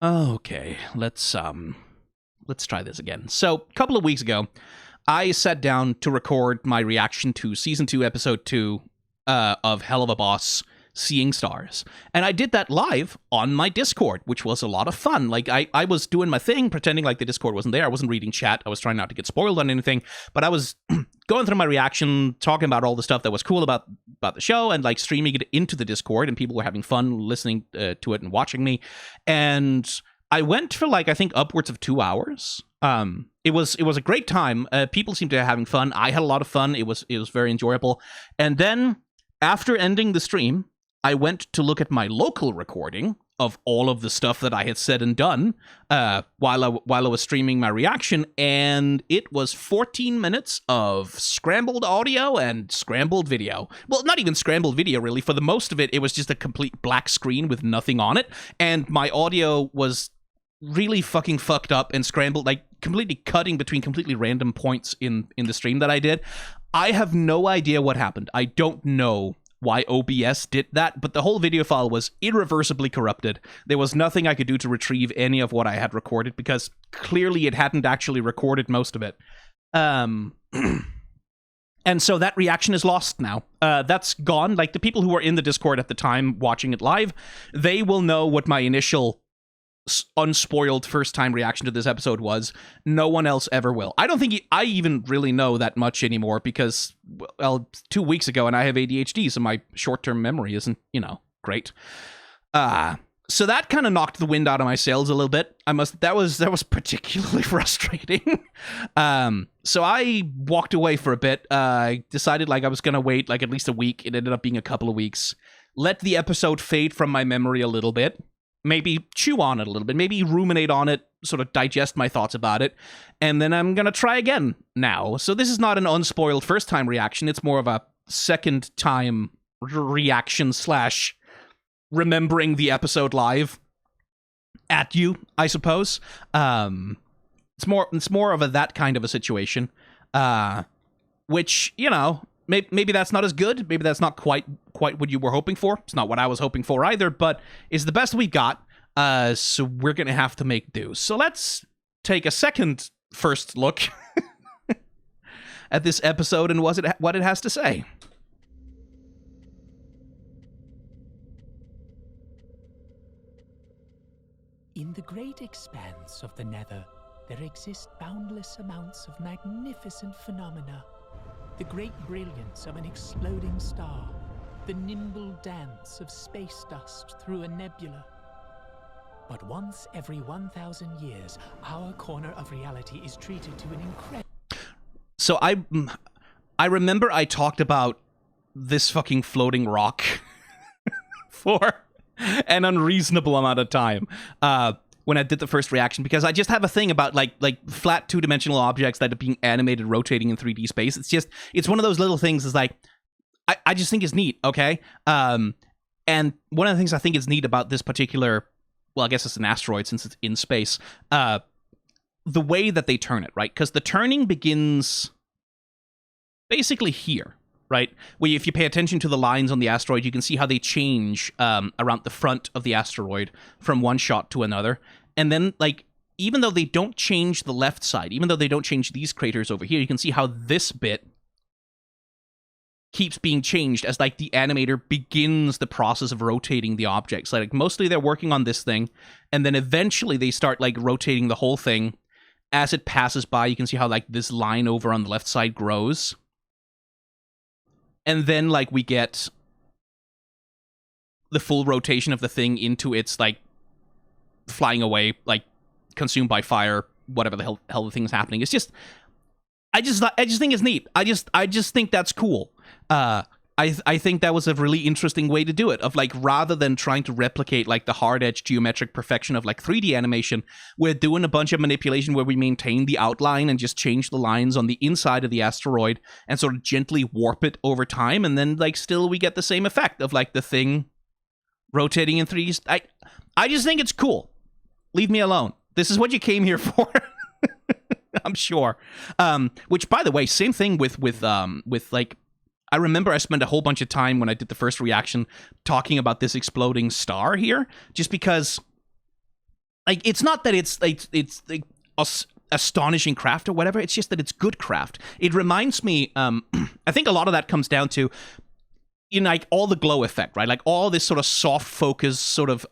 Okay, let's try this again. So, a couple of weeks ago, I sat down to record my reaction to Season 2, Episode 2 of Helluva Boss Seeing Stars. And I did that live on my Discord, which was a lot of fun. Like, I was doing my thing, pretending like the Discord wasn't there. I wasn't reading chat. I was trying not to get spoiled on anything. But I was going through my reaction, talking about all the stuff that was cool about the show, and, like, streaming it into the Discord, and people were having fun listening to it and watching me. And I went for, like, I think upwards of 2 hours. It was a great time. People seemed to be having fun. I had a lot of fun. It was very enjoyable. And then, after ending the stream, I went to look at my local recording of all of the stuff that I had said and done while I was streaming my reaction, and it was 14 minutes of scrambled audio and scrambled video. Well, not even scrambled video, really. For the most of it, it was just a complete black screen with nothing on it, and my audio was really fucking fucked up and scrambled, like completely cutting between completely random points in the stream that I did. I have no idea what happened. I don't know why OBS did that, but the whole video file was irreversibly corrupted. There was nothing I could do to retrieve any of what I had recorded, because clearly it hadn't actually recorded most of it. And so that reaction is lost now. That's gone. Like, the people who were in the Discord at the time watching it live, they will know what my initial unspoiled first-time reaction to this episode was. No one else ever will. I don't think I even really know that much anymore, because, well, 2 weeks ago, and I have ADHD, so my short-term memory isn't, great. So that kind of knocked the wind out of my sails a little bit. That was particularly frustrating. So I walked away for a bit. I decided, like, I was gonna wait, like, at least a week. It ended up being a couple of weeks. Let the episode fade from my memory a little bit. Maybe chew on it a little bit, maybe ruminate on it, sort of digest my thoughts about it, and then I'm going to try again now. So this is not an unspoiled first-time reaction, it's more of a second-time reaction / remembering the episode live at you, I suppose. It's more of that kind of a situation, which, maybe that's not as good. Maybe that's not quite what you were hoping for. It's not what I was hoping for either, but it's the best we got. So we're going to have to make do. So let's take a first look at this episode and what it has to say. In the great expanse of the Nether, there exist boundless amounts of magnificent phenomena. The great brilliance of an exploding star, the nimble dance of space dust through a nebula. But once every 1,000 years, our corner of reality is treated to an incredible... So I remember I talked about this fucking floating rock for an unreasonable amount of time. When I did the first reaction, because I just have a thing about like flat two-dimensional objects that are being animated, rotating in 3D space. It's one of those little things. Is like, I just think it's neat, okay? And one of the things I think is neat about this particular, well, I guess it's an asteroid since it's in space, the way that they turn it, right? Because the turning begins basically here, right? Where if you pay attention to the lines on the asteroid, you can see how they change around the front of the asteroid from one shot to another. And then, like, even though they don't change the left side, even though they don't change these craters over here, you can see how this bit keeps being changed as, like, the animator begins the process of rotating the objects. Like, mostly they're working on this thing, and then eventually they start, like, rotating the whole thing. As it passes by, you can see how, like, this line over on the left side grows. And then, like, we get the full rotation of the thing into its, like, flying away, like, consumed by fire, whatever the hell the thing's happening. It's just, I just think it's neat. I just think that's cool. I think that was a really interesting way to do it, of, like, rather than trying to replicate, like, the hard-edged geometric perfection of, like, 3D animation, we're doing a bunch of manipulation where we maintain the outline and just change the lines on the inside of the asteroid and sort of gently warp it over time, and then, like, still we get the same effect of, like, the thing rotating in 3D. I just think it's cool. Leave me alone. This is what you came here for. I'm sure. Which, by the way, same thing with like, I remember I spent a whole bunch of time when I did the first reaction talking about this exploding star here, just because like, it's not that it's like astonishing craft or whatever. It's just that it's good craft. It reminds me, I think a lot of that comes down to, you know, like all the glow effect, right? Like all this sort of soft focus sort of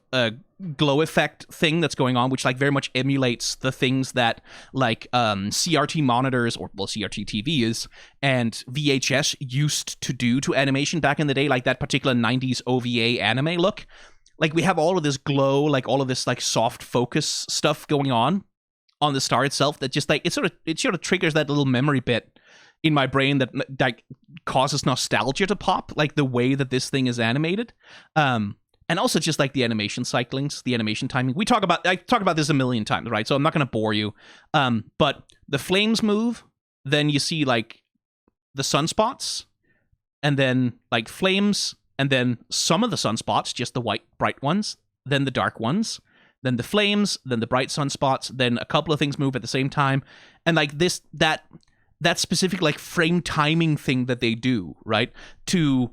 glow effect thing that's going on, which like very much emulates the things that like CRT monitors, or well, CRT TVs and VHS used to do to animation back in the day, like that particular 90s OVA anime look. Like we have all of this glow, like all of this like soft focus stuff going on the star itself that just like it sort of triggers that little memory bit in my brain that causes nostalgia to pop, like the way that this thing is animated. And also just like the animation cyclings, the animation timing. I talk about this a million times, right? So I'm not going to bore you. But the flames move, then you see like the sunspots, and then like flames, and then some of the sunspots, just the white bright ones, then the dark ones, then the flames, then the bright sunspots, then a couple of things move at the same time. And like that specific like frame timing thing that they do, right? To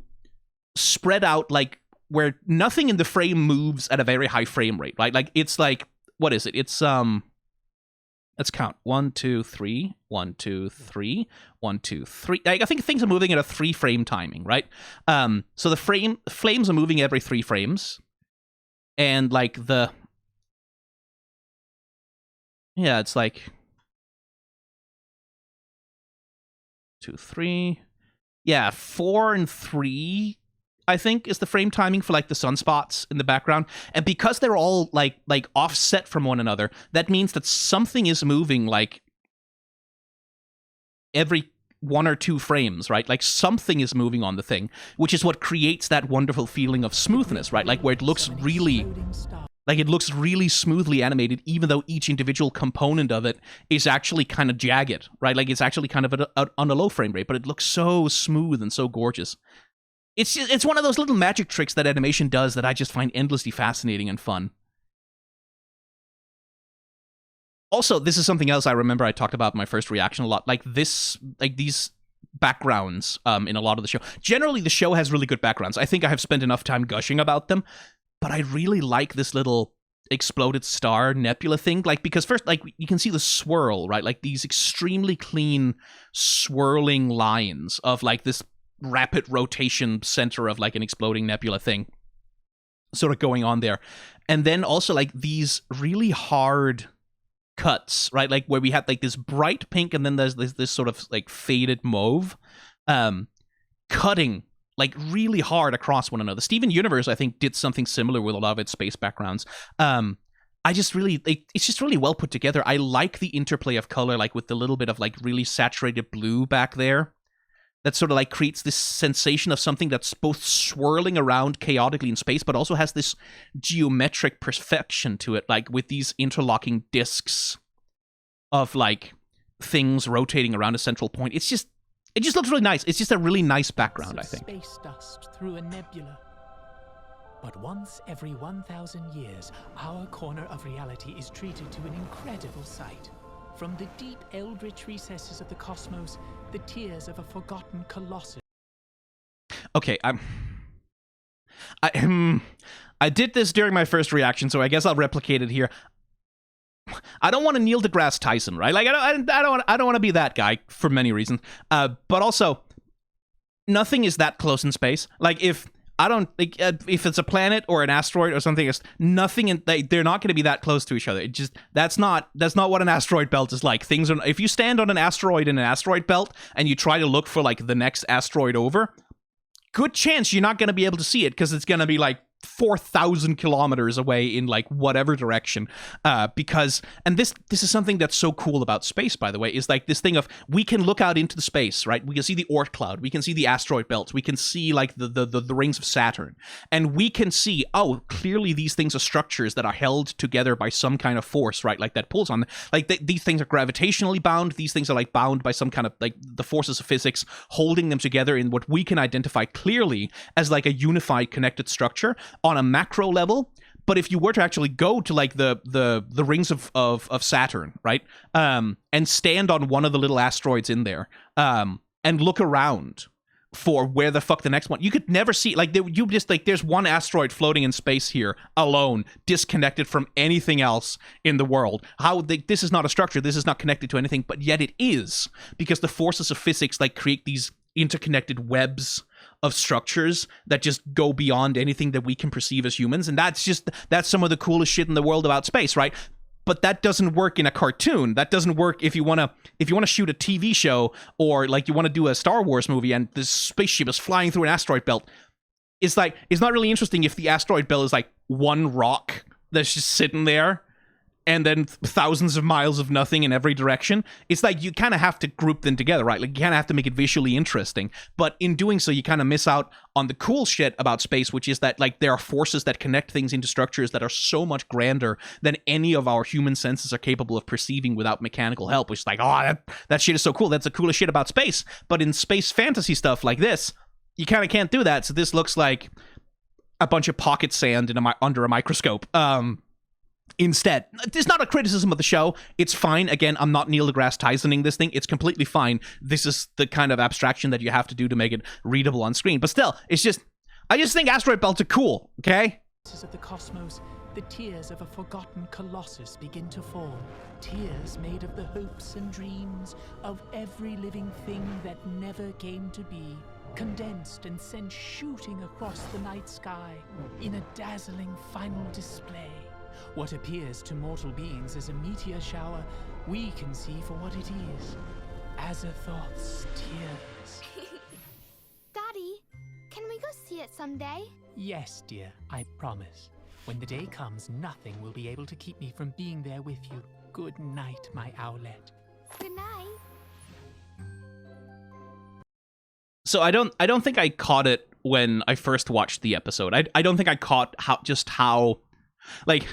spread out like where nothing in the frame moves at a very high frame rate, right? Like it's like, what is it? It's let's count. 1, 2, 3, 1, 2, 3, 1, 2, 3. Like, I think things are moving at a 3-frame timing, right? So the flames are moving every 3 frames. And like it's like 2, 3. Yeah, 4 and 3, I think, is the frame timing for like the sunspots in the background. And because they're all like offset from one another, that means that something is moving like every 1 or 2 frames, right? Like something is moving on the thing, which is what creates that wonderful feeling of smoothness, right? Like where it looks really smoothly animated, even though each individual component of it is actually kind of jagged, right? Like it's actually kind of on a low frame rate, but it looks so smooth and so gorgeous. It's one of those little magic tricks that animation does that I just find endlessly fascinating and fun. Also, this is something else I remember I talked about in my first reaction a lot. Like these backgrounds in a lot of the show. Generally, the show has really good backgrounds. I think I have spent enough time gushing about them. But I really like this little exploded star nebula thing, like, because first, like, you can see the swirl, right? Like these extremely clean swirling lines of like this rapid rotation center of like an exploding nebula thing sort of going on there. And then also like these really hard cuts, right? Like where we had like this bright pink and then there's this sort of like faded mauve cutting like really hard across one another. Steven Universe, I think, did something similar with a lot of its space backgrounds. It's just really well put together. I like the interplay of color, like with the little bit of like really saturated blue back there. That sort of like creates this sensation of something that's both swirling around chaotically in space, but also has this geometric perfection to it, like with these interlocking discs of like things rotating around a central point. It just looks really nice. It's just a really nice background, I think. Space dust through a nebula. But once every 1,000 years, our corner of reality is treated to an incredible sight. From the deep eldritch recesses of the cosmos, the tears of a forgotten colossus. Okay, I did this during my first reaction, so I guess I'll replicate it here. I don't want to Neil deGrasse Tyson, right? Like I don't want to be that guy for many reasons. But also, nothing is that close in space. Like if it's a planet or an asteroid or something, nothing they're not going to be that close to each other. It just that's not what an asteroid belt is like. Things are, if you stand on an asteroid in an asteroid belt and you try to look for like the next asteroid over, good chance you're not going to be able to see it because it's going to be like 4,000 kilometers away in like whatever direction, because this is something that's so cool about space, by the way, is like this thing of we can look out into the space, right? We can see the Oort cloud, we can see the asteroid belts, we can see like the rings of Saturn, and we can see, oh, clearly these things are structures that are held together by some kind of force, right? Like that pulls on them. Like these things are gravitationally bound. These things are like bound by some kind of like the forces of physics holding them together in what we can identify clearly as like a unified connected structure on a macro level. But if you were to actually go to like the rings of Saturn, right, and stand on one of the little asteroids in there, and look around, for where the fuck the next one. You could never see, like, there's one asteroid floating in space here alone, disconnected from anything else in the world. This is not a structure, this is not connected to anything, but yet it is, because the forces of physics, like, create these interconnected webs of structures that just go beyond anything that we can perceive as humans. And that's some of the coolest shit in the world about space, right? But that doesn't work in a cartoon. That doesn't work if you want to shoot a TV show, or like you want to do a Star Wars movie and this spaceship is flying through an asteroid belt. It's not really interesting if the asteroid belt is like one rock that's just sitting there and then thousands of miles of nothing in every direction. It's like you kind of have to group them together, right? Like you kind of have to make it visually interesting. But in doing so, you kind of miss out on the cool shit about space, which is that like there are forces that connect things into structures that are so much grander than any of our human senses are capable of perceiving without mechanical help, which is like, oh, that shit is so cool. That's the coolest shit about space. But in space fantasy stuff like this, you kind of can't do that. So this looks like a bunch of pocket sand under a microscope. Instead, it's not a criticism of the show. It's fine. Again, I'm not Neil deGrasse Tysoning this thing. It's completely fine. This is the kind of abstraction that you have to do to make it readable on screen. But still, I just think asteroid belts are cool, okay? Of the cosmos, the tears of a forgotten colossus begin to fall. Tears made of the hopes and dreams of every living thing that never came to be. Condensed and sent shooting across the night sky in a dazzling final display. What appears to mortal beings as a meteor shower, we can see for what it is. Azathoth's tears. Daddy, can we go see it someday? Yes, dear, I promise. When the day comes, nothing will be able to keep me from being there with you. Good night, my owlet. Good night. So I don't think I caught it when I first watched the episode. I don't think I caught how like,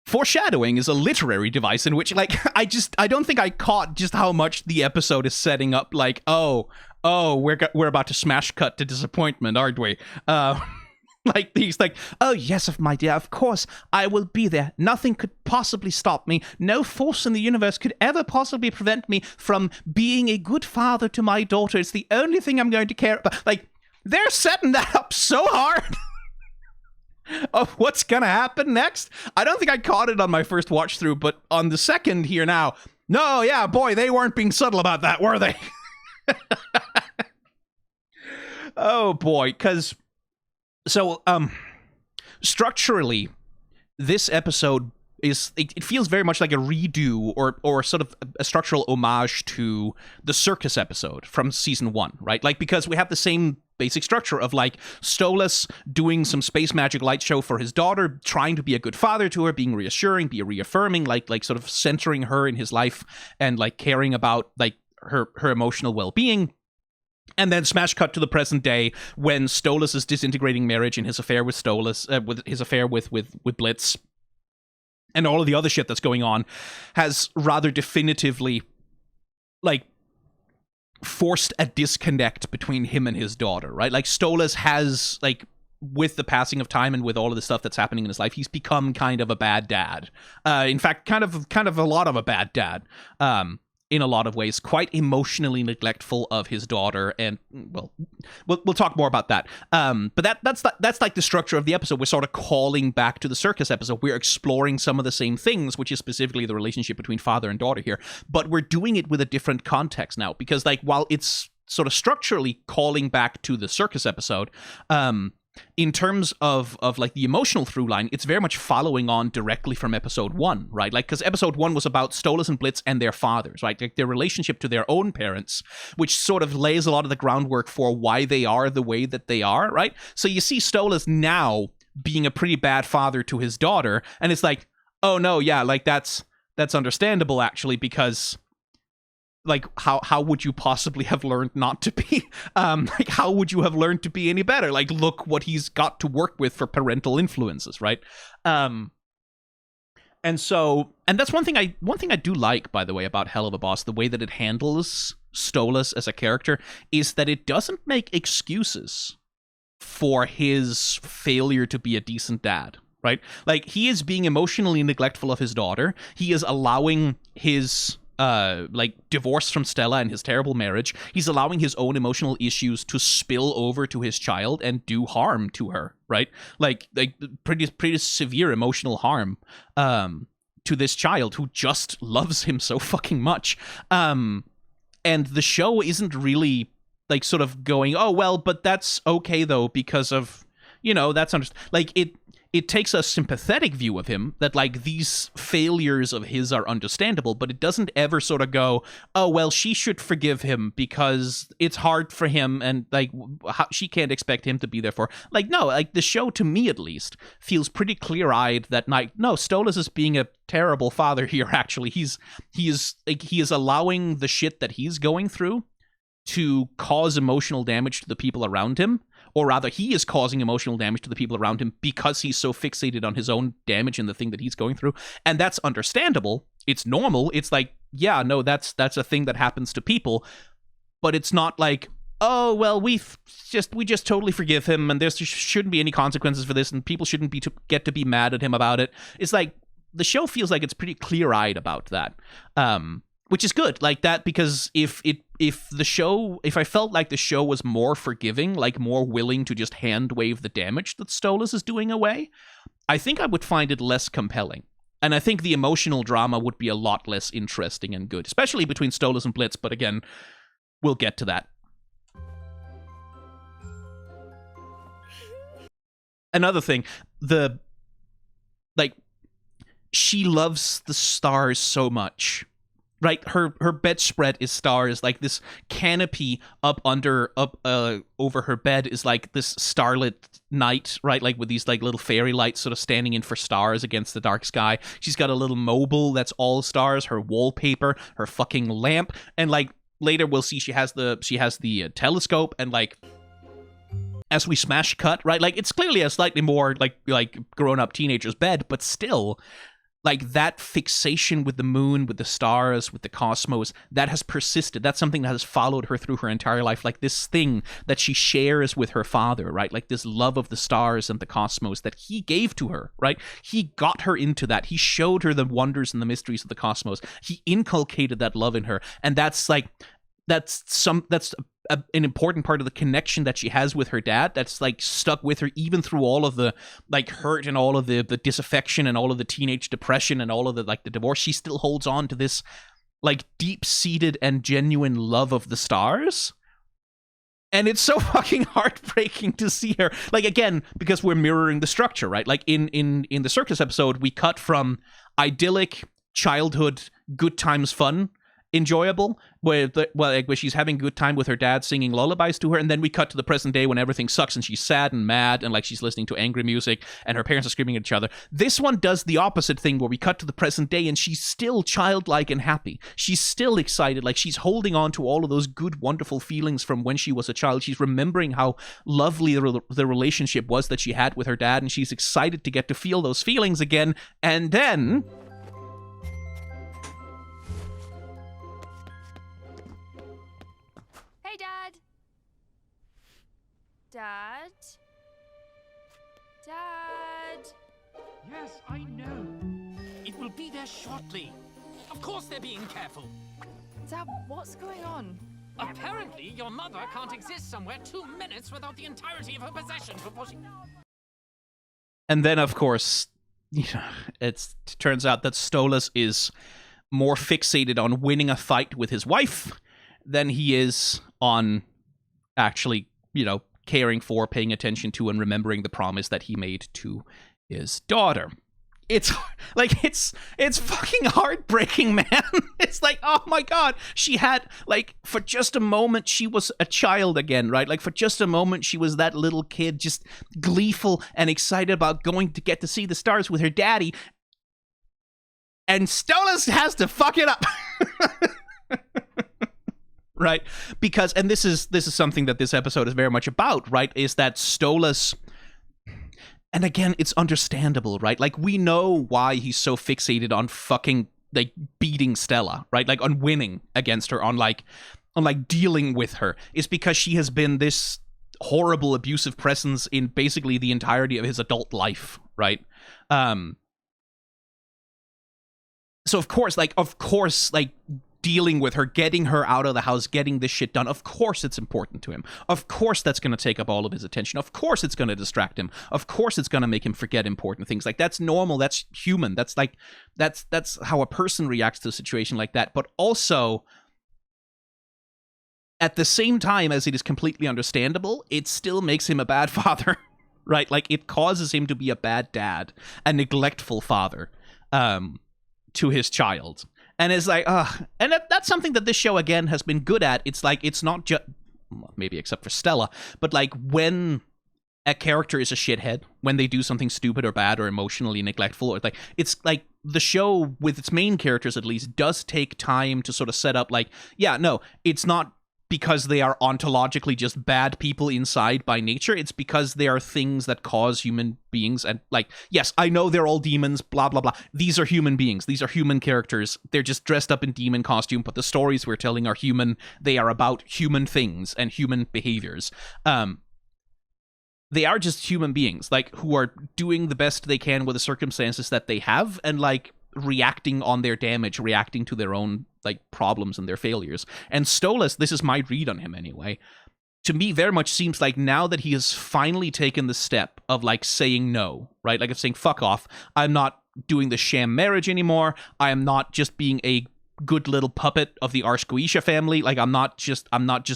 foreshadowing is a literary device in which, like, I don't think I caught just how much the episode is setting up, like, we're about to smash cut to disappointment, aren't we? Like, he's like, oh, yes, my dear, of course, I will be there. Nothing could possibly stop me. No force in the universe could ever possibly prevent me from being a good father to my daughter. It's the only thing I'm going to care about. Like, they're setting that up so hard. Of what's gonna happen next. I don't think I caught it on my first watch through, but on the second here now, no, yeah, boy, they weren't being subtle about that, were they? Oh boy, because structurally, this episode it feels very much like a redo or sort of a structural homage to the circus episode from season 1, right? Like, because we have the same basic structure of like Stolas doing some space magic light show for his daughter, trying to be a good father to her, being reassuring, be reaffirming, like sort of centering her in his life and like caring about like her emotional well-being. And then smash cut to the present day when Stolas is disintegrating marriage and his affair with Stolas, with his affair with Blitz, and all of the other shit that's going on has rather definitively, like, forced a disconnect between him and his daughter, right? Like, Stolas has, like, with the passing of time and with all of the stuff that's happening in his life, he's become kind of a bad dad. In fact, kind of a lot of a bad dad. In a lot of ways, quite emotionally neglectful of his daughter, and well, we'll talk more about that. But that's like the structure of the episode. We're sort of calling back to the circus episode. We're exploring some of the same things, which is specifically the relationship between father and daughter here. But we're doing it with a different context now, because like while it's sort of structurally calling back to the circus episode, in terms of like the emotional through line, it's very much following on directly from episode 1, right? Like, because episode 1 was about Stolas and Blitz and their fathers, right? Like their relationship to their own parents, which sort of lays a lot of the groundwork for why they are the way that they are, right? So you see Stolas now being a pretty bad father to his daughter, and it's like, oh no, yeah, like that's understandable actually, because like how would you possibly have learned not to be like how would you have learned to be any better? Like, look what he's got to work with for parental influences, right? And that's one thing I do like, by the way, about Helluva Boss, the way that it handles Stolas as a character, is that it doesn't make excuses for his failure to be a decent dad, right? Like, he is being emotionally neglectful of his daughter. He is allowing his divorce from Stella and his terrible marriage. He's allowing his own emotional issues to spill over to his child and do harm to her, right? Like pretty severe emotional harm to this child who just loves him so fucking much. And the show isn't really like sort of going, oh well, but that's okay though because of, you know, that's like it takes a sympathetic view of him that like these failures of his are understandable, but it doesn't ever sort of go, oh well, she should forgive him because it's hard for him and like she can't expect him to be there for, like, no, like the show, to me at least, feels pretty clear-eyed that like, no, Stolas is being a terrible father here. Actually, he is allowing the shit that he's going through to cause emotional damage to the people around him. Or rather, he is causing emotional damage to the people around him because he's so fixated on his own damage and the thing that he's going through. And that's understandable. It's normal. It's like, yeah, no, that's a thing that happens to people. But it's not like, oh, well, we just totally forgive him and there shouldn't be any consequences for this and people shouldn't get to be mad at him about it. It's like, the show feels like it's pretty clear-eyed about that. Which is good, like that, because if I felt like the show was more forgiving, like more willing to just hand wave the damage that Stolas is doing away, I think I would find it less compelling. And I think the emotional drama would be a lot less interesting and good, especially between Stolas and Blitz, but again, we'll get to that. Another thing, she loves the stars so much. Right, her bedspread is stars. Like this canopy up over her bed is like this starlit night, right? Like with these like little fairy lights sort of standing in for stars against the dark sky. She's got a little mobile that's all stars. Her wallpaper, her fucking lamp, and like later we'll see she has the telescope, and like as we smash cut, right? Like it's clearly a slightly more like grown up teenager's bed, but still. Like that fixation with the moon, with the stars, with the cosmos, that has persisted. That's something that has followed her through her entire life. Like this thing that she shares with her father, right? Like this love of the stars and the cosmos that he gave to her, right? He got her into that. He showed her the wonders and the mysteries of the cosmos. He inculcated that love in her. And that's an important part of the connection that she has with her dad that's like stuck with her even through all of the like hurt and all of the disaffection and all of the teenage depression and all of the like the divorce. She still holds on to this like deep-seated and genuine love of the stars. And it's so fucking heartbreaking to see her, like, again, because we're mirroring the structure, right? Like in the circus episode, we cut from idyllic childhood good times fun enjoyable where she's having a good time with her dad singing lullabies to her, and then we cut to the present day when everything sucks and she's sad and mad and like she's listening to angry music and her parents are screaming at each other. This one does the opposite thing where we cut to the present day and she's still childlike and happy. She's still excited, like she's holding on to all of those good wonderful feelings from when she was a child. She's remembering how lovely the relationship was that she had with her dad, and she's excited to get to feel those feelings again. And then Dad? Dad? Yes, I know. It will be there shortly. Of course they're being careful. Dad, what's going on? Apparently, your mother can't exist somewhere 2 minutes without the entirety of her possessions before she... And then, of course, you know, it turns out that Stolas is more fixated on winning a fight with his wife than he is on actually, you know, caring for, paying attention to, and remembering the promise that he made to his daughter. It's like, it's fucking heartbreaking, man. It's like, oh my god, she had, like, for just a moment, she was a child again, right? Like, for just a moment, she was that little kid, just gleeful and excited about going to get to see the stars with her daddy. And Stolas has to fuck it up. Right? Because, and this is something that this episode is very much about, right? Is that Stolas, and again, it's understandable, right? Like, we know why he's so fixated on fucking, like, beating Stella, right? Like, on winning against her, on dealing with her. It's because she has been this horrible, abusive presence in basically the entirety of his adult life, right? So of course, dealing with her, getting her out of the house, getting this shit done. Of course it's important to him. Of course that's going to take up all of his attention. Of course it's going to distract him. Of course it's going to make him forget important things. Like, that's normal. That's human. That's like, that's how a person reacts to a situation like that. But also, at the same time as it is completely understandable, it still makes him a bad father, right? Like, it causes him to be a bad dad, a neglectful father, to his child. And it's like, and that's something that this show, again, has been good at. It's like, it's not just, maybe except for Stella, but like, when a character is a shithead, when they do something stupid or bad or emotionally neglectful, or like, it's like, the show, with its main characters at least, does take time to sort of set up, like, yeah, no, it's not because they are ontologically just bad people inside by nature. It's because they are things that cause human beings. And like, yes, I know they're all demons, blah, blah, blah. These are human beings. These are human characters. They're just dressed up in demon costume, but the stories we're telling are human. They are about human things and human behaviors. They are just human beings, like, who are doing the best they can with the circumstances that they have, and like, reacting on their damage, reacting to their own like problems and their failures. And Stolas, this is my read on him anyway, to me very much seems like now that he has finally taken the step of like saying no, right? Like, of saying, fuck off, I'm not doing the sham marriage anymore, I am not just being a good little puppet of the Arsquisha family, like, I'm not just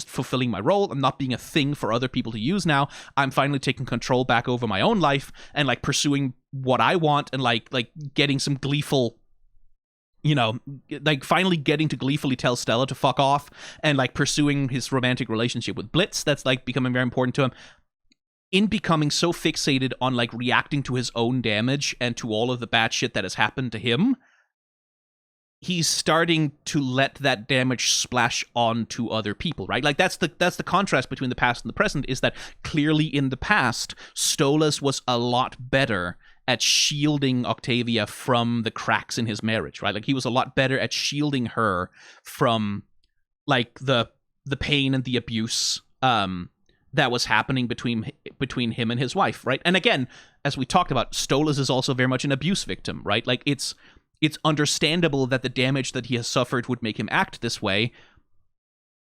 fulfilling my role, I'm not being a thing for other people to use now, I'm finally taking control back over my own life and like pursuing what I want, and like getting some gleeful, you know, like finally getting to gleefully tell Stella to fuck off, and like pursuing his romantic relationship with Blitz, that's like becoming very important to him. In becoming so fixated on like reacting to his own damage and to all of the bad shit that has happened to him, he's starting to let that damage splash onto other people, right? Like, that's the contrast between the past and the present, is that clearly in the past, Stolas was a lot better at shielding Octavia from the cracks in his marriage, right? Like, he was a lot better at shielding her from like the pain and the abuse that was happening between him and his wife, right? And again, as we talked about, Stolas is also very much an abuse victim, right? Like, it's understandable that the damage that he has suffered would make him act this way,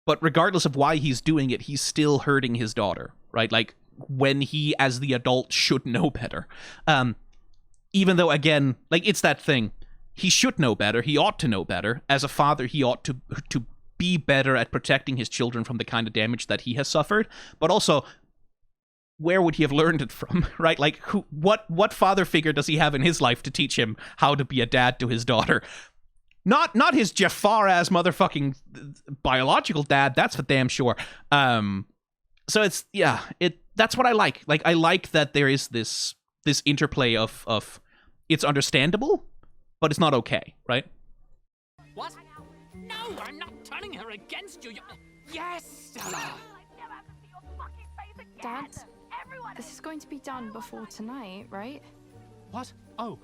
but regardless of why he's doing it, he's still hurting his daughter, right? Like, when he, as the adult, should know better. Even though, again, like, it's that thing. He should know better. He ought to know better. As a father, he ought to be better at protecting his children from the kind of damage that he has suffered. But also, where would he have learned it from, right? Like, what father figure does he have in his life to teach him how to be a dad to his daughter? Not his Jafar-ass motherfucking biological dad, that's for damn sure. So it's, yeah, that's what I like. Like, I like that there is this interplay of it's understandable, but it's not okay, right? What? No, I'm not turning her against you. Yes, Stella. Dad, this is going to be done before tonight, right? What? Oh,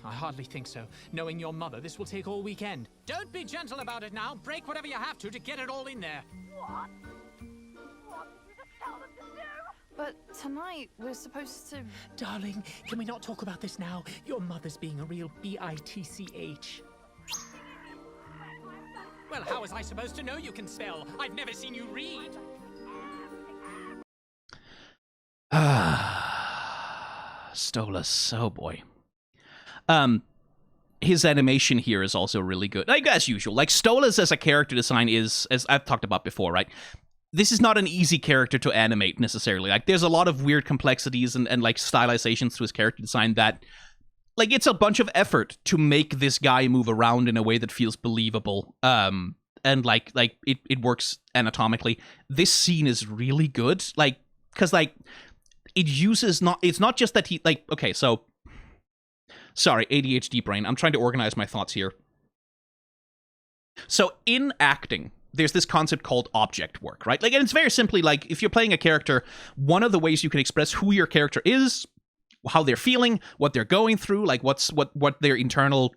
I hardly think so. Knowing your mother, this will take all weekend. Don't be gentle about it now. Break whatever you have to get it all in there. What? What did you just tell them to do? But tonight we're supposed to... Darling, can we not talk about this now? Your mother's being a real bitch. Well, how was I supposed to know you can spell? I've never seen you read. Stolas, oh boy. His animation here is also really good. Like, as usual, like, Stolas as a character design is, as I've talked about before, right? This is not an easy character to animate, necessarily. Like, there's a lot of weird complexities and like, stylizations to his character design that, like, it's a bunch of effort to make this guy move around in a way that feels believable. And, like it works anatomically. This scene is really good, like, because, like, it uses it's not just that he, like, okay, so, sorry, ADHD brain, I'm trying to organize my thoughts here. So, in acting, there's this concept called object work, right? Like, and it's very simply, like, if you're playing a character, one of the ways you can express who your character is, how they're feeling, what they're going through, like, what their internal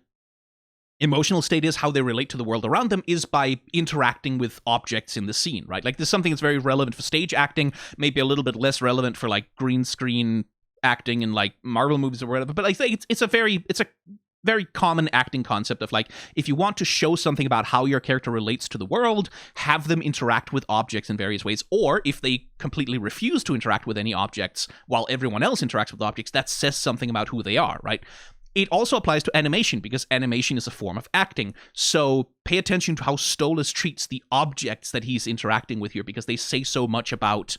emotional state is, how they relate to the world around them, is by interacting with objects in the scene, right? Like, this is something that's very relevant for stage acting, maybe a little bit less relevant for, like, green screen acting in, like, Marvel movies or whatever, but I think it's a very common acting concept of like, if you want to show something about how your character relates to the world, have them interact with objects in various ways. Or if they completely refuse to interact with any objects while everyone else interacts with objects, that says something about who they are, right? It also applies to animation, because animation is a form of acting. So pay attention to how Stolas treats the objects that he's interacting with here, because they say so much about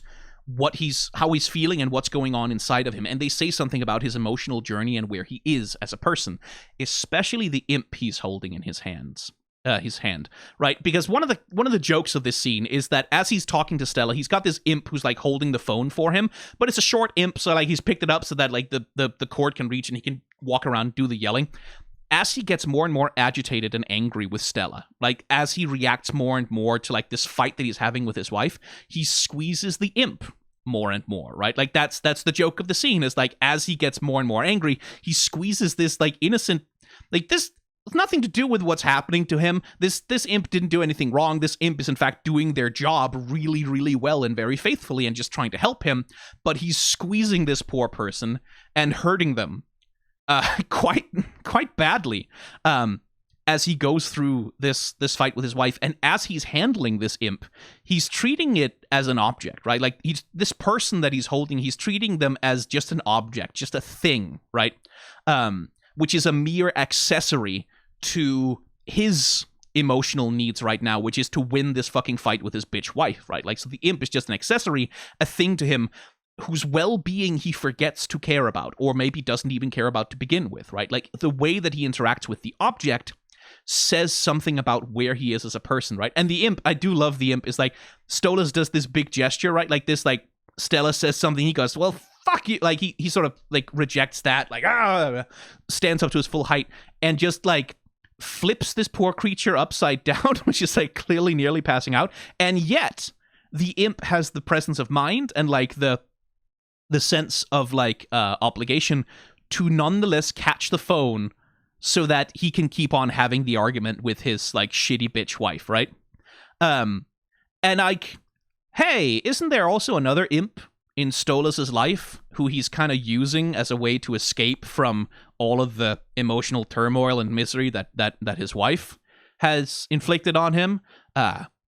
how he's feeling and what's going on inside of him, and they say something about his emotional journey and where he is as a person, especially the imp he's holding in his hand, right? Because one of the jokes of this scene is that as he's talking to Stella, he's got this imp who's like holding the phone for him, but it's a short imp, so like he's picked it up so that like the cord can reach and he can walk around and do the yelling. As he gets more and more agitated and angry with Stella, like as he reacts more and more to like this fight that he's having with his wife, he squeezes the imp more and more, right? Like that's the joke of the scene, is like as he gets more and more angry, he squeezes this like innocent, like this nothing to do with what's happening to him. This imp didn't do anything wrong. This imp is in fact doing their job really, really well and very faithfully and just trying to help him, but he's squeezing this poor person and hurting them quite badly as he goes through this fight with his wife. And as he's handling this imp, he's treating it as an object, right? Like this person that he's holding, he's treating them as just an object, just a thing, right? Which is a mere accessory to his emotional needs right now, which is to win this fucking fight with his bitch wife, right? Like, so the imp is just an accessory, a thing to him whose well-being he forgets to care about, or maybe doesn't even care about to begin with, right? Like, the way that he interacts with the object says something about where he is as a person, right? And the imp, I do love the imp, is like, Stolas does this big gesture, right? Like this, like, Stella says something, he goes, well, fuck you, like, he sort of, like, rejects that, like, stands up to his full height, and just, like, flips this poor creature upside down, which is, like, clearly nearly passing out, and yet, the imp has the presence of mind, and, like, the sense of like obligation to nonetheless catch the phone so that he can keep on having the argument with his like shitty bitch wife, right? And like, hey, isn't there also another imp in Stolas' life who he's kind of using as a way to escape from all of the emotional turmoil and misery that his wife has inflicted on him?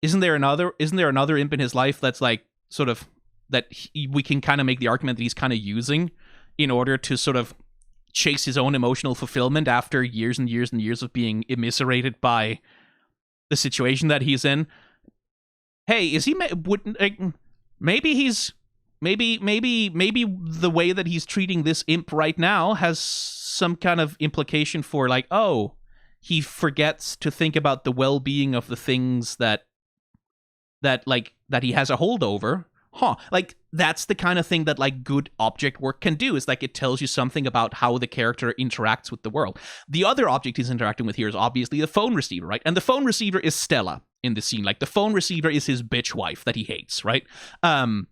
Isn't there another imp in his life that's like sort of that we can kind of make the argument that he's kind of using in order to sort of chase his own emotional fulfillment after years and years and years of being immiserated by the situation that he's in? Hey, is he maybe the way that he's treating this imp right now has some kind of implication for like, oh, he forgets to think about the well-being of the things that he has a hold over. Like, that's the kind of thing that, like, good object work can do, is, like, it tells you something about how the character interacts with the world. The other object he's interacting with here is obviously the phone receiver, right? And the phone receiver is Stella in the scene. Like, the phone receiver is his bitch wife that he hates, right? And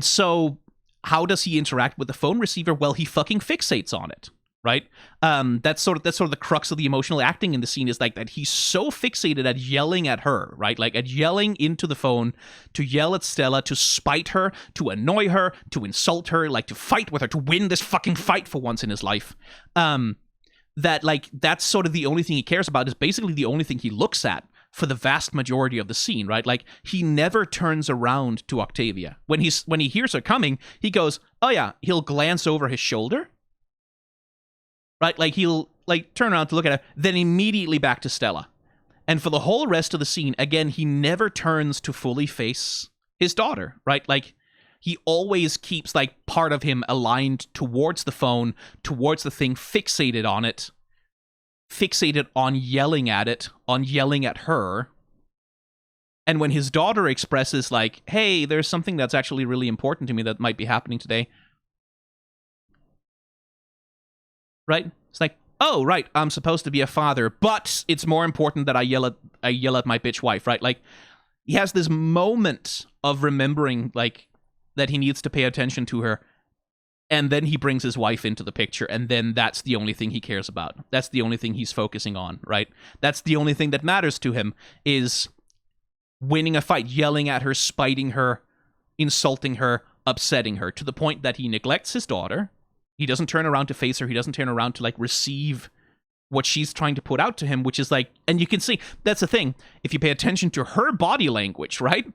so, how does he interact with the phone receiver? Well, he fucking fixates on it, right? That's sort of the crux of the emotional acting in the scene, is like that he's so fixated at yelling at her, right? Like at yelling into the phone, to yell at Stella, to spite her, to annoy her, to insult her, like to fight with her, to win this fucking fight for once in his life. That like, that's sort of the only thing he cares about, is basically the only thing he looks at for the vast majority of the scene, right? Like, he never turns around to Octavia. When he hears her coming, he goes, oh yeah, he'll glance over his shoulder, right? Like, he'll, like, turn around to look at her, then immediately back to Stella. And for the whole rest of the scene, again, he never turns to fully face his daughter, right? Like, he always keeps, like, part of him aligned towards the phone, towards the thing, fixated on it, fixated on yelling at it, on yelling at her. And when his daughter expresses, like, hey, there's something that's actually really important to me that might be happening today, right? It's like, oh, right, I'm supposed to be a father, but it's more important that I yell at my bitch wife, right? Like, he has this moment of remembering, like, that he needs to pay attention to her, and then he brings his wife into the picture, and then that's the only thing he cares about. That's the only thing he's focusing on, right? That's the only thing that matters to him, is winning a fight, yelling at her, spiting her, insulting her, upsetting her, to the point that he neglects his daughter. He doesn't turn around to face her. He doesn't turn around to like receive what she's trying to put out to him, which is like, and you can see, that's the thing. If you pay attention to her body language, right?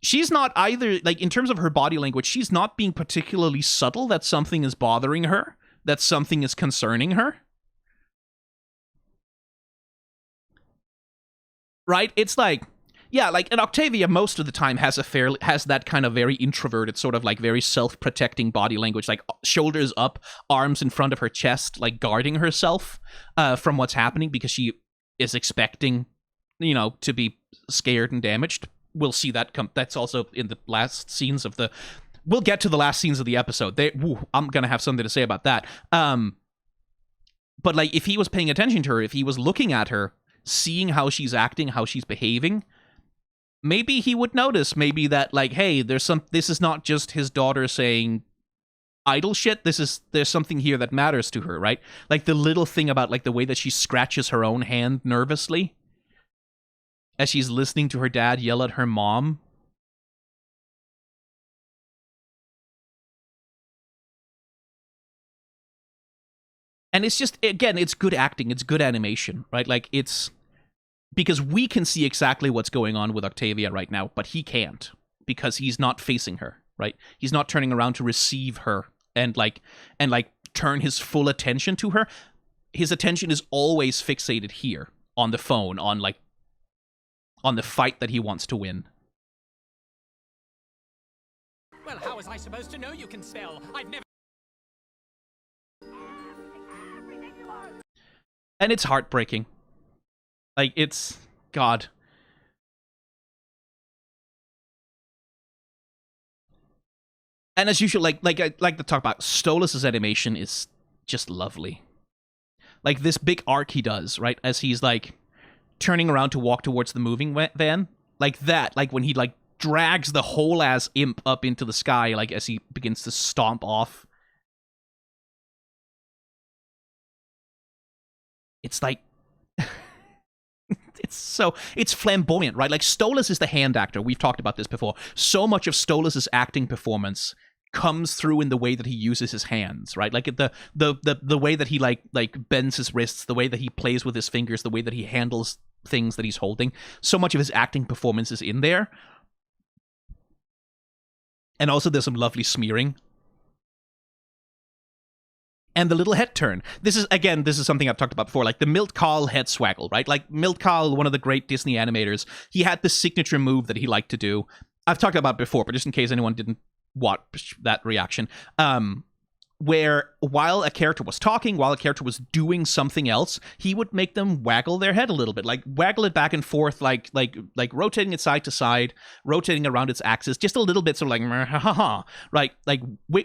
She's not either, like, in terms of her body language, she's not being particularly subtle that something is bothering her, that something is concerning her. Right? It's like, yeah, like, and Octavia most of the time has that kind of very introverted, sort of like very self-protecting body language, like shoulders up, arms in front of her chest, like guarding herself from what's happening because she is expecting, you know, to be scared and damaged. We'll see that that's also in the last scenes of the... We'll get to the last scenes of the episode. I'm going to have something to say about that. But, like, if he was paying attention to her, if he was looking at her, seeing how she's acting, how she's behaving, maybe he would notice maybe that, like, hey, this is not just his daughter saying idle shit. There's something here that matters to her, right? Like, the little thing about, like, the way that she scratches her own hand nervously as she's listening to her dad yell at her mom. And it's just, again, it's good acting, it's good animation, right? Like, it's... Because we can see exactly what's going on with Octavia right now, but he can't, because he's not facing her, right? He's not turning around to receive her and turn his full attention to her. His attention is always fixated here, on the phone, on the fight that he wants to win. Well, how was I supposed to know you can spell? I've never... And it's heartbreaking. Like, it's... God. And as usual, like I like to talk about, Stolas' animation is just lovely. Like, this big arc he does, right? As he's, like, turning around to walk towards the moving van. Like that. Like, when he, like, drags the whole ass imp up into the sky, like, as he begins to stomp off. It's like... It's flamboyant, right? Like, Stolas is the hand actor. We've talked about this before. So much of Stolas' acting performance comes through in the way that he uses his hands, right? Like, the way that he like bends his wrists, the way that he plays with his fingers, the way that he handles things that he's holding. So much of his acting performance is in there. And also there's some lovely smearing. And the little head turn. This is something I've talked about before, like the Milt Kahl head swaggle, right? Like, Milt Kahl, one of the great Disney animators, he had this signature move that he liked to do. I've talked about it before, but just in case anyone didn't watch that reaction, where while a character was talking, while a character was doing something else, he would make them waggle their head a little bit, like waggle it back and forth, like rotating it side to side, rotating around its axis, just a little bit, sort of like, ha ha ha, right? Like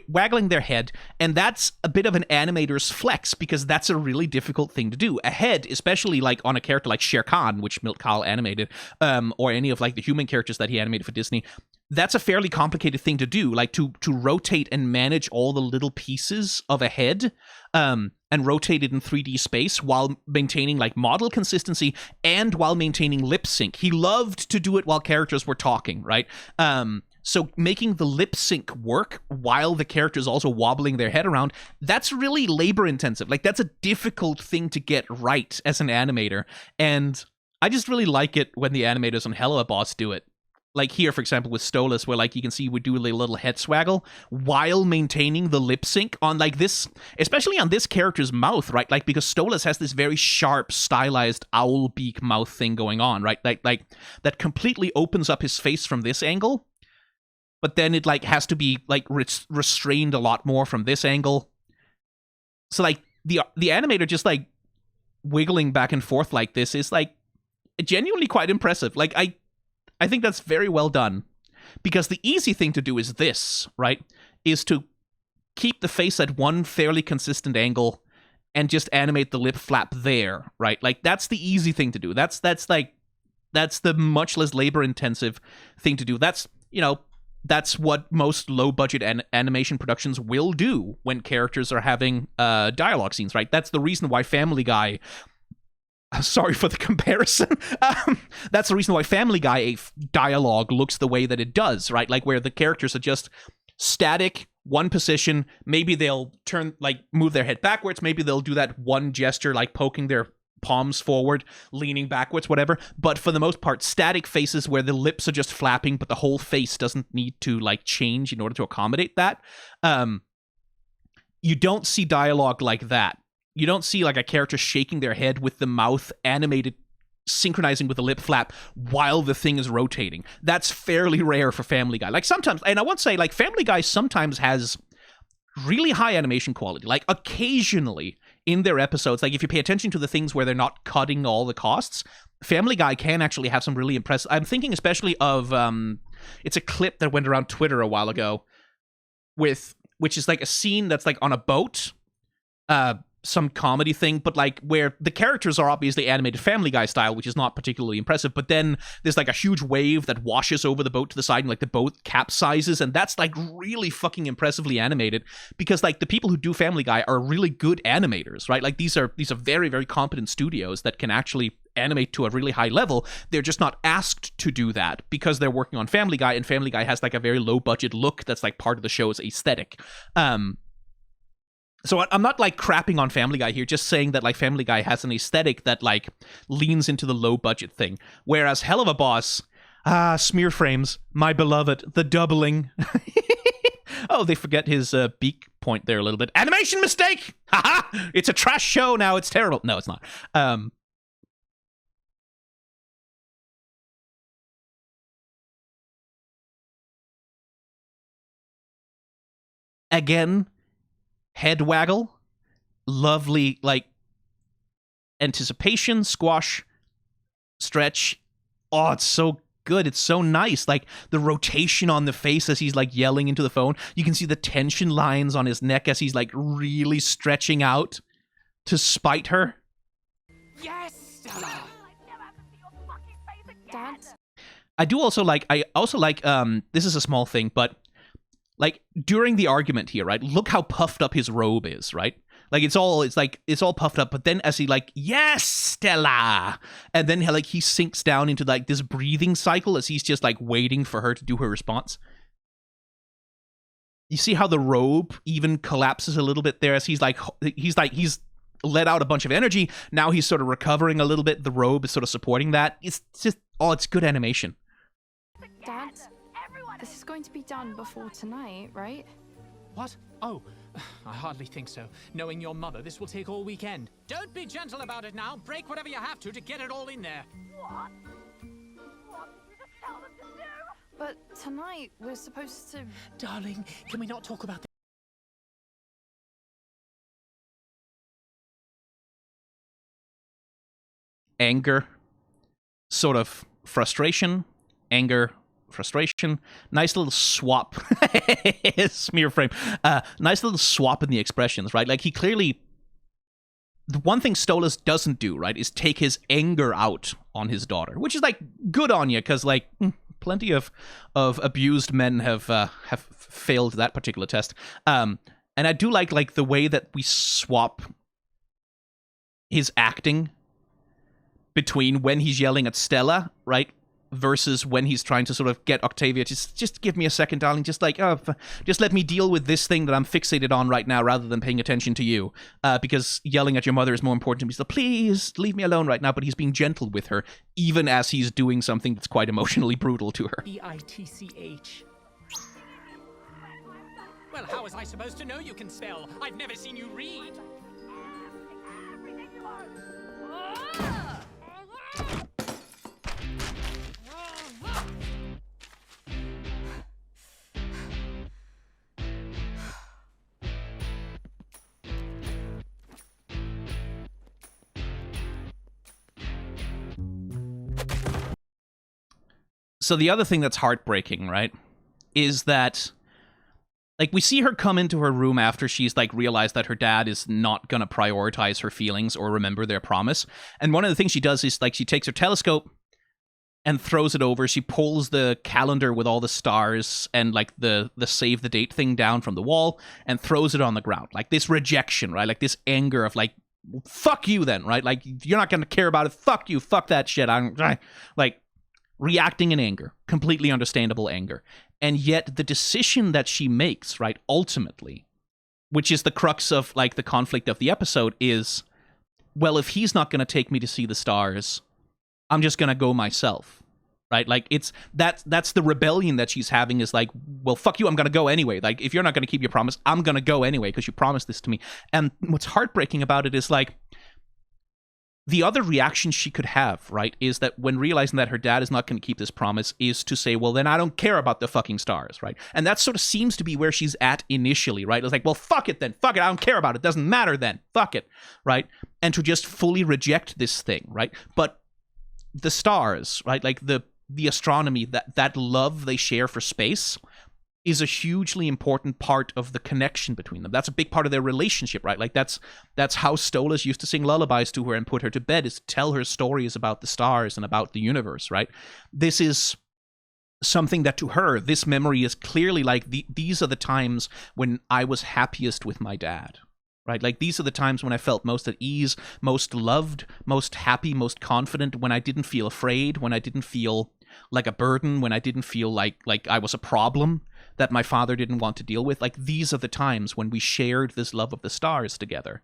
waggling their head. And that's a bit of an animator's flex, because that's a really difficult thing to do. A head, especially like on a character like Shere Khan, which Milt Kahl animated, or any of like the human characters that he animated for Disney, that's a fairly complicated thing to do, like to rotate and manage all the little pieces of a head, and rotate it in 3D space while maintaining like model consistency and while maintaining lip sync. He loved to do it while characters were talking, right? So making the lip sync work while the character's also wobbling their head around, that's really labor intensive. Like, that's a difficult thing to get right as an animator. And I just really like it when the animators on Helluva Boss do it. Like here, for example, with Stolas, where like you can see we do a little head swaggle while maintaining the lip sync on like this, especially on this character's mouth, right? Like, because Stolas has this very sharp, stylized owl beak mouth thing going on, right? Like that completely opens up his face from this angle, but then it like has to be like restrained a lot more from this angle. So like the animator just like wiggling back and forth like this is like genuinely quite impressive. Like I think that's very well done, because the easy thing to do is this, right? Is to keep the face at one fairly consistent angle and just animate the lip flap there, right? Like, that's the easy thing to do. That's the much less labor intensive thing to do. That's what most low budget animation productions will do when characters are having dialogue scenes, right? That's the reason why Family Guy... Sorry for the comparison. That's the reason why Family Guy dialogue looks the way that it does, right? Like, where the characters are just static, one position. Maybe they'll move their head backwards. Maybe they'll do that one gesture, like poking their palms forward, leaning backwards, whatever. But for the most part, static faces where the lips are just flapping, but the whole face doesn't need to like change in order to accommodate that. You don't see dialogue like that. You don't see like a character shaking their head with the mouth animated, synchronizing with the lip flap while the thing is rotating. That's fairly rare for Family Guy. Like sometimes, and I won't say like Family Guy sometimes has really high animation quality. Like occasionally in their episodes, like if you pay attention to the things where they're not cutting all the costs, Family Guy can actually have some really impressive. I'm thinking especially of it's a clip that went around Twitter a while ago which is like a scene that's like on a boat, some comedy thing, but like where the characters are obviously animated Family Guy style, which is not particularly impressive, but then there's like a huge wave that washes over the boat to the side and like the boat capsizes, and that's like really fucking impressively animated because like the people who do Family Guy are really good animators, right? Like these are very, very competent studios that can actually animate to a really high level. They're just not asked to do that because they're working on Family Guy, and Family Guy has like a very low budget look that's like part of the show's aesthetic. So I'm not like crapping on Family Guy here, just saying that like Family Guy has an aesthetic that like leans into the low budget thing. Whereas Helluva Boss, smear frames, my beloved, the doubling. Oh, they forget his beak point there a little bit. Animation mistake! Haha! It's a trash show now, it's terrible. No, it's not. Again, head waggle, lovely, like, anticipation, squash, stretch. Oh, it's so good. It's so nice. Like, the rotation on the face as he's, like, yelling into the phone. You can see the tension lines on his neck as he's, like, really stretching out to spite her. Yes, Stella! Dad? I also like, this is a small thing, but like during the argument here, right? Look how puffed up his robe is, right? Like it's all puffed up, but then as he like, yes, Stella, and then he sinks down into like this breathing cycle as he's just like waiting for her to do her response. You see how the robe even collapses a little bit there as he's let out a bunch of energy. Now he's sort of recovering a little bit. The robe is sort of supporting that. It's just, it's good animation. Dad, this is going to be done before tonight, right? What? Oh, I hardly think so. Knowing your mother, this will take all weekend. Don't be gentle about it now. Break whatever you have to get it all in there. What? What did you just tell them to do? But tonight, we're supposed to... Darling, can we not talk about this? Anger, sort of frustration, anger, frustration. Nice little swap. Smear frame. Nice little swap in the expressions, right? Like he clearly... The one thing Stolas doesn't do, right, is take his anger out on his daughter, which is like good on you, because like plenty of abused men have failed that particular test. And I do like the way that we swap his acting between when he's yelling at Stella, right, versus when he's trying to sort of get Octavia to just give me a second, darling, just like, just let me deal with this thing that I'm fixated on right now rather than paying attention to you, because yelling at your mother is more important to me, so please leave me alone right now. But he's being gentle with her, even as he's doing something that's quite emotionally brutal to her. E-I-T-C-H. Well, how was I supposed to know you can spell? I've never seen you read. Everything you are. So the other thing that's heartbreaking, right, is that, like, we see her come into her room after she's, like, realized that her dad is not gonna prioritize her feelings or remember their promise. And one of the things she does is, like, she takes her telescope and throws it over. She pulls the calendar with all the stars and, like, the save the date thing down from the wall and throws it on the ground. Like, this rejection, right? Like, this anger of, like, fuck you then, right? Like, you're not gonna care about it. Fuck you. Fuck that shit. Like, reacting in anger, completely understandable anger. And yet the decision that she makes, right, ultimately, which is the crux of, like, the conflict of the episode, is, well, if he's not going to take me to see the stars, I'm just going to go myself, right? Like, that's the rebellion that she's having, is like, well, fuck you, I'm going to go anyway. Like, if you're not going to keep your promise, I'm going to go anyway because you promised this to me. And what's heartbreaking about it is, like, the other reaction she could have, right, is that when realizing that her dad is not going to keep this promise, is to say, well, then I don't care about the fucking stars, right? And that sort of seems to be where she's at initially, right? It's like, well, fuck it then. Fuck it. I don't care about it. Doesn't matter then. Fuck it, right? And to just fully reject this thing, right? But the stars, right, like the astronomy, that love they share for space is a hugely important part of the connection between them. That's a big part of their relationship, right? Like, that's how Stolas used to sing lullabies to her and put her to bed, is to tell her stories about the stars and about the universe, right? This is something that to her, this memory is clearly like, these are the times when I was happiest with my dad, right? Like, these are the times when I felt most at ease, most loved, most happy, most confident, when I didn't feel afraid, when I didn't feel like a burden, when I didn't feel like I was a problem that my father didn't want to deal with. Like, these are the times when we shared this love of the stars together.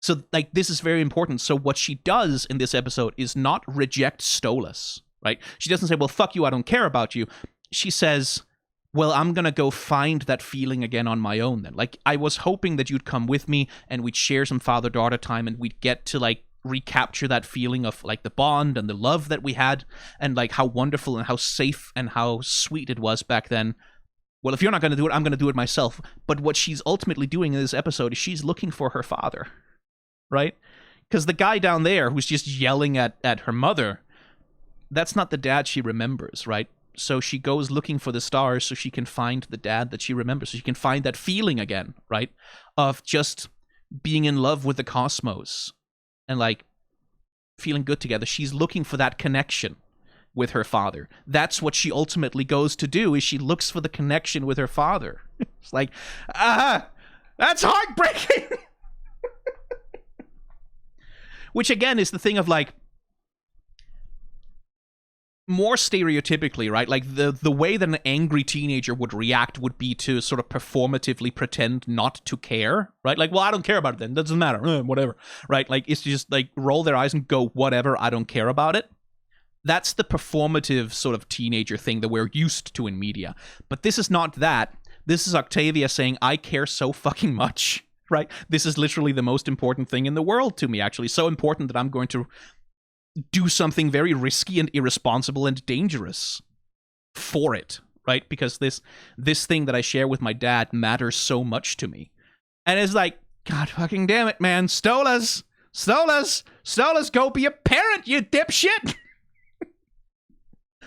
So, like, this is very important. So what she does in this episode is not reject Stolas, right? She doesn't say, well, fuck you, I don't care about you. She says, well, I'm going to go find that feeling again on my own then. Like, I was hoping that you'd come with me and we'd share some father-daughter time and we'd get to, like, recapture that feeling of, like, the bond and the love that we had and, like, how wonderful and how safe and how sweet it was back then. Well, if you're not going to do it, I'm going to do it myself. But what she's ultimately doing in this episode is she's looking for her father, right? Because the guy down there who's just yelling at her mother, that's not the dad she remembers, right? So she goes looking for the stars so she can find the dad that she remembers, so she can find that feeling again, right? Of just being in love with the cosmos and, like, feeling good together. She's looking for that connection with her father. That's what she ultimately goes to do, is she looks for the connection with her father. It's like, that's heartbreaking. Which, again, is the thing of, like, more stereotypically, right? Like, the way that an angry teenager would react would be to sort of performatively pretend not to care, right? Like, well, I don't care about it then. It doesn't matter. Whatever, right? Like, it's just, like, roll their eyes and go, whatever, I don't care about it. That's the performative sort of teenager thing that we're used to in media. But this is not that. This is Octavia saying, I care so fucking much, right? This is literally the most important thing in the world to me, actually. So important that I'm going to do something very risky and irresponsible and dangerous for it, right? Because this thing that I share with my dad matters so much to me. And it's like, God fucking damn it, man. Stolas, go be a parent, you dipshit.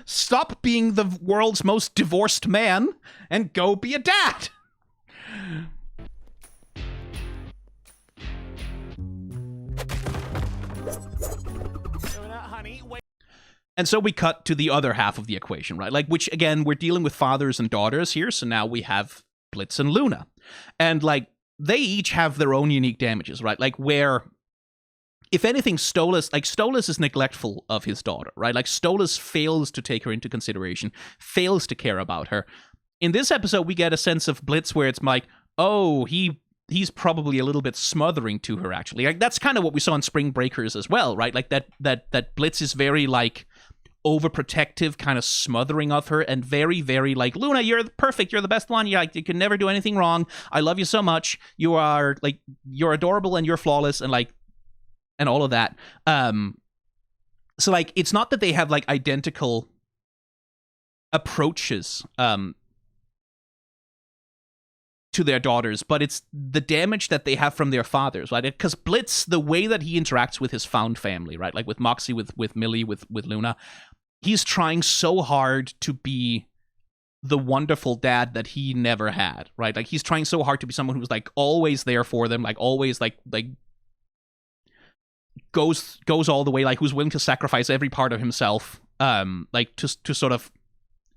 Stop being the world's most divorced man and go be a dad. And so we cut to the other half of the equation, right? Like, which, again, we're dealing with fathers and daughters here, so now we have Blitz and Luna. And, like, they each have their own unique damages, right? Like, where, if anything, Stolas is neglectful of his daughter, right? Like, Stolas fails to take her into consideration, fails to care about her. In this episode, we get a sense of Blitz where it's like, oh, he's probably a little bit smothering to her, actually. Like, that's kind of what we saw in Spring Breakers as well, right? Like, that Blitz is very, like, overprotective, kind of smothering of her, and very, very like, Luna, you're perfect, you're the best one, you can never do anything wrong, I love you so much, you are, like, you're adorable and you're flawless, and, like, and all of that. So, like, it's not that they have, like, identical approaches to their daughters, but it's the damage that they have from their fathers, right? Because Blitz, the way that he interacts with his found family, right? Like with Moxie, with Millie, with Luna, he's trying so hard to be the wonderful dad that he never had, right? Like, he's trying so hard to be someone who's, like, always there for them, like, always, like goes all the way, like, who's willing to sacrifice every part of himself, like, to sort of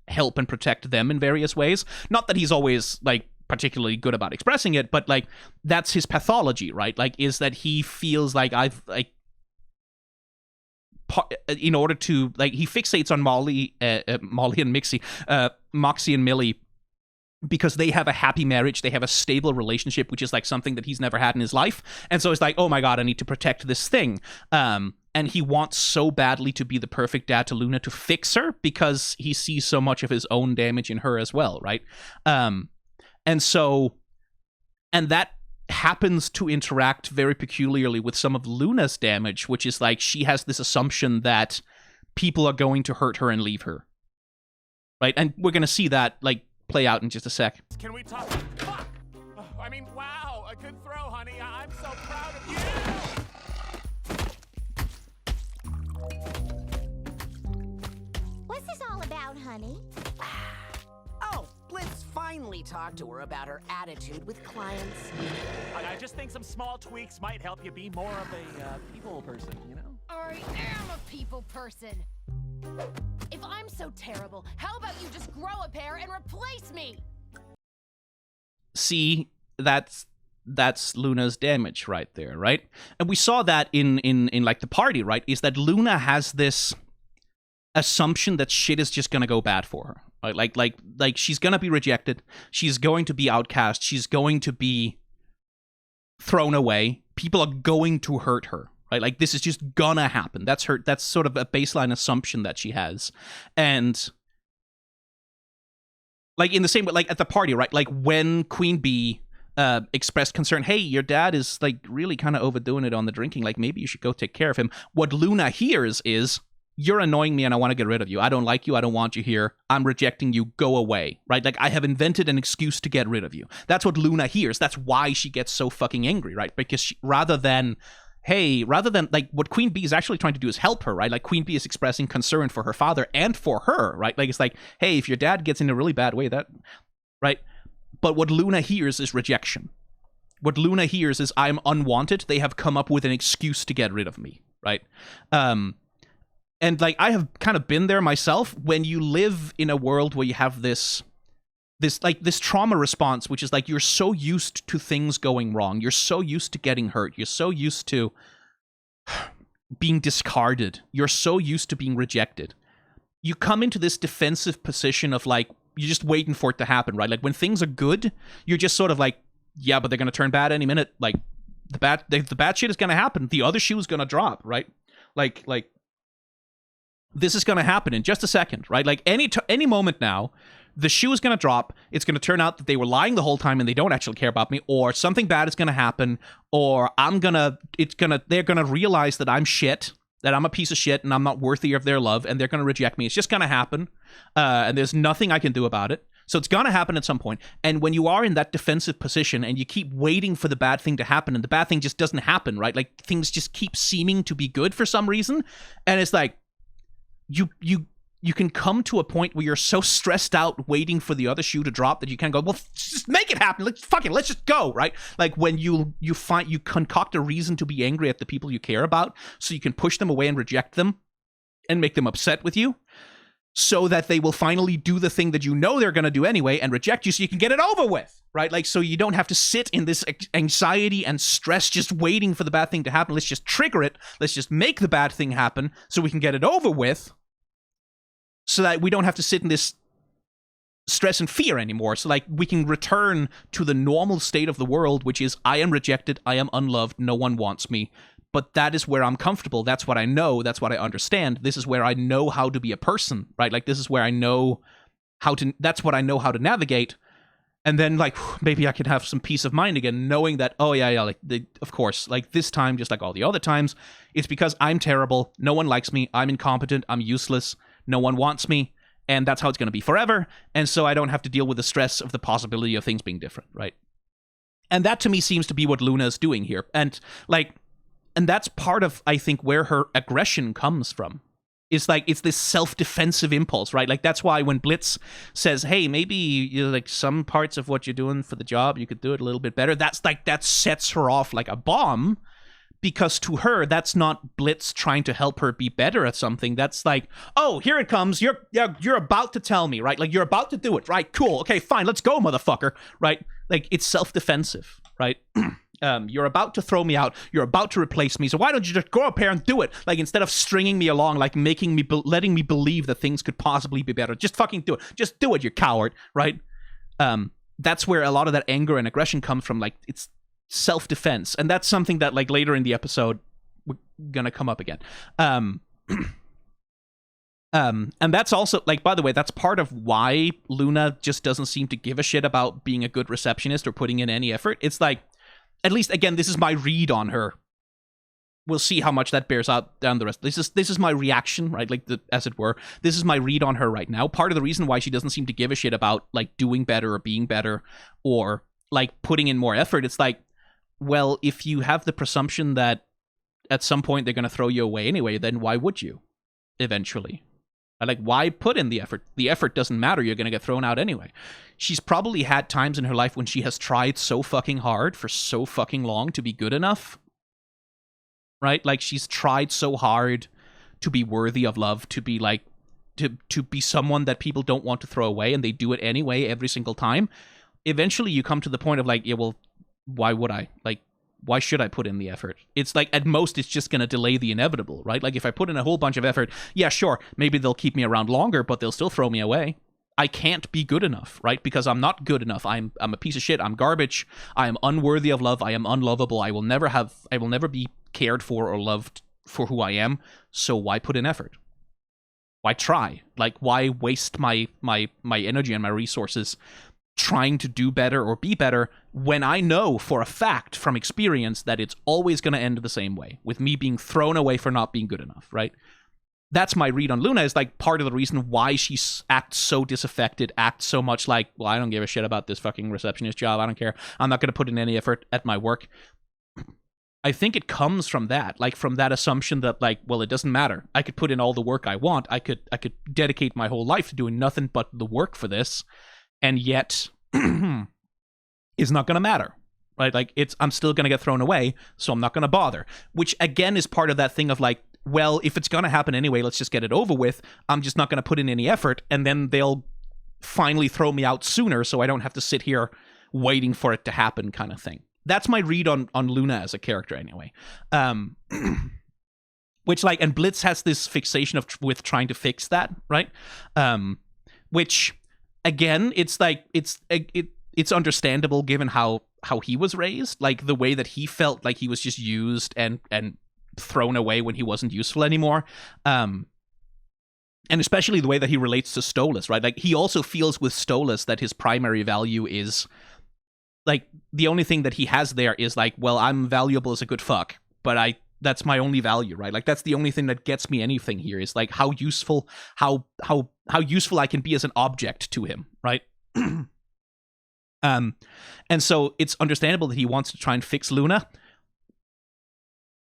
help and protect them in various ways. Not that he's always, like, particularly good about expressing it, but, like, that's his pathology, right? Like, is that he feels like in order to, like, he fixates on Molly and Mixie, Moxie and Millie, because they have a happy marriage, they have a stable relationship, which is like something that he's never had in his life. And so it's like, oh my god, I need to protect this thing. And he wants so badly to be the perfect dad to Luna, to fix her, because he sees so much of his own damage in her as well, right? And that happens to interact very peculiarly with some of Luna's damage, which is like, she has this assumption that people are going to hurt her and leave her, right? And we're gonna see that, like, play out in just a sec. Can we talk? Fuck! Oh, I mean, wow, a good throw, honey. I'm so proud of you! What's this all about, honey? Oh, Blitz finally talked to her about her attitude with clients. I just think some small tweaks might help you be more of a people person, you know? I am a people person. If I'm so terrible, how about you just grow a pair and replace me? See, that's Luna's damage right there, right? And we saw that in like the party, right? Is that Luna has this assumption that shit is just gonna go bad for her. Right? Like she's gonna be rejected, she's going to be outcast, she's going to be thrown away, people are going to hurt her. Right, like this is just gonna happen. That's sort of a baseline assumption that she has, and like in the same way, like at the party, right? Like when Queen Bee expressed concern, hey, your dad is like really kind of overdoing it on the drinking. Like maybe you should go take care of him. What Luna hears is, you're annoying me and I want to get rid of you. I don't like you. I don't want you here. I'm rejecting you. Go away. Right? Like I have invented an excuse to get rid of you. That's what Luna hears. That's why she gets so fucking angry, right? Because rather than like what Queen Bee is actually trying to do is help her, right? Like Queen Bee is expressing concern for her father and for her, right? Like it's like, hey, if your dad gets in a really bad way, that, right? But what Luna hears is rejection. What Luna hears is, I'm unwanted. They have come up with an excuse to get rid of me, right? And like I have kind of been there myself. When you live in a world where you have this trauma response, which is like you're so used to things going wrong, you're so used to getting hurt, you're so used to being discarded, you're so used to being rejected, you come into this defensive position of like, you're just waiting for it to happen, right? Like when things are good, you're just sort of like, yeah, but they're gonna turn bad any minute. Like the bad shit is gonna happen. The other shoe is gonna drop, right? Like this is gonna happen in just a second, right? Like any moment now, the shoe is going to drop. It's going to turn out that they were lying the whole time and they don't actually care about me, or something bad is going to happen, or they're going to realize that I'm shit, that I'm a piece of shit and I'm not worthy of their love, and they're going to reject me. It's just going to happen. And there's nothing I can do about it. So it's going to happen at some point. And when you are in that defensive position and you keep waiting for the bad thing to happen and the bad thing just doesn't happen, right? Like things just keep seeming to be good for some reason. And it's like, you can come to a point where you're so stressed out waiting for the other shoe to drop that you can go, well, just make it happen. Let's just go, right? Like when you concoct a reason to be angry at the people you care about, so you can push them away and reject them and make them upset with you, so that they will finally do the thing that you know they're going to do anyway and reject you, so you can get it over with, right? Like, so you don't have to sit in this anxiety and stress just waiting for the bad thing to happen. Let's just trigger it. Let's just make the bad thing happen so we can get it over with, so that we don't have to sit in this stress and fear anymore. So like we can return to the normal state of the world, which is, I am rejected, I am unloved, no one wants me. But that is where I'm comfortable. That's what I know. That's what I understand. This is where I know how to be a person, right? Like this is where I know that's what I know how to navigate. And then like maybe I can have some peace of mind again, knowing that, oh yeah, like of course, like this time, just like all the other times, it's because I'm terrible. No one likes me. I'm incompetent. I'm useless. No one wants me, and that's how it's going to be forever, and so I don't have to deal with the stress of the possibility of things being different, right? And that, to me, seems to be what Luna is doing here, and that's part of, I think, where her aggression comes from. It's like, it's this self-defensive impulse, right? Like, that's why when Blitz says, hey, maybe, like, some parts of what you're doing for the job, you could do it a little bit better, that's like, that sets her off like a bomb, because to her, that's not Blitz trying to help her be better at something. That's like, oh, here it comes. You're about to tell me, right? Like, you're about to do it, right? Cool. Okay, fine. Let's go, motherfucker, right? Like, it's self-defensive, right? You're about to throw me out. You're about to replace me. So why don't you just go up here and do it? Like, instead of stringing me along, like making me, letting me believe that things could possibly be better. Just fucking do it. Just do it, you coward, right? That's where a lot of that anger and aggression comes from. Like, it's self-defense. And that's something that, like, later in the episode, we're gonna come up again. And that's also, like, by the way, that's part of why Luna just doesn't seem to give a shit about being a good receptionist or putting in any effort. It's like, at least, again, this is my read on her. We'll see how much that bears out down the rest. This is my reaction, right? Like, as it were. This is my read on her right now. Part of the reason why she doesn't seem to give a shit about, like, doing better or being better or, like, putting in more effort. It's like, well, if you have the presumption that at some point they're going to throw you away anyway, then why would you eventually? Like, why put in the effort? The effort doesn't matter. You're going to get thrown out anyway. She's probably had times in her life when she has tried so fucking hard for so fucking long to be good enough. Right? Like, she's tried so hard to be worthy of love, to be, like, to be someone that people don't want to throw away, and they do it anyway every single time. Eventually, you come to the point of, like, yeah, well, why would I? Like, why should I put in the effort? It's like, at most, it's just going to delay the inevitable, right? Like, if I put in a whole bunch of effort, yeah, sure, maybe they'll keep me around longer, but they'll still throw me away. I can't be good enough, right? Because I'm not good enough. I'm a piece of shit. I'm garbage. I am unworthy of love. I am unlovable. I will never be cared for or loved for who I am. So why put in effort? Why try? Like, why waste my energy and my resources trying to do better or be better when I know for a fact from experience that it's always going to end the same way, with me being thrown away for not being good enough, right? That's my read on Luna, is like part of the reason why she acts so disaffected, acts so much like, well, I don't give a shit about this fucking receptionist job, I don't care, I'm not going to put in any effort at my work. I think it comes from that, like, from that assumption that, like, well, it doesn't matter. I could put in all the work I want. I could dedicate my whole life to doing nothing but the work for this, and yet it's not going to matter, right? Like, I'm still going to get thrown away, so I'm not going to bother. Which, again, is part of that thing of, like, well, if it's going to happen anyway, let's just get it over with. I'm just not going to put in any effort, and then they'll finally throw me out sooner, so I don't have to sit here waiting for it to happen, kind of thing. That's my read on Luna as a character, anyway. Which, like, and Blitz has this fixation with trying to fix that, right? Which, again, it's like, it's understandable given how he was raised, like, the way that he felt like he was just used and thrown away when he wasn't useful anymore. And especially the way that he relates to Stolas, right? Like, he also feels with Stolas that his primary value is, like, the only thing that he has there is, like, well, I'm valuable as a good fuck, but that's my only value, right? Like, that's the only thing that gets me anything here, is, like, how useful useful I can be as an object to him, right? And so it's understandable that he wants to try and fix Luna.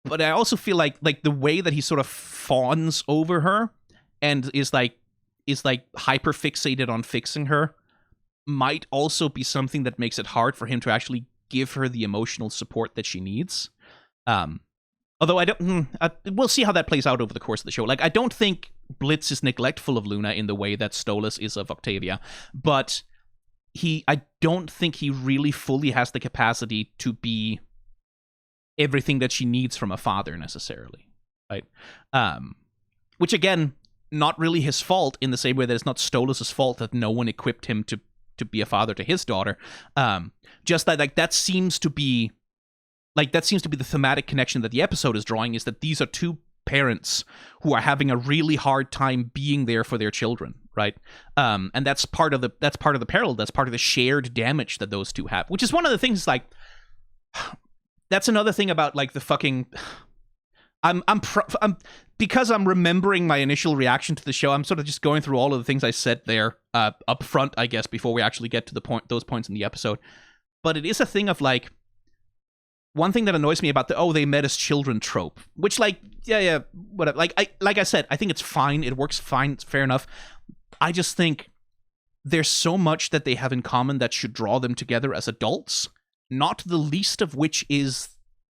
But I also feel like the way that he sort of fawns over her and is hyper fixated on fixing her might also be something that makes it hard for him to actually give her the emotional support that she needs. Although we'll see how that plays out over the course of the show. Like, I don't think Blitz is neglectful of Luna in the way that Stolas is of Octavia, but I don't think he really fully has the capacity to be everything that she needs from a father necessarily, right? Which, again, not really his fault, in the same way that it's not Stolas' fault that no one equipped him to be a father to his daughter. Just that, like, that seems to be the thematic connection that the episode is drawing, is that these are two parents who are having a really hard time being there for their children, right? And that's part of the peril, that's part of the shared damage that those two have, which is one of the things, like, that's another thing about, like, the fucking, because I'm remembering my initial reaction to the show, I'm sort of just going through all of the things I said there up front, I guess, before we actually get to those points in the episode. But it is a thing of, like, one thing that annoys me about they met as children trope, which, like, yeah, whatever. Like I said, I think it's fine. It works fine. It's fair enough. I just think there's so much that they have in common that should draw them together as adults, not the least of which is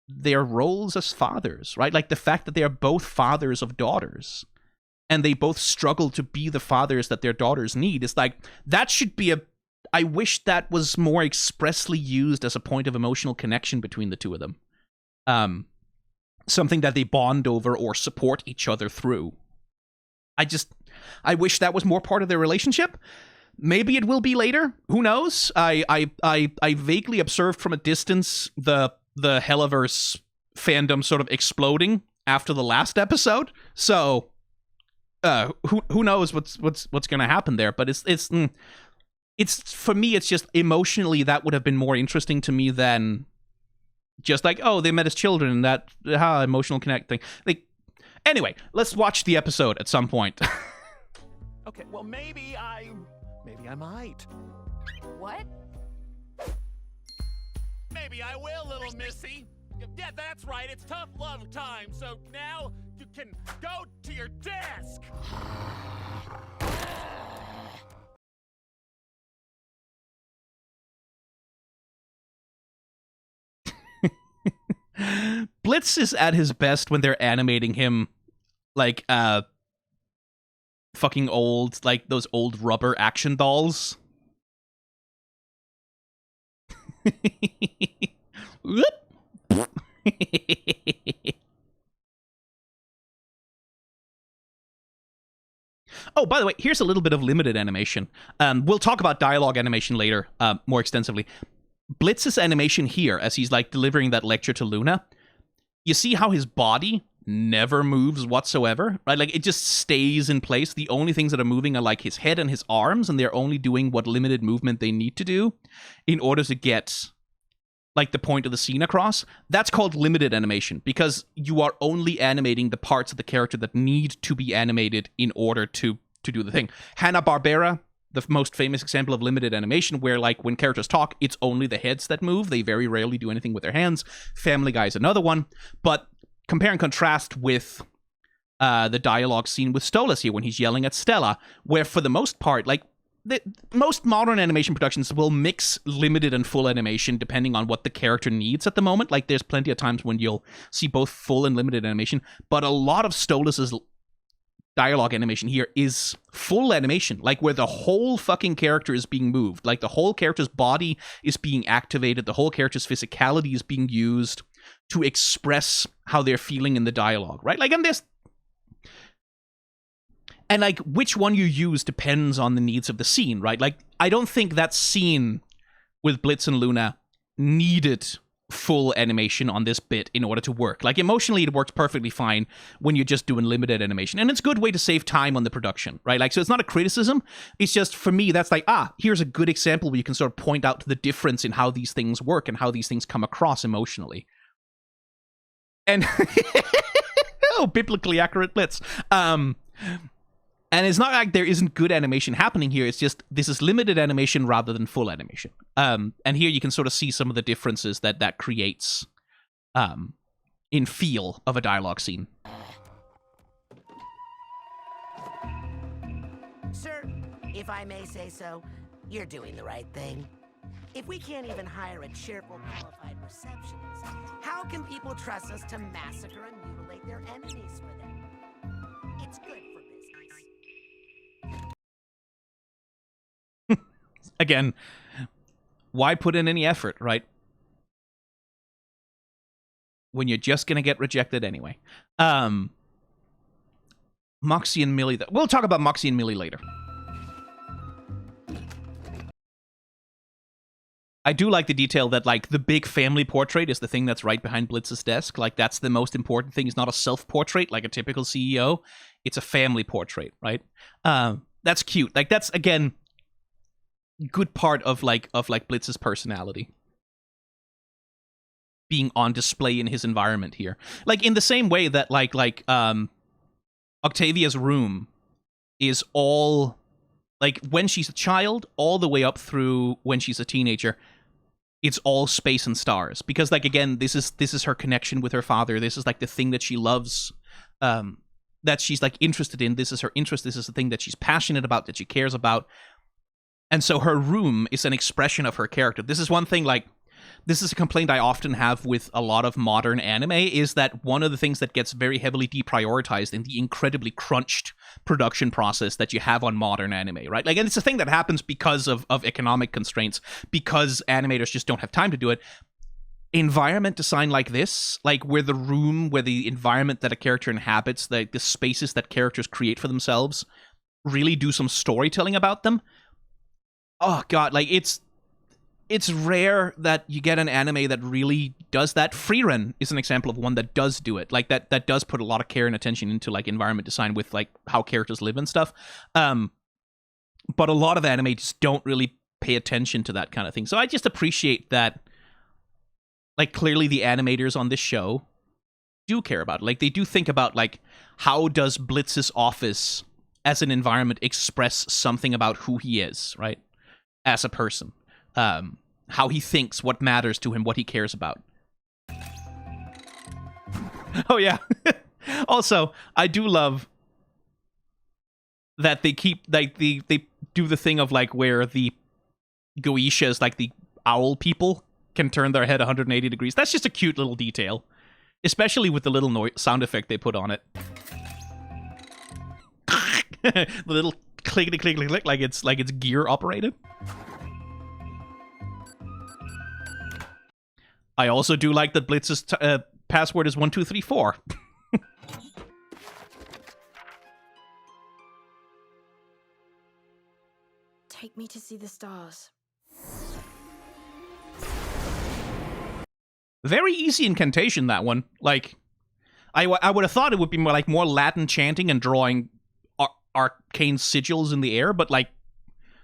their roles as fathers, right? Like, the fact that they are both fathers of daughters and they both struggle to be the fathers that their daughters need is, like, that should be I wish that was more expressly used as a point of emotional connection between the two of them. Something that they bond over or support each other through. I wish that was more part of their relationship. Maybe it will be later. Who knows? I vaguely observed from a distance the Helluverse fandom sort of exploding after the last episode. So who knows what's going to happen there? But it's for me, it's just emotionally that would have been more interesting to me than just like, oh, they met as children and that emotional connect thing. Like, anyway, let's watch the episode at some point. Okay, well, maybe I might. What? Maybe I will, little missy. Yeah, that's right. It's tough love time. So now you can go to your desk. Blitz is at his best when they're animating him like fucking old, like those old rubber action dolls. Oh, by the way, here's a little bit of limited animation. We'll talk about dialogue animation later, more extensively. Blitz's animation here, as he's like delivering that lecture to Luna, you see how his body never moves whatsoever, right? Like, it just stays in place. The only things that are moving are like his head and his arms, and they're only doing what limited movement they need to do in order to get like the point of the scene across. That's called limited animation, because you are only animating the parts of the character that need to be animated in order to do the thing. Hanna-Barbera, the most famous example of limited animation, where like when characters talk, it's only the heads that move. They very rarely do anything with their hands. Family Guy is another one. But compare and contrast with the dialogue scene with Stolas here when he's yelling at Stella, where for the most part, like most modern animation productions will mix limited and full animation depending on what the character needs at the moment. Like, there's plenty of times when you'll see both full and limited animation, but a lot of Stolas's dialogue animation here is full animation, like where the whole fucking character is being moved, like the whole character's body is being activated, the whole character's physicality is being used to express how they're feeling in the dialogue, right? Like, and like, which one you use depends on the needs of the scene, right? Like, I don't think that scene with Blitz and Luna needed full animation on this bit in order to work. Like, emotionally, it works perfectly fine when you're just doing limited animation. And it's a good way to save time on the production, right? Like, so it's not a criticism. It's just, for me, that's like, here's a good example where you can sort of point out the difference in how these things work and how these things come across emotionally. And, biblically accurate Blitz. And it's not like there isn't good animation happening here. It's just, this is limited animation rather than full animation. And here you can sort of see some of the differences that creates in feel of a dialogue scene. Sir, if I may say so, you're doing the right thing. If we can't even hire a cheerful, qualified receptionist, how can people trust us to massacre and mutilate their enemies for them? It's good for business. Again, why put in any effort, right? When you're just going to get rejected anyway. Moxie and Millie. We'll talk about Moxie and Millie later. I do like the detail that, like, the big family portrait is the thing that's right behind Blitz's desk. Like, that's the most important thing. It's not a self-portrait like a typical CEO. It's a family portrait, right? That's cute. Like, that's, again, good part of Blitz's personality being on display in his environment here. Like, in the same way that, like Octavia's room is all, like, when she's a child, all the way up through when she's a teenager, it's all space and stars. Because, like, again, this is her connection with her father. This is, like, the thing that she loves, that she's, like, interested in. This is her interest. This is the thing that she's passionate about, that she cares about. And so her room is an expression of her character. This is one thing, like, this is a complaint I often have with a lot of modern anime, is that one of the things that gets very heavily deprioritized in the incredibly crunched production process that you have on modern anime, right? Like, and it's a thing that happens because of economic constraints, because animators just don't have time to do it. Environment design like this, like where the environment that a character inhabits, the spaces that characters create for themselves, really do some storytelling about them. Oh god, like it's rare that you get an anime that really does that. Frieren is an example of one that does do it. Like that does put a lot of care and attention into like environment design with like how characters live and stuff. But a lot of anime just don't really pay attention to that kind of thing. So I just appreciate that. Like, clearly the animators on this show do care about it. Like, they do think about, like, how does Blitz's office as an environment express something about who he is, right? As a person. How he thinks, what matters to him, what he cares about. Oh, yeah. Also, I do love that they keep, like, they do the thing of, like, where the Goetia, like, the owl people can turn their head 180 degrees. That's just a cute little detail, especially with the little sound effect they put on it. The little clickety clickety click, like it's gear operated. I also do like that Blitz's password is 1234. Take me to see the stars. Very easy incantation, that one. Like, I would have thought it would be more Latin chanting and drawing arcane sigils in the air, but like,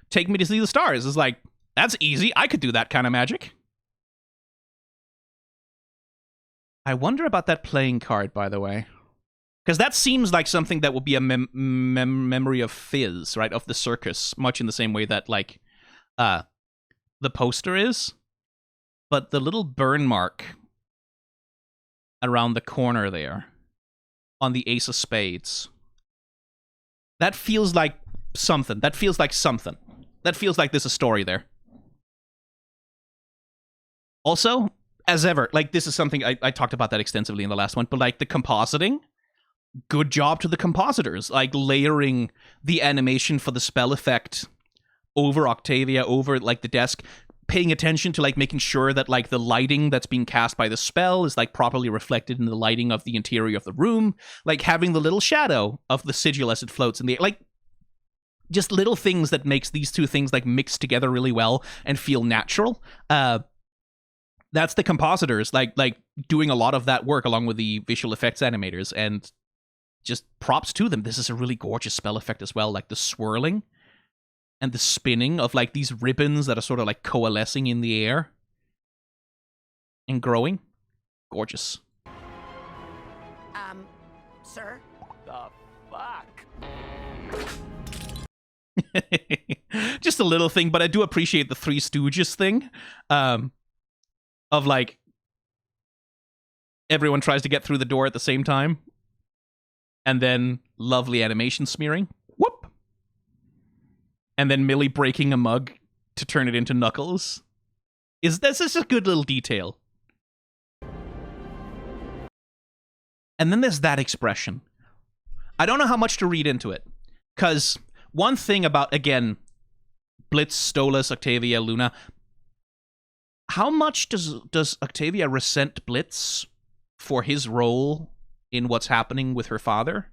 take me to see the stars is like, that's easy. I could do that kind of magic. I wonder about that playing card, by the way. Because that seems like something that would be a memory of Fizz, right? Of the circus, much in the same way that, like, the poster is. But the little burn mark around the corner there on the Ace of Spades, that feels like something. That feels like something. That feels like there's a story there. Also, as ever, like, this is something I talked about that extensively in the last one, but like the compositing, good job to the compositors, like layering the animation for the spell effect over Octavia, over like the desk, paying attention to like making sure that like the lighting that's being cast by the spell is like properly reflected in the lighting of the interior of the room, like having the little shadow of the sigil as it floats in the air, like just little things that makes these two things like mix together really well and feel natural. That's the compositors like doing a lot of that work along with the visual effects animators, and just props to them. This is a really gorgeous spell effect as well, like the swirling and the spinning of like these ribbons that are sort of like coalescing in the air and growing. Gorgeous. Sir? The fuck? Just a little thing, but I do appreciate the Three Stooges thing. Of like, everyone tries to get through the door at the same time. And then lovely animation smearing. Whoop! And then Millie breaking a mug to turn it into Knuckles. This is a good little detail. And then there's that expression. I don't know how much to read into it. Because one thing about, again, Blitz, Stolas, Octavia, Luna, how much does Octavia resent Blitz for his role in what's happening with her father?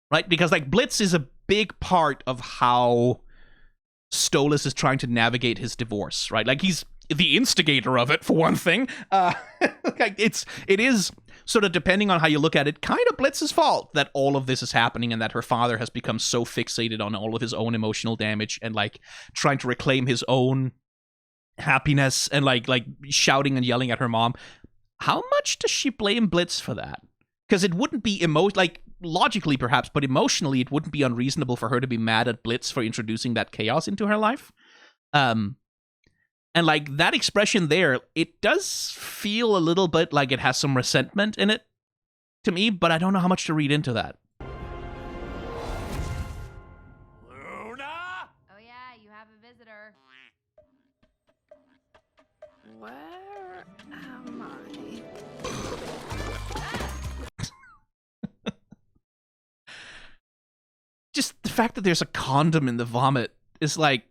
Right? Because like Blitz is a big part of how Stolas is trying to navigate his divorce, right? Like he's the instigator of it, for one thing. Like it is sort of, depending on how you look at it, kind of Blitz's fault that all of this is happening and that her father has become so fixated on all of his own emotional damage and like trying to reclaim his own happiness and like shouting and yelling at her mom. How much does she blame Blitz for that? Because it wouldn't be like logically perhaps, but emotionally it wouldn't be unreasonable for her to be mad at Blitz for introducing that chaos into her life. And like that expression there, it does feel a little bit like it has some resentment in it to me, but I don't know how much to read into that. Luna? Oh yeah, you have a visitor. Where just the fact that there's a condom in the vomit is like,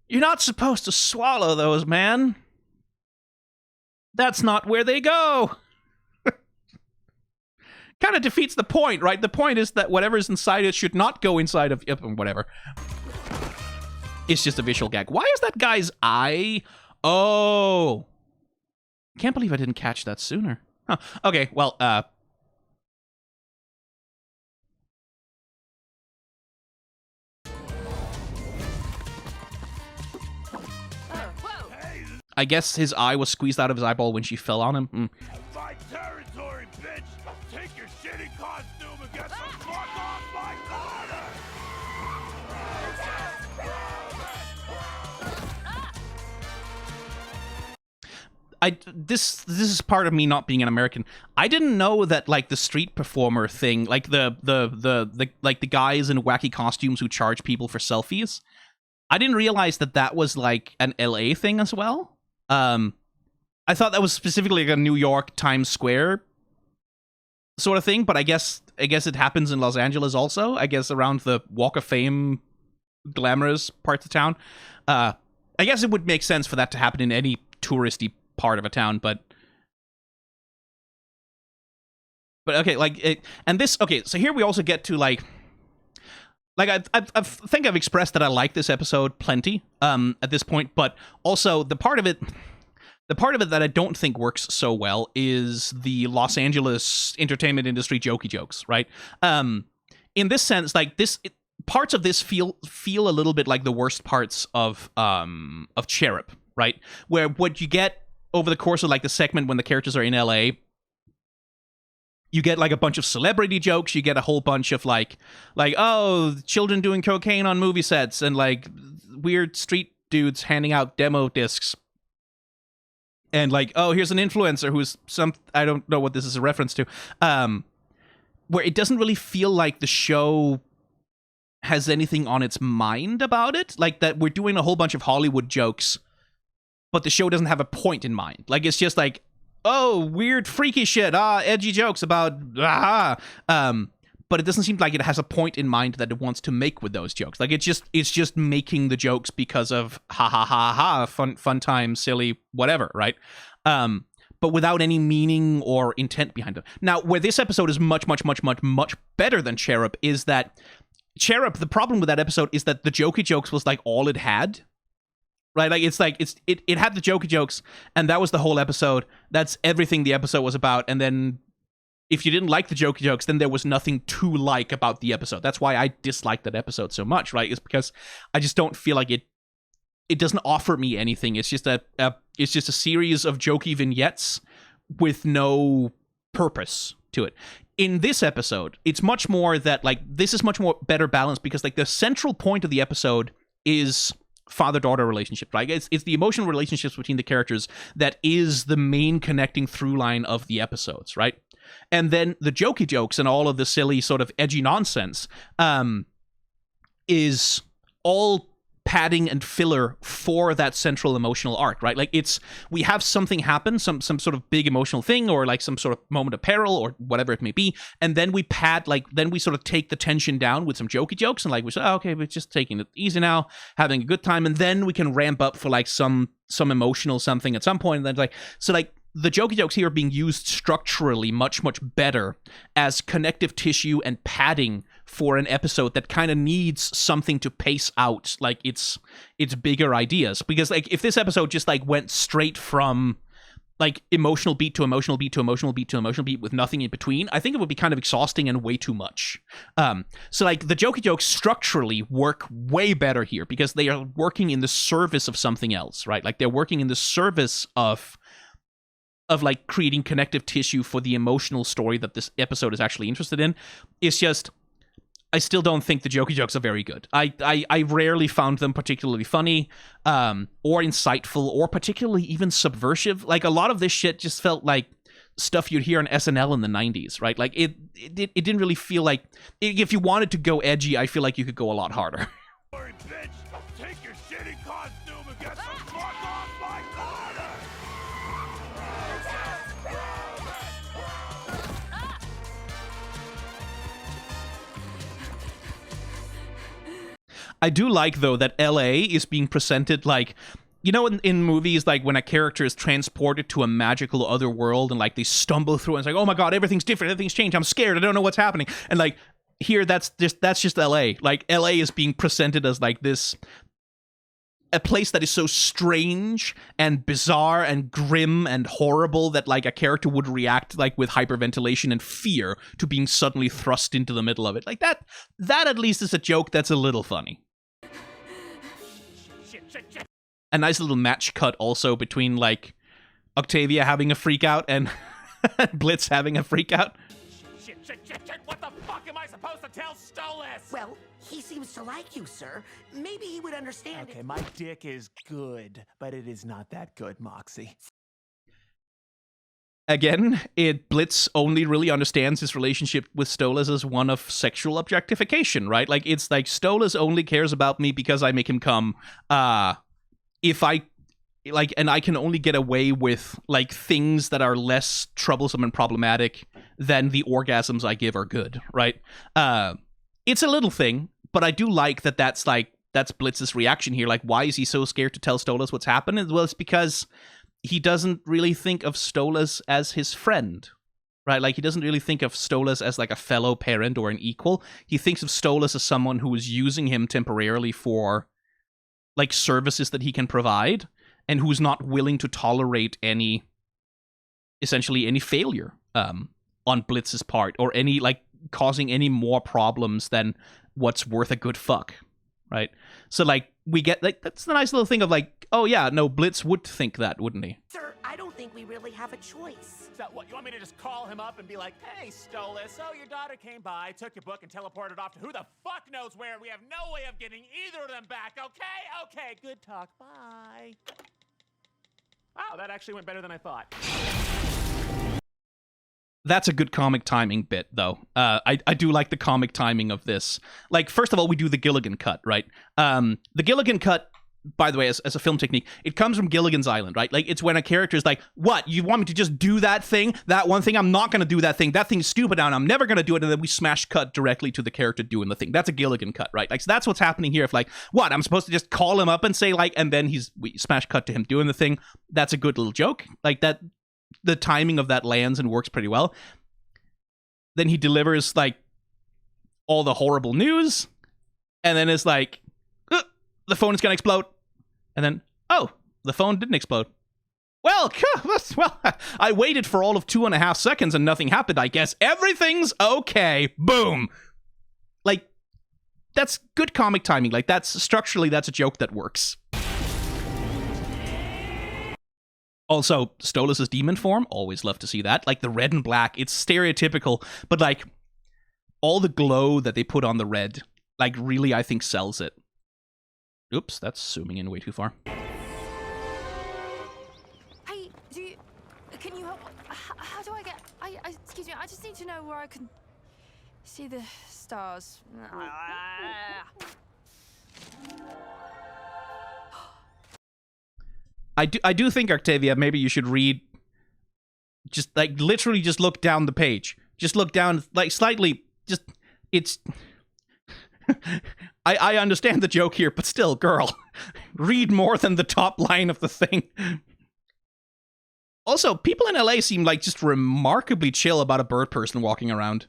you're not supposed to swallow those, man. That's not where they go. Kind of defeats the point, right? The point is that whatever's inside it should not go inside of whatever. It's just a visual gag. Why is that guy's eye? Oh. Can't believe I didn't catch that sooner. Huh. Okay, well, I guess his eye was squeezed out of his eyeball when she fell on him. My territory, bitch! Take your shitty costume and get the fuck off my corner! This is part of me not being an American. I didn't know that like the street performer thing, like the guys in wacky costumes who charge people for selfies. I didn't realize that was like an LA thing as well. I thought that was specifically like a New York Times Square sort of thing, but I guess it happens in Los Angeles also. I guess around the Walk of Fame glamorous parts of town. I guess it would make sense for that to happen in any touristy part of a town, but okay, like it, and this, okay, so here we also get to like I think I've expressed that I like this episode plenty at this point, but also the part of it that I don't think works so well is the Los Angeles entertainment industry jokey jokes, right? In this sense, like parts of this feel a little bit like the worst parts of Cherub, right? Where what you get over the course of like the segment when the characters are in LA, you get like a bunch of celebrity jokes, you get a whole bunch of like oh, children doing cocaine on movie sets and like weird street dudes handing out demo discs. And like, oh, here's an influencer who's I don't know what this is a reference to. Where it doesn't really feel like the show has anything on its mind about it. Like that we're doing a whole bunch of Hollywood jokes, but the show doesn't have a point in mind. Like it's just like, oh, weird, freaky shit. Edgy jokes about but it doesn't seem like it has a point in mind that it wants to make with those jokes. Like it's just making the jokes because of ha ha ha ha, fun time, silly, whatever, right? But without any meaning or intent behind it. Now, where this episode is much better than Cherub is that Cherub, the problem with that episode is that the jokey jokes was like all it had. Right, like it had the jokey jokes, and that was the whole episode. That's everything the episode was about. And then, if you didn't like the jokey jokes, then there was nothing to like about the episode. That's why I disliked that episode so much. Right, it's because I just don't feel like it doesn't offer me anything. It's just a series of jokey vignettes with no purpose to it. In this episode, it's much more that like this is much more better balanced because like the central point of the episode is father-daughter relationship, right? It's the emotional relationships between the characters that is the main connecting through line of the episodes, right? And then the jokey jokes and all of the silly sort of edgy nonsense is all padding and filler for that central emotional arc, right? Like we have something happen, some sort of big emotional thing or like some sort of moment of peril or whatever it may be, and then we then we sort of take the tension down with some jokey jokes and like we say, oh, okay, we're just taking it easy now, having a good time, and then we can ramp up for like some emotional something at some point, and then like so like the jokey jokes here are being used structurally much better as connective tissue and padding for an episode that kind of needs something to pace out like its bigger ideas. Because like if this episode just like went straight from like emotional beat to emotional beat to emotional beat to emotional beat with nothing in between, I think it would be kind of exhausting and way too much. So like the jokey jokes structurally work way better here because they are working in the service of something else, right? Like they're working in the service of like creating connective tissue for the emotional story that this episode is actually interested in. It's just, I still don't think the jokey jokes are very good. I rarely found them particularly funny, or insightful, or particularly even subversive. Like a lot of this shit just felt like stuff you'd hear on SNL in the 90s, right? Like it didn't really feel like, if you wanted to go edgy, I feel like you could go a lot harder. Sorry, bitch! Take your shitty costume and get the fuck off my corner! I do like, though, that LA is being presented like, you know, in movies, like when a character is transported to a magical other world and like they stumble through and it's like, oh my god, everything's different, everything's changed, I'm scared, I don't know what's happening. And like here, that's just LA. Like LA is being presented as like this, a place that is so strange and bizarre and grim and horrible that like a character would react like with hyperventilation and fear to being suddenly thrust into the middle of it. Like that at least is a joke that's a little funny. A nice little match cut also between like Octavia having a freak out and Blitz having a freak out. Shit, what the fuck am I supposed to tell Stolas? Well, he seems to like you, sir. Maybe he would understand. Okay, my dick is good, but it is not that good, Moxie. Again, Blitz only really understands his relationship with Stolas as one of sexual objectification, right? Like, it's like Stolas only cares about me because I make him come. If I, like, and I can only get away with, like, things that are less troublesome and problematic than the orgasms I give are good, right? It's a little thing, but I do like that that's Blitz's reaction here. Like, why is he so scared to tell Stolas what's happened? Well, it's because he doesn't really think of Stolas as his friend, right? Like, he doesn't really think of Stolas as, like, a fellow parent or an equal. He thinks of Stolas as someone who is using him temporarily for, like, services that he can provide, and who's not willing to tolerate essentially any failure on Blitz's part, or any, like, causing any more problems than what's worth a good fuck, right? So, like, we get, like, that's the nice little thing of, like, oh yeah, no, Blitz would think that, wouldn't he? Sir, I don't think we really have a choice. So what, you want me to just call him up and be like, hey, Stolas, so your daughter came by, took your book, and teleported off to who the fuck knows where, and we have no way of getting either of them back, okay? Okay, good talk, bye. Wow, that actually went better than I thought. That's a good comic timing bit, though. I do like the comic timing of this. Like, first of all, we do the Gilligan cut, right? The Gilligan cut, by the way, as a film technique, it comes from Gilligan's Island, right? Like, it's when a character is like, what, you want me to just do that thing? That one thing? I'm not going to do that thing. That thing's stupid and I'm never going to do it. And then we smash cut directly to the character doing the thing. That's a Gilligan cut, right? Like, so that's what's happening here. If, like, what, I'm supposed to just call him up and say, like, and then we smash cut to him doing the thing. That's a good little joke. Like, that, the timing of that lands and works pretty well. Then he delivers, like, all the horrible news. And then it's like, the phone is going to explode. And then, oh, the phone didn't explode. Well, I waited for all of 2.5 seconds and nothing happened, I guess. Everything's okay. Boom. Like, that's good comic timing. Like, structurally, that's a joke that works. Also, Stolas' demon form, always love to see that. Like, the red and black, it's stereotypical, but, like, all the glow that they put on the red, like, really, I think, sells it. Oops, that's zooming in way too far. Hey, can you help? How do I get, excuse me, I just need to know where I can see the stars. I do think, Octavia, maybe you should read, just, like, literally just look down the page. Just look down, like, slightly, just, it's... I understand the joke here, but still, girl, read more than the top line of the thing. Also, people in LA seem like just remarkably chill about a bird person walking around.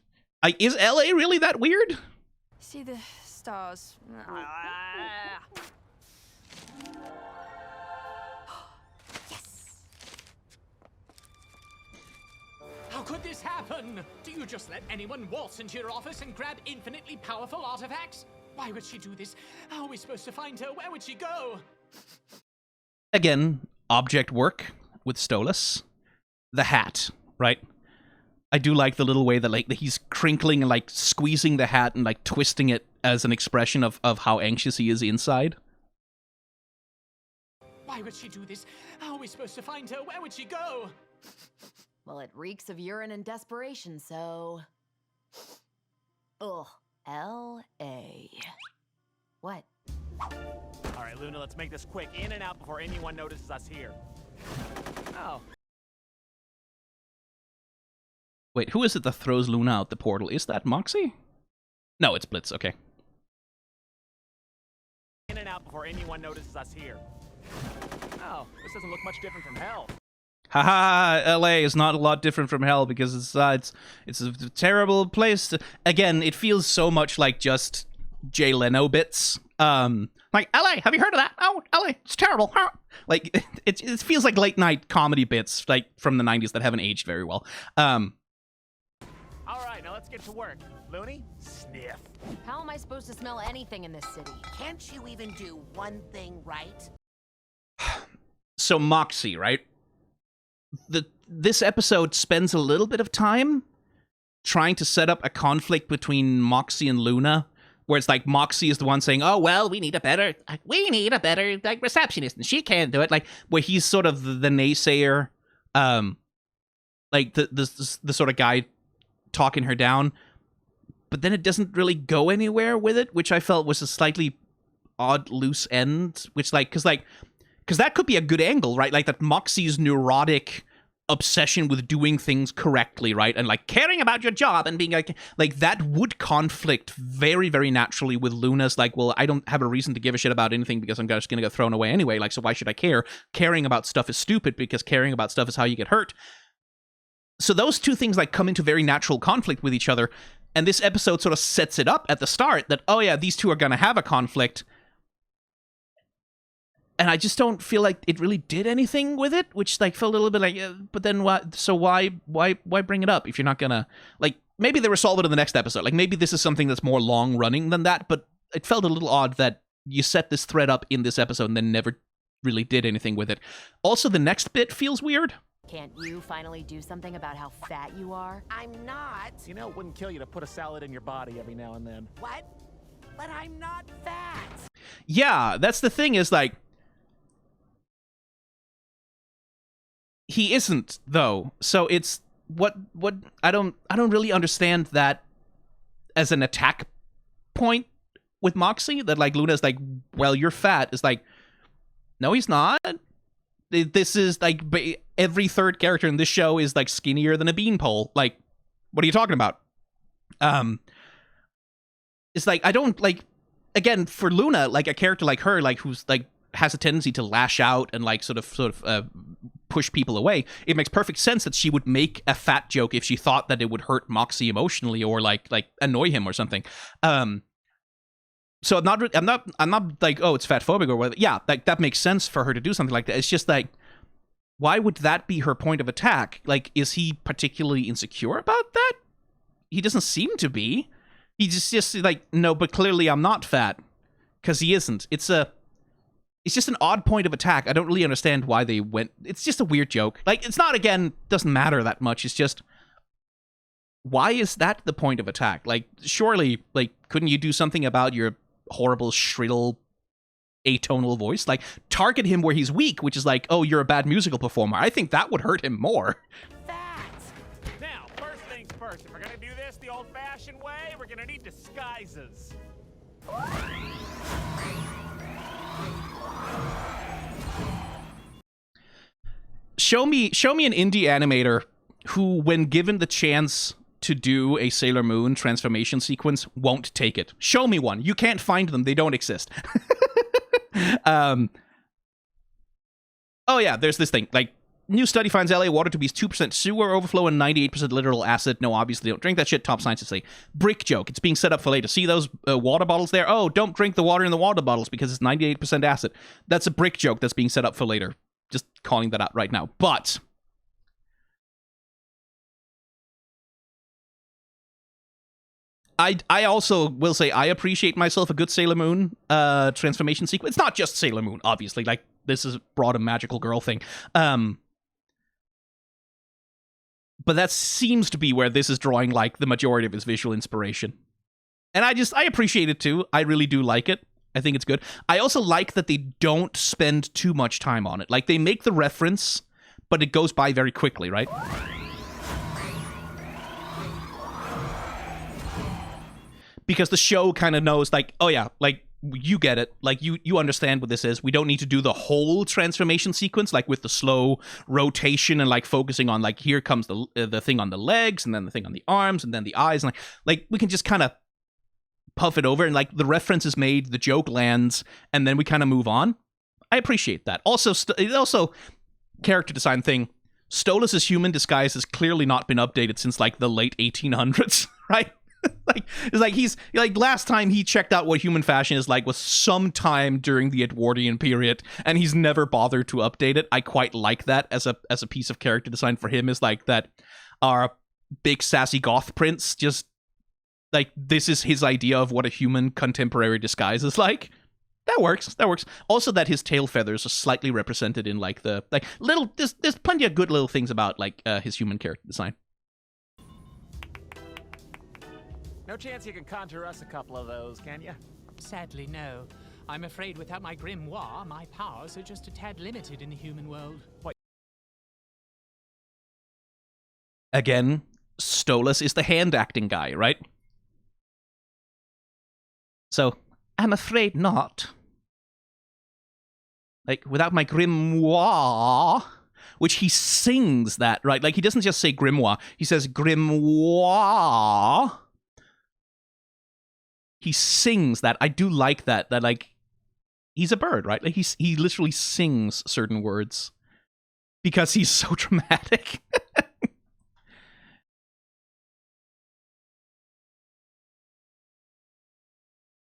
Is LA really that weird? See the stars. How could this happen? Do you just let anyone waltz into your office and grab infinitely powerful artifacts? Why would she do this? How are we supposed to find her? Where would she go? Again, object work with Stolas. The hat, right? I do like the little way that, like, he's crinkling and, like, squeezing the hat and, like, twisting it as an expression of how anxious he is inside. Why would she do this? How are we supposed to find her? Where would she go? Well, it reeks of urine and desperation, so... Ugh. L.A. What? All right, Luna, let's make this quick. In and out before anyone notices us here. Oh. Wait, who is it that throws Luna out the portal? Is that Moxie? No, it's Blitz, okay. and out before anyone notices us here. Oh, this doesn't look much different from hell. Haha, LA is not a lot different from hell because it's a terrible place. Again, it feels so much like just Jay Leno bits. Like, LA, have you heard of that? Oh, LA, it's terrible. Like, it feels like late night comedy bits, like, from the 90s that haven't aged very well. All right, now let's get to work. Looney, sniff. How am I supposed to smell anything in this city? Can't you even do one thing right? So Moxie, right? This episode spends a little bit of time trying to set up a conflict between Moxie and Luna, where it's like Moxie is the one saying, "Oh well, we need a better like receptionist, and she can't do it." Like where he's sort of the naysayer, like the sort of guy talking her down, but then it doesn't really go anywhere with it, which I felt was a slightly odd loose end. Which because that could be a good angle, right? Like that Moxie's neurotic obsession with doing things correctly, right? And like caring about your job and being like that would conflict very, very naturally with Luna's like, well, I don't have a reason to give a shit about anything because I'm just going to get thrown away anyway. Like, so why should I care? Caring about stuff is stupid because caring about stuff is how you get hurt. So those two things like come into very natural conflict with each other. And this episode sort of sets it up at the start that, oh yeah, these two are going to have a conflict. And I just don't feel like it really did anything with it, which like felt a little bit like, but then what? So why bring it up if you're not gonna like? Maybe they resolve it in the next episode. Like maybe this is something that's more long running than that. But it felt a little odd that you set this thread up in this episode and then never really did anything with it. Also, the next bit feels weird. Can't you finally do something about how fat you are? I'm not. You know, it wouldn't kill you to put a salad in your body every now and then. What? But I'm not fat. Yeah, that's the thing is like, he isn't though. So it's what I don't really understand that as an attack point with Moxie, that like Luna's like, well, you're fat. It's like, no, he's not. This is like every third character in this show is like skinnier than a beanpole. Like, what are you talking about? It's like, I don't like, again, for Luna, like a character like her, like who's like has a tendency to lash out and like sort of push people away. It makes perfect sense that she would make a fat joke if she thought that it would hurt Moxie emotionally or like annoy him or something. So I'm not like, oh, it's fat phobic or whatever. Yeah, like that makes sense for her to do something like that. It's just like, why would that be her point of attack? Like, is he particularly insecure about that? He doesn't seem to be. He's just like, no, but clearly I'm not fat, because he isn't. It's just an odd point of attack. I don't really understand why they went. It's just a weird joke. Like, it's not, again, doesn't matter that much. It's just, why is that the point of attack? Like, surely, like, couldn't you do something about your horrible, shrill, atonal voice? Like, target him where he's weak, which is like, oh, you're a bad musical performer. I think that would hurt him more. Now, first things first. If we're gonna do this the old-fashioned way, we're gonna need disguises. Show me an indie animator who, when given the chance to do a Sailor Moon transformation sequence, won't take it. Show me one. You can't find them. They don't exist. Oh yeah, there's this thing. Like, new study finds LA water to be 2% sewer overflow and 98% literal acid. No, obviously don't drink that shit. Top scientists say. Brick joke. It's being set up for later. See those water bottles there? Oh, don't drink the water in the water bottles because it's 98% acid. That's a brick joke that's being set up for later. Just calling that out right now. But I also will say I appreciate myself a good Sailor Moon transformation sequence. It's not just Sailor Moon, obviously. Like, this is brought a magical girl thing. But that seems to be where this is drawing like the majority of his visual inspiration. And I appreciate it too. I really do like it. I think it's good. I also like that they don't spend too much time on it. Like, they make the reference, but it goes by very quickly, right? Because the show kind of knows, like, oh yeah, like, you get it. Like, you understand what this is. We don't need to do the whole transformation sequence, like, with the slow rotation and, like, focusing on, like, here comes the thing on the legs, and then the thing on the arms, and then the eyes. And, like we can just kind of puff it over and like the reference is made, the joke lands, and then we kind of move on. I appreciate that. Also, character design thing. Stolas' human disguise has clearly not been updated since like the late 1800s, right? Like it's like he's like last time he checked out what human fashion is like was sometime during the Edwardian period, and he's never bothered to update it. I quite like that as a piece of character design for him, is like that our big sassy goth prince just like this is his idea of what a human contemporary disguise is like. That works. Also that his tail feathers are slightly represented in like the like little there's plenty of good little things about like his human character design. No chance you can conjure us a couple of those, can you? Sadly, no. I'm afraid without my grimoire, my powers are just a tad limited in the human world. What? Again, Stolas is the hand acting guy, right? So, I'm afraid not. Like, without my grimoire, which he sings that, right? Like, he doesn't just say grimoire, he says grimoire. He sings that. I do like that like, he's a bird, right? Like, he literally sings certain words because he's so dramatic.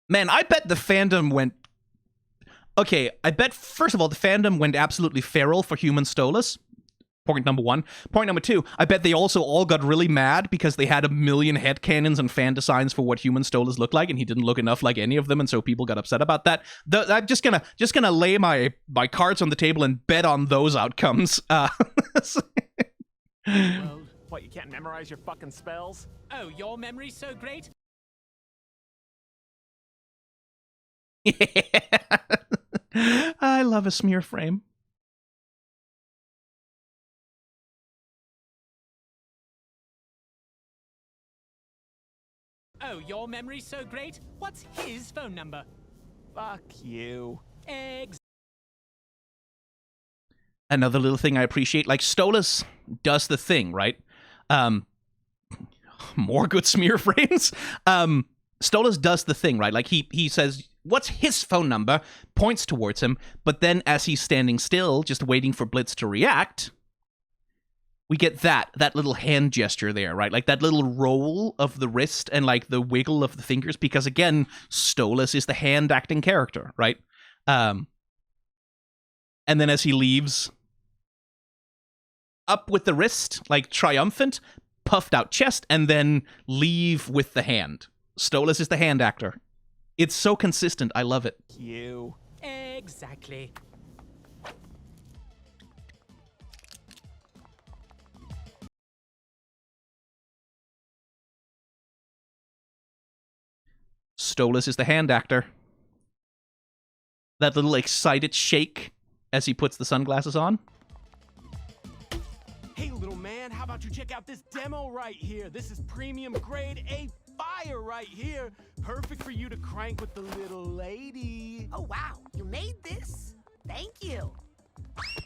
Man, I bet the fandom went... Okay, I bet, first of all, the fandom went absolutely feral for human Stolas. Point number one. Point number two, I bet they also all got really mad because they had a million headcanons and fan designs for what human Stolas look like, and he didn't look enough like any of them, and so people got upset about that. I'm just gonna lay my cards on the table and bet on those outcomes. What, you can't memorize your fucking spells? Oh, your memory's so great? Yeah. I love a smear frame. Oh, your memory's so great? What's his phone number? Fuck you. Another little thing I appreciate, like Stolas does the thing, right? More good smear frames. Stolas does the thing, right? Like he says, what's his phone number? Points towards him, but then as he's standing still, just waiting for Blitz to react, we get that little hand gesture there, right? Like that little roll of the wrist and like the wiggle of the fingers, because again, Stolas is the hand acting character, right? And then as he leaves, up with the wrist, like triumphant, puffed out chest, and then leave with the hand. Stolas is the hand actor. It's so consistent. I love it. You. Exactly. Stolas is the hand actor. That little excited shake as he puts the sunglasses on. Hey, little man, how about you check out this demo right here? This is premium grade A fire right here. Perfect for you to crank with the little lady. Oh, wow. You made this? Thank you.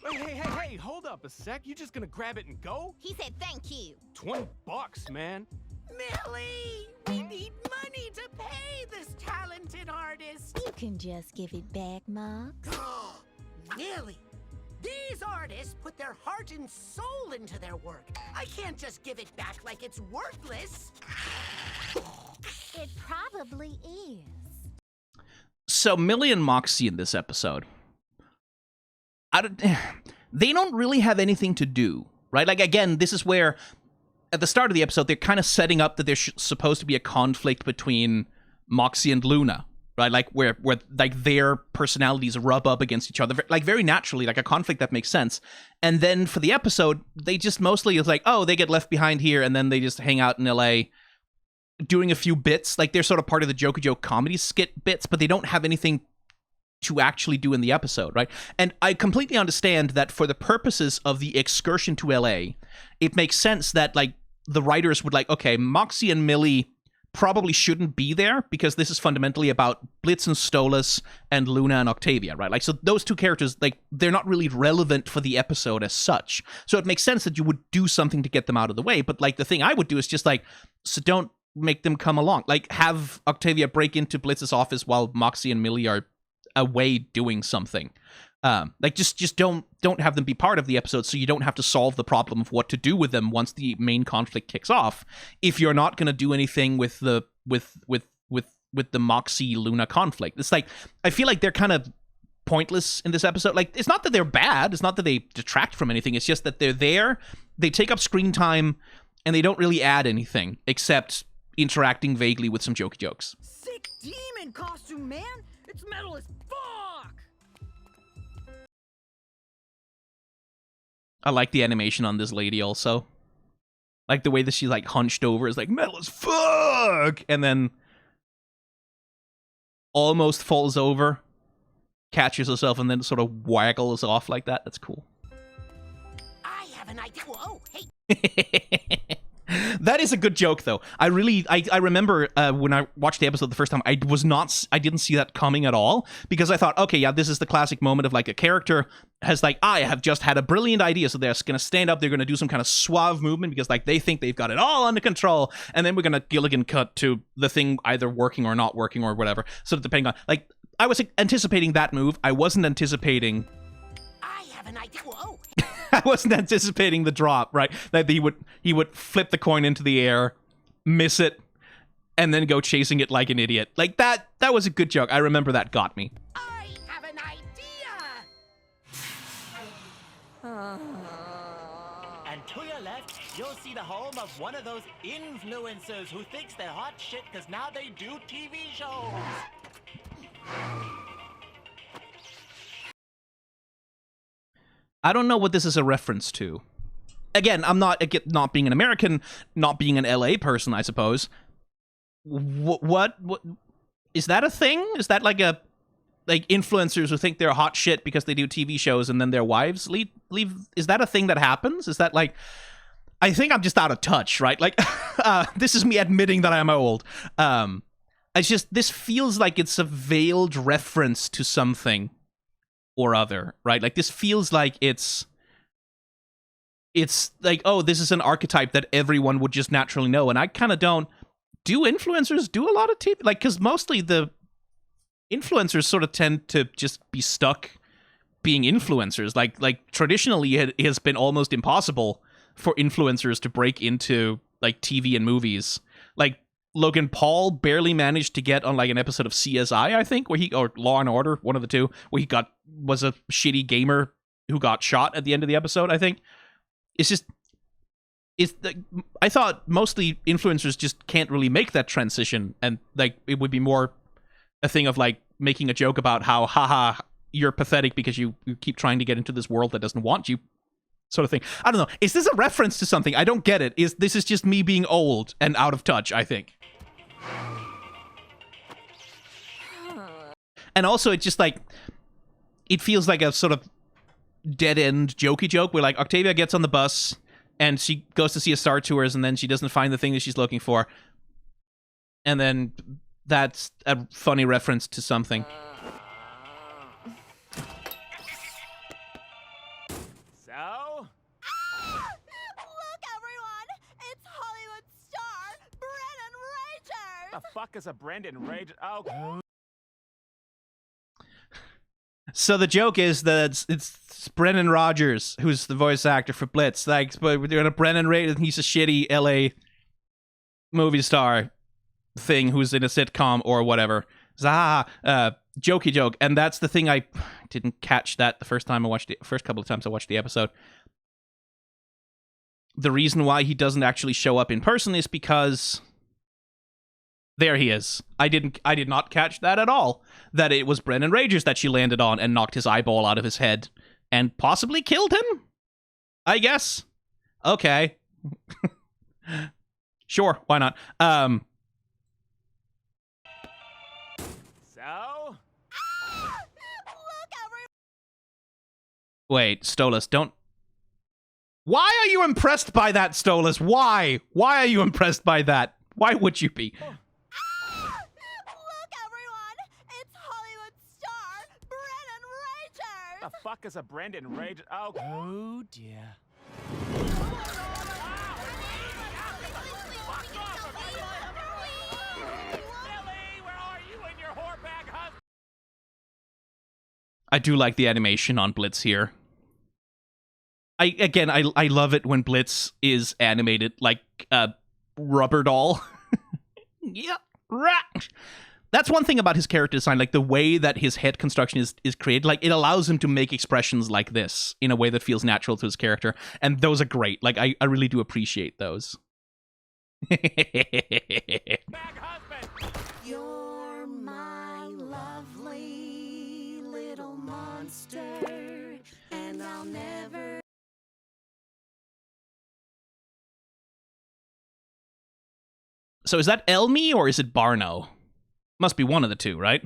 Hey, hold up a sec. You just gonna grab it and go? He said thank you. $20, man. Millie, we need money to pay this talented artist. You can just give it back, Mox. Millie, these artists put their heart and soul into their work. I can't just give it back like it's worthless. It probably is. So Millie and Moxie in this episode, they don't really have anything to do, right? Like, again, this is where, at the start of the episode, they're kind of setting up that there's supposed to be a conflict between Moxie and Luna, right? Like, where like their personalities rub up against each other, like very naturally, like a conflict that makes sense. And then for the episode, they just mostly is like, oh, they get left behind here, and then they just hang out in LA doing a few bits. Like, they're sort of part of the Joke comedy skit bits, but they don't have anything to actually do in the episode, right? And I completely understand that for the purposes of the excursion to LA, it makes sense that, like, the writers would like, okay, Moxie and Millie probably shouldn't be there because this is fundamentally about Blitz and Stolas and Luna and Octavia, right? Like, so those two characters, like, they're not really relevant for the episode as such. So it makes sense that you would do something to get them out of the way. But, like, the thing I would do is just, like, so don't make them come along. Like, have Octavia break into Blitz's office while Moxie and Millie are away doing something. Like, just don't have them be part of the episode, so you don't have to solve the problem of what to do with them once the main conflict kicks off. If you're not going to do anything with the Moxie Luna conflict, it's like, I feel like they're kind of pointless in this episode. Like, it's not that they're bad, it's not that they detract from anything, it's just that they're there, they take up screen time, and they don't really add anything except interacting vaguely with some jokey jokes. Sick demon costume, man! It's metal as fuck! I like the animation on this lady also. Like the way that she's like hunched over is like metal as fuck, and then almost falls over, catches herself, and then sort of waggles off like that. That's cool. I have an idea. Whoa, hey. That is a good joke, though. I remember when I watched the episode the first time, I didn't see that coming at all, because I thought, okay, yeah, this is the classic moment of like a character has like, I have just had a brilliant idea, so they're going to stand up, they're going to do some kind of suave movement because like they think they've got it all under control, and then we're going to Gilligan cut to the thing either working or not working or whatever. So depending on, like, I was anticipating that move. I wasn't anticipating. I have an idea. Whoa. I wasn't anticipating the drop, right? That he would flip the coin into the air, miss it, and then go chasing it like an idiot. Like that was a good joke. I remember that got me. I have an idea. And to your left, you'll see the home of one of those influencers who thinks they're hot shit because now they do TV shows. I don't know what this is a reference to. Again, I'm not being an American, not being an LA person, I suppose. What is that a thing? Is that like influencers who think they're hot shit because they do TV shows and then their wives leave? Is that a thing that happens? Is that like, I think I'm just out of touch, right? Like, this is me admitting that I'm old. It's just, this feels like it's a veiled reference to something or other, right? Like, this feels like it's like, oh, this is an archetype that everyone would just naturally know, and I kind of don't. Do influencers do a lot of TV? Like, because mostly the influencers sort of tend to just be stuck being influencers. Like traditionally, it has been almost impossible for influencers to break into like TV and movies. Like, Logan Paul barely managed to get on like an episode of CSI, I think, or Law and Order, one of the two, where he was a shitty gamer who got shot at the end of the episode, I think. I thought mostly influencers just can't really make that transition, and like it would be more a thing of like making a joke about how, haha, you're pathetic because you keep trying to get into this world that doesn't want you, sort of thing. I don't know. Is this a reference to something? I don't get it. This is just me being old and out of touch, I think. And also, it just like, it feels like a sort of dead-end jokey joke where like Octavia gets on the bus and she goes to see a Star Tours, and then she doesn't find the thing that she's looking for. And then that's a funny reference to something. So? Look, everyone! It's Hollywood star Brennan Rager! The fuck is a Brendan Rager? Oh. So the joke is that it's Brendan Rogers who's the voice actor for Blitz. Like, but we're doing a Brendan Rager, he's a shitty LA movie star thing who's in a sitcom or whatever. Jokey joke. And that's the thing, I didn't catch that the first couple of times I watched the episode. The reason why he doesn't actually show up in person is because there he is. I did not catch that at all. That it was Brendan Ragers that she landed on and knocked his eyeball out of his head and possibly killed him? I guess. Okay. Sure, why not? So? Look, everyone! Wait, Stolas, don't... Why are you impressed by that, Stolas? Why? Why are you impressed by that? Why would you be? Look, everyone! It's Hollywood star Brennan Rager! The fuck is a Brendan Rager? Oh. Oh dear. I do like the animation on Blitz here. I love it when Blitz is animated like a rubber doll. Yeah, right. That's one thing about his character design, like the way that his head construction is created, like it allows him to make expressions like this in a way that feels natural to his character, and those are great. Like I really do appreciate those. You're my lovely little monster, and I'll never... So is that Elmi or is it Barno? Must be one of the two, right?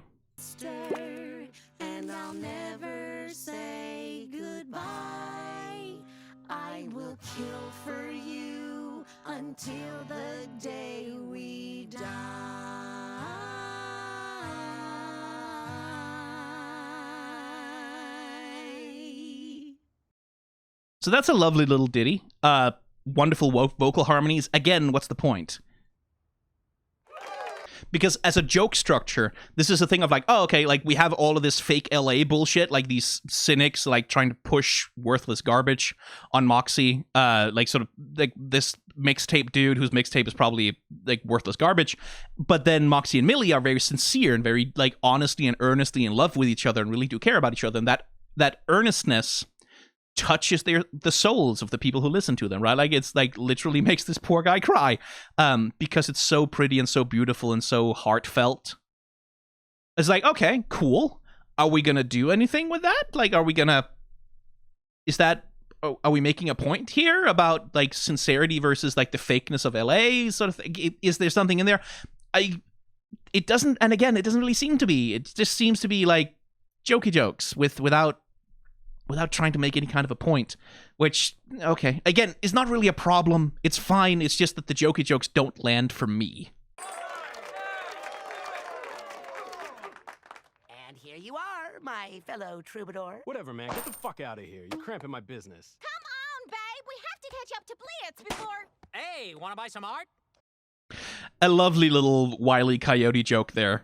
And I'll never say goodbye. I will kill for you until the day we die. So that's a lovely little ditty. Wonderful vocal harmonies. Again, what's the point? Because as a joke structure, this is a thing of like, oh, okay, like we have all of this fake LA bullshit, like these cynics like trying to push worthless garbage on Moxie, like sort of like this mixtape dude whose mixtape is probably like worthless garbage. But then Moxie and Millie are very sincere and very like honestly and earnestly in love with each other and really do care about each other. And that earnestness touches the souls of the people who listen to them, right? Like it's like literally makes this poor guy cry, because it's so pretty and so beautiful and so heartfelt. It's like, okay, cool. Are we gonna do anything with that? Like, are we making a point here about like sincerity versus like the fakeness of LA sort of thing? Is there something in there? It doesn't, and again, it doesn't really seem to be. It just seems to be like jokey jokes without trying to make any kind of a point, which, okay, again, is not really a problem. It's fine. It's just that the jokey jokes don't land for me. And here you are, my fellow troubadour. Whatever, man. Get the fuck out of here. You're cramping my business. Come on, babe. We have to catch up to Blitz before... Hey, wanna buy some art? A lovely little Wile E. Coyote joke there.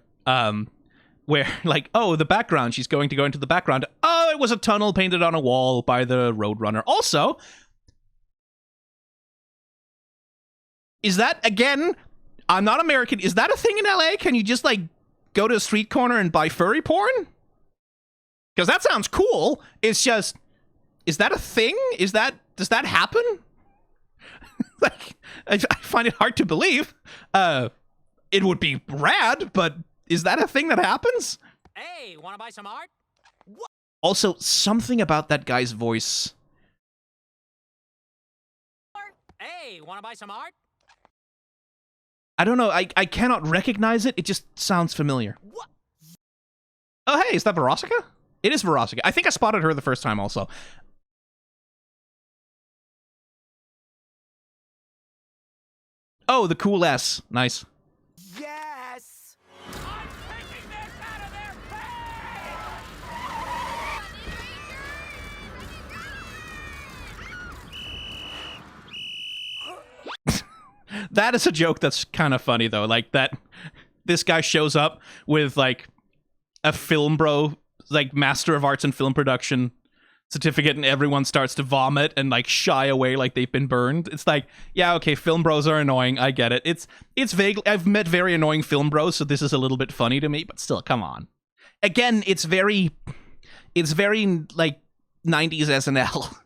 Where, like, oh, the background, she's going to go into the background. Oh, it was a tunnel painted on a wall by the Roadrunner. Also, is that, again, I'm not American, is that a thing in LA? Can you just, like, go to a street corner and buy furry porn? Because that sounds cool. It's just, is that a thing? Does that happen? Like, I find it hard to believe. It would be rad, but is that a thing that happens? Hey, wanna buy some art? Also, something about that guy's voice. Hey, wanna buy some art? I don't know, I cannot recognize it. It just sounds familiar. What? Oh, hey, is that Verosika? It is Verosika. I think I spotted her the first time also. Oh, the cool S. Nice. Yes! I'm taking this out of their face! That is a joke that's kind of funny, though. Like, that this guy shows up with, like, a film bro, like, Master of Arts in Film Production certificate, and everyone starts to vomit and, like, shy away like they've been burned. It's like, yeah, okay, film bros are annoying. I get it. It's vague. I've met very annoying film bros, so this is a little bit funny to me, but still, come on. Again, it's very, like, 90s SNL.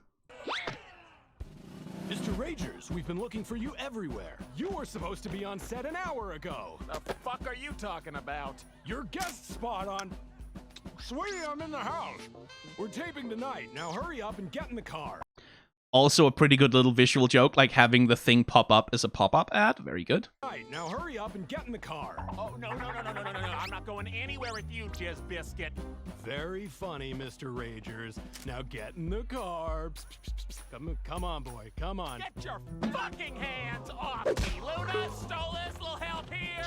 Mr. Ragers, we've been looking for you everywhere. You were supposed to be on set an hour ago. The fuck are you talking about? Your guest spot on... Sweetie, I'm in the house. We're taping tonight. Now hurry up and get in the car. Also a pretty good little visual joke, like having the thing pop up as a pop-up ad. Very good. Right, now hurry up and get in the car. Oh, no. I'm not going anywhere with you, Jizz Biscuit. Very funny, Mr. Ragers. Now get in the car. Come on, boy. Come on. Get your fucking hands off me, Luna! Stolas, little help here!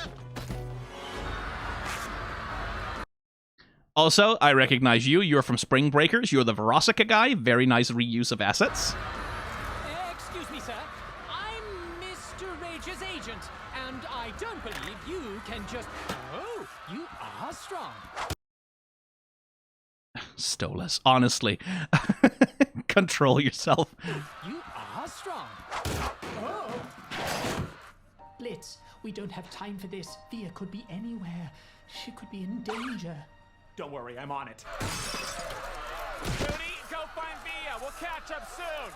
Also, I recognize you. You're from Spring Breakers. You're the Verosika guy. Very nice reuse of assets. Excuse me, sir. I'm Mr. Rage's agent, and I don't believe you can just... Oh, you are strong. Stolas, honestly. Control yourself. You are strong. Oh. Blitz, we don't have time for this. Via could be anywhere. She could be in danger. Don't worry, I'm on it. Mooney, go find Via. We'll catch up soon.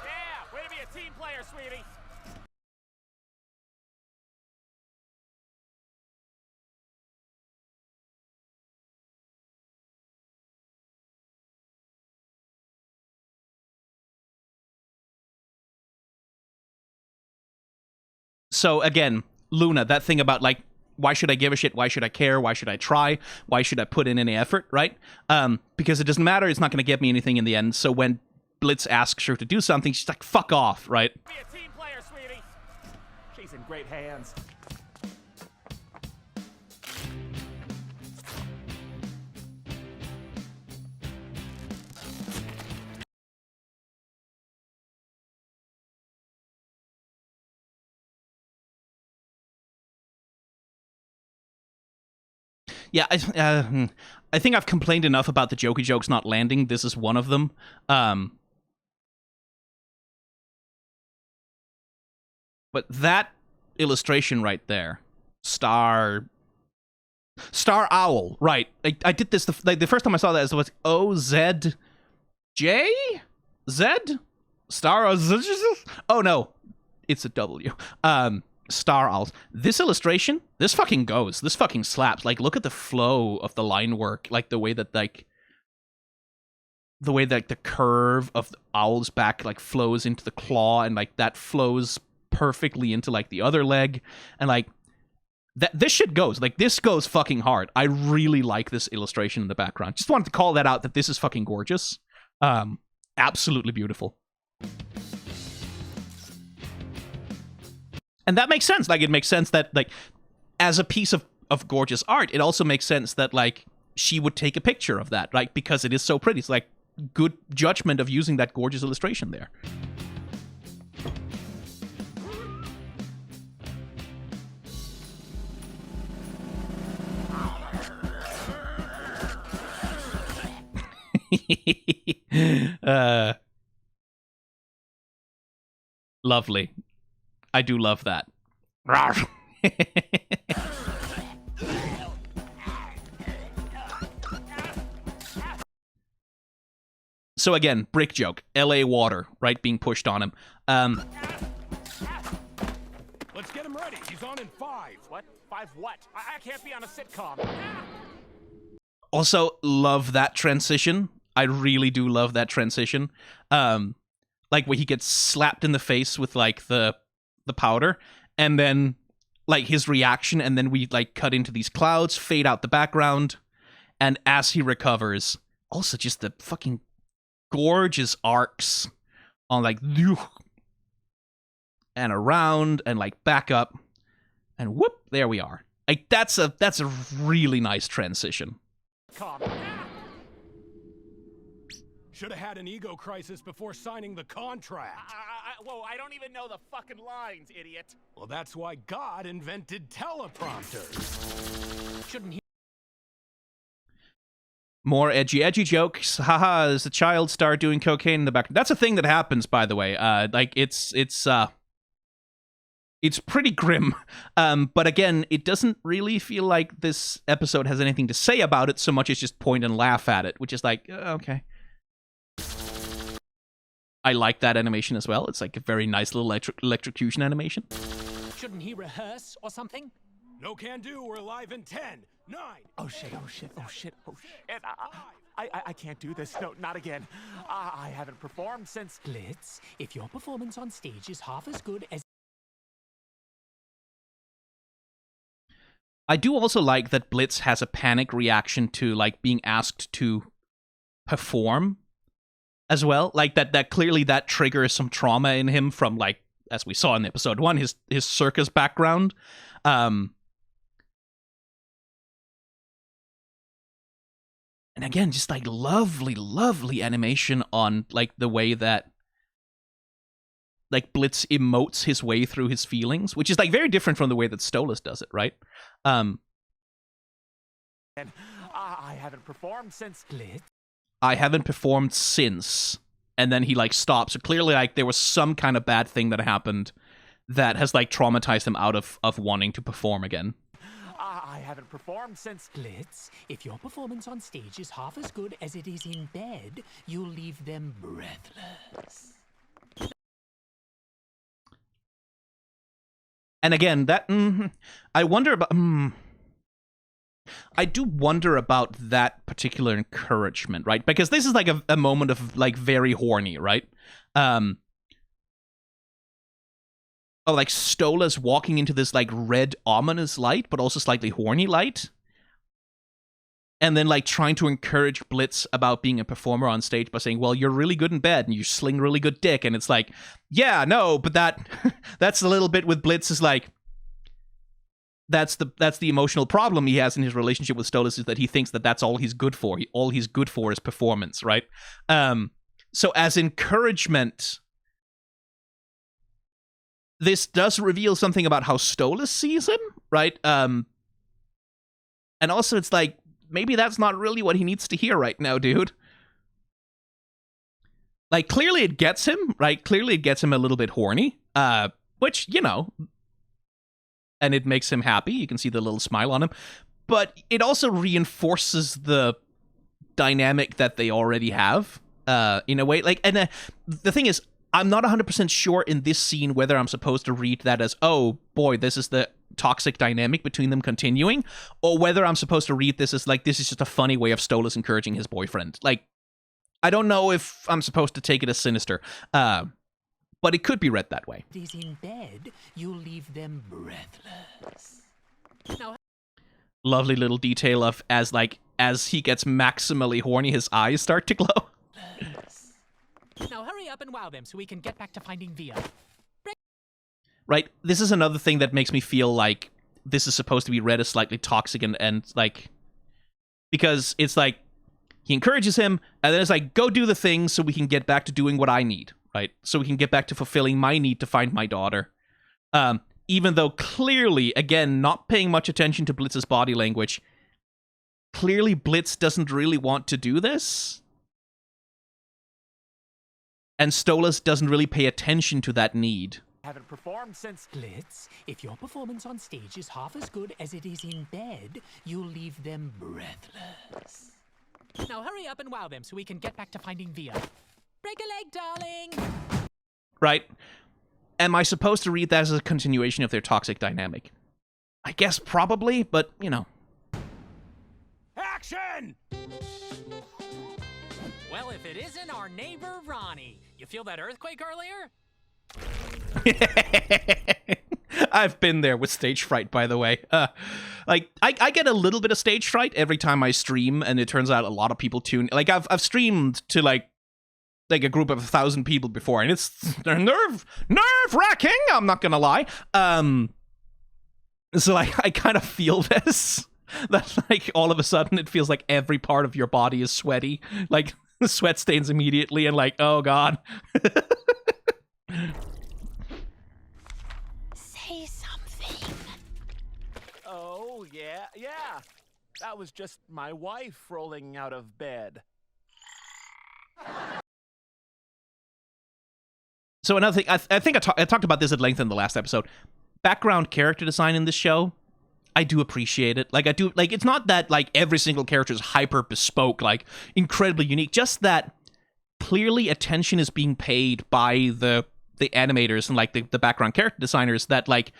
Yeah, way to be a team player, sweetie. So again, Luna, that thing about like, why should I give a shit? Why should I care? Why should I try? Why should I put in any effort, right? Because it doesn't matter. It's not going to get me anything in the end. So when Blitz asks her to do something, she's like, fuck off, right? Be a team player, sweetie. She's in great hands. Yeah, I think I've complained enough about the jokey jokes not landing. This is one of them. But that illustration right there, Star Owl, right? I did this the first time I saw that. It was OZJ Z Star Oh no, it's a W. Star Owls. This illustration, this fucking goes. This fucking slaps. Like, look at the flow of the line work. Like, the way that the curve of the owl's back, like, flows into the claw, and, like, that flows perfectly into, like, the other leg. And, like, this shit goes. Like, this goes fucking hard. I really like this illustration in the background. Just wanted to call that out, that this is fucking gorgeous. Absolutely beautiful. And that makes sense. Like, it makes sense that, like, as a piece of gorgeous art, it also makes sense that, like, she would take a picture of that, right? Because it is so pretty. It's, like, good judgment of using that gorgeous illustration there. Lovely. I do love that. So again, brick joke. LA water, right, being pushed on him. Let's get him ready. He's on in 5. What? 5 what? I can't be on a sitcom. Also, love that transition. I really do love that transition. Like, where he gets slapped in the face with, like, the powder, and then, like, his reaction, and then we, like, cut into these clouds, fade out the background, and as he recovers, also just the fucking gorgeous arcs on, like, and around, and, like, back up, and whoop, there we are. Like, that's a really nice transition. Should have had an ego crisis before signing the contract. Whoa, I don't even know the fucking lines, idiot. Well, that's why God invented teleprompters. Shouldn't he? More edgy jokes. Haha, as a child star doing cocaine in the background. That's a thing that happens, by the way. Like, it's pretty grim. But again, it doesn't really feel like this episode has anything to say about it so much as just point and laugh at it, which is like, okay. I like that animation as well. It's like a very nice little electrocution animation. Shouldn't he rehearse or something? No can do. We're live in 10, 9. Oh shit, oh shit, oh shit, oh shit. I can't do this. No, not again. I haven't performed since... Blitz, if your performance on stage is half as good as... I do also like that Blitz has a panic reaction to, like, being asked to perform as well. Like, that clearly that triggers some trauma in him from, like, as we saw in episode 1, his circus background. And again, just, like, lovely animation on, like, the way that, like, Blitz emotes his way through his feelings, which is, like, very different from the way that Stolas does it, right? I haven't performed since... Blitz? I haven't performed since. And then he, like, stops. So clearly, like, there was some kind of bad thing that happened that has, like, traumatized him out of wanting to perform again. I haven't performed since... Blitz, if your performance on stage is half as good as it is in bed, you'll leave them breathless. And again, that... I wonder about... I do wonder about that particular encouragement, right? Because this is like a moment of like very horny, right? Like Stolas walking into this like red ominous light, but also slightly horny light. And then like trying to encourage Blitz about being a performer on stage by saying, well, you're really good in bed and you sling really good dick. And it's like, yeah, no, but that's a little bit with Blitz is like, that's the emotional problem he has in his relationship with Stolas is that he thinks that that's all he's good for. All he's good for is performance, right? So as encouragement, this does reveal something about how Stolas sees him, right? And also it's like, maybe that's not really what he needs to hear right now, dude. Like, clearly it gets him, right? Clearly it gets him a little bit horny, which, you know... and it makes him happy. You can see the little smile on him. But it also reinforces the dynamic that they already have, in a way. Like, and the thing is, I'm not 100% sure in this scene whether I'm supposed to read that as, oh, boy, this is the toxic dynamic between them continuing, or whether I'm supposed to read this as, like, this is just a funny way of Stolas encouraging his boyfriend. Like, I don't know if I'm supposed to take it as sinister. But it could be read that way. Is in bed, you'll leave them breathless. Now, lovely little detail of as he gets maximally horny, his eyes start to glow. Now hurry up and wow them so we can get back to finding Via. Right? This is another thing that makes me feel like this is supposed to be read as slightly toxic and like, because it's like, he encourages him, and then it's like, go do the thing so we can get back to doing what I need. Right, so we can get back to fulfilling my need to find my daughter. Even though clearly, again, not paying much attention to Blitz's body language, clearly Blitz doesn't really want to do this. And Stolas doesn't really pay attention to that need. Haven't performed since... Blitz, if your performance on stage is half as good as it is in bed, you'll leave them breathless. Now hurry up and wow them so we can get back to finding Via. Break a leg, darling! Right? Am I supposed to read that as a continuation of their toxic dynamic? I guess probably, but, you know. Action! Well, if it isn't our neighbor, Ronnie. You feel that earthquake earlier? I've been there with stage fright, by the way. Like, I get a little bit of stage fright every time I stream, and it turns out a lot of people tune... Like, I've streamed to, like a group of 1,000 people before, and they're nerve-wracking, I'm not gonna lie. So like, I kind of feel this, that like all of a sudden it feels like every part of your body is sweaty, like the sweat stains immediately, and like, oh god. Say something. Oh, yeah. That was just my wife rolling out of bed. So another thing, I think I talked about this at length in the last episode. Background character design in this show, I do appreciate it. Like, I do, like, it's not that, like, every single character is hyper bespoke, like, incredibly unique. Just that clearly attention is being paid by the animators and, like, the background character designers that, like,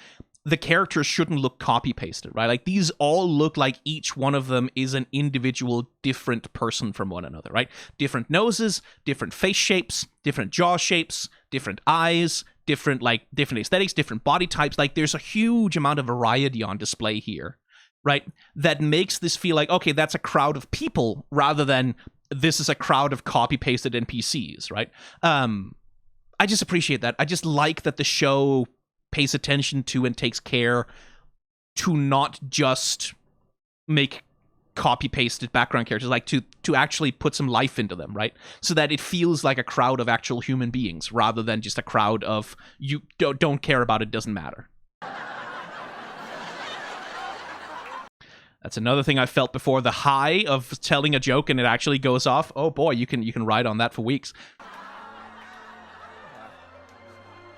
the characters shouldn't look copy-pasted, right? Like, these all look like each one of them is an individual different person from one another, right? Different noses, different face shapes, different jaw shapes, different eyes, different aesthetics, different body types. Like, there's a huge amount of variety on display here, right? That makes this feel like, okay, that's a crowd of people rather than this is a crowd of copy-pasted NPCs, right? I just appreciate that. I just like that the show pays attention to and takes care to not just make copy-pasted background characters, like to actually put some life into them, right? So that it feels like a crowd of actual human beings rather than just a crowd of you don't care about it, doesn't matter. That's another thing I felt before. The high of telling a joke and it actually goes off. Oh boy, you can ride on that for weeks.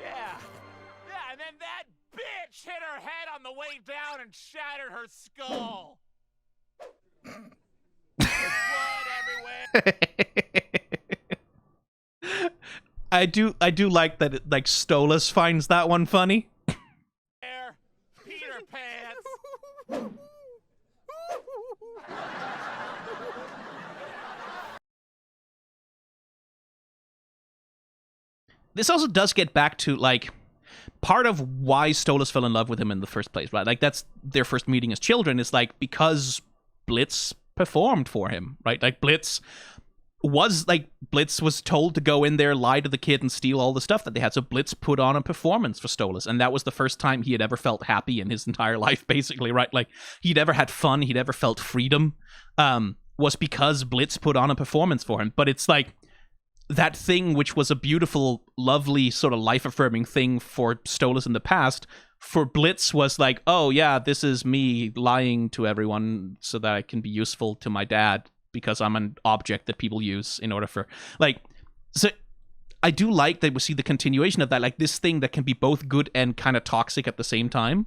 Yeah, and then that bitch hit her head on the way down and shattered her skull. There's blood everywhere. I do like that. Like Stolas finds that one funny. Peter Pants. This also does get back to, like, part of why Stolas fell in love with him in the first place, right? Like, that's their first meeting as children. It's like, because Blitz performed for him, right? Like, Blitz was told to go in there, lie to the kid, and steal all the stuff that they had. So Blitz put on a performance for Stolas, and that was the first time he had ever felt happy in his entire life, basically, right? Like, he'd ever had fun, he'd ever felt freedom, was because Blitz put on a performance for him. But it's like, that thing which was a beautiful, lovely, sort of life-affirming thing for Stolas in the past, for Blitz was like, oh yeah, this is me lying to everyone so that I can be useful to my dad because I'm an object that people use in order for, like, so I do like that we see the continuation of that, like this thing that can be both good and kind of toxic at the same time.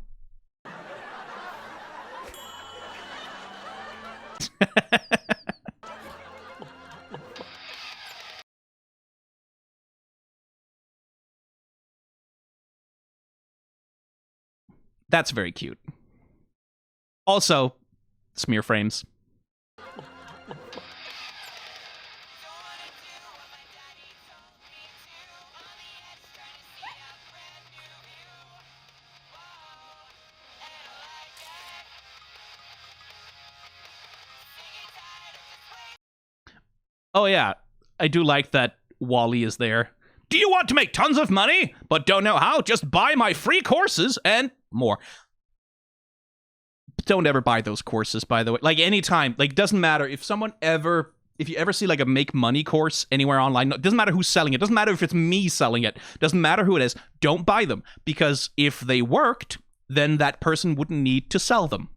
That's very cute. Also, smear frames. Oh yeah, I do like that Wally is there. Do you want to make tons of money, but don't know how? Just buy my free courses and more. Don't ever buy those courses, by the way. Like, anytime, like, doesn't matter if you ever see like a make money course anywhere online, it doesn't matter who's selling it, doesn't matter if it's me selling it, doesn't matter who it is, don't buy them, because if they worked, then that person wouldn't need to sell them.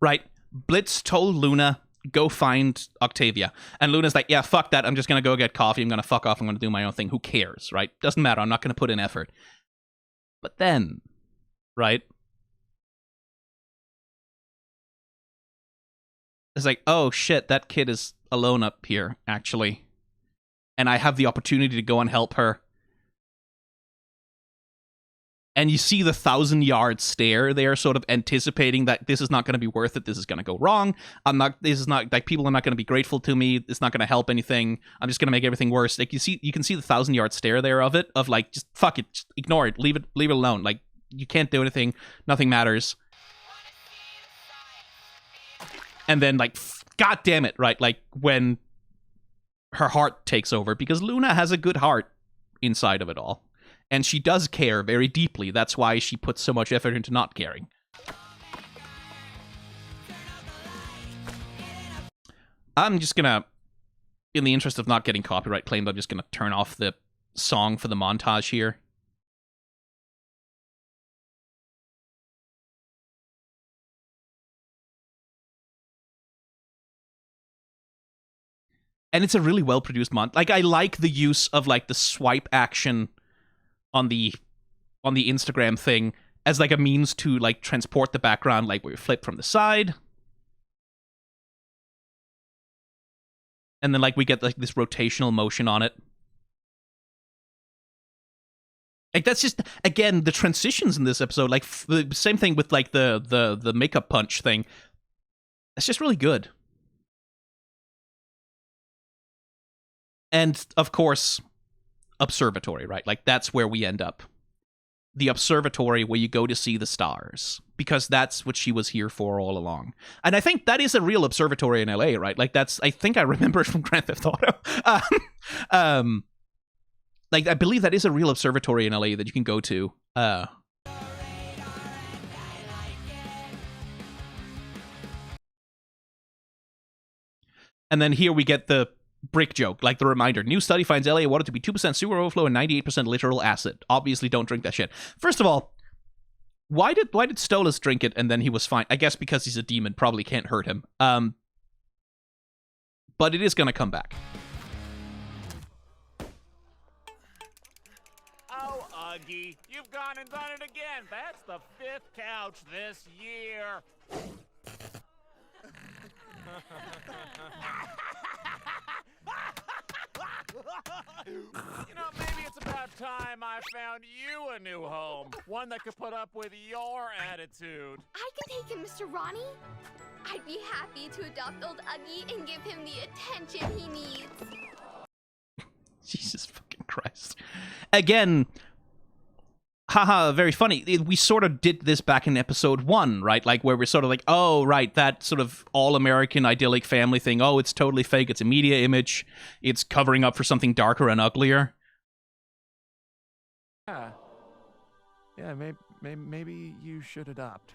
Right, Blitz told Luna, go find Octavia. And Luna's like, yeah, fuck that, I'm just gonna go get coffee, I'm gonna fuck off, I'm gonna do my own thing, who cares, right? Doesn't matter, I'm not gonna put in effort. But then, right? It's like, oh shit, that kid is alone up here, actually. And I have the opportunity to go and help her. And you see the 1,000-yard stare there, sort of anticipating that this is not going to be worth it, this is going to go wrong, this is not, like, people are not going to be grateful to me, it's not going to help anything, I'm just going to make everything worse. Like, you can see the 1,000-yard stare there of it, of like, just fuck it, just ignore it, leave it alone, like, you can't do anything, nothing matters. And then, like, god damn it, right, like, when her heart takes over, because Luna has a good heart inside of it all. And she does care very deeply. That's why she puts so much effort into not caring. I'm just gonna, in the interest of not getting copyright claimed, I'm just gonna turn off the song for the montage here. And it's a really well-produced montage. Like, I like the use of, like, the swipe action on the Instagram thing as like a means to like transport the background, like where you flip from the side. And then like we get like this rotational motion on it. Like, that's just, again, the transitions in this episode, like the same thing with like the makeup punch thing. It's just really good. And of course, observatory, right? Like, that's where we end up. The observatory where you go to see the stars, because that's what she was here for all along. And I think that is a real observatory in LA, right? Like, that's, I think I remember it from Grand Theft Auto. Like, I believe that is a real observatory in LA that you can go to And then here we get the brick joke, like the reminder. New study finds LA water to be 2% sewer overflow and 98% literal acid. Obviously, don't drink that shit. First of all, why did Stolas drink it and then he was fine? I guess because he's a demon, probably can't hurt him. But it is gonna come back. Oh, Uggy, you've gone and done it again. That's the 5th couch this year. You know, maybe it's about time I found you a new home. One that could put up with your attitude. I can take him, Mr. Ronnie. I'd be happy to adopt old Uggy and give him the attention he needs. Jesus fucking Christ. Again, haha, very funny. We sort of did this back in episode 1, right? Like, where we're sort of like, oh, right, that sort of all-American idyllic family thing. Oh, it's totally fake. It's a media image. It's covering up for something darker and uglier. Yeah, maybe you should adopt.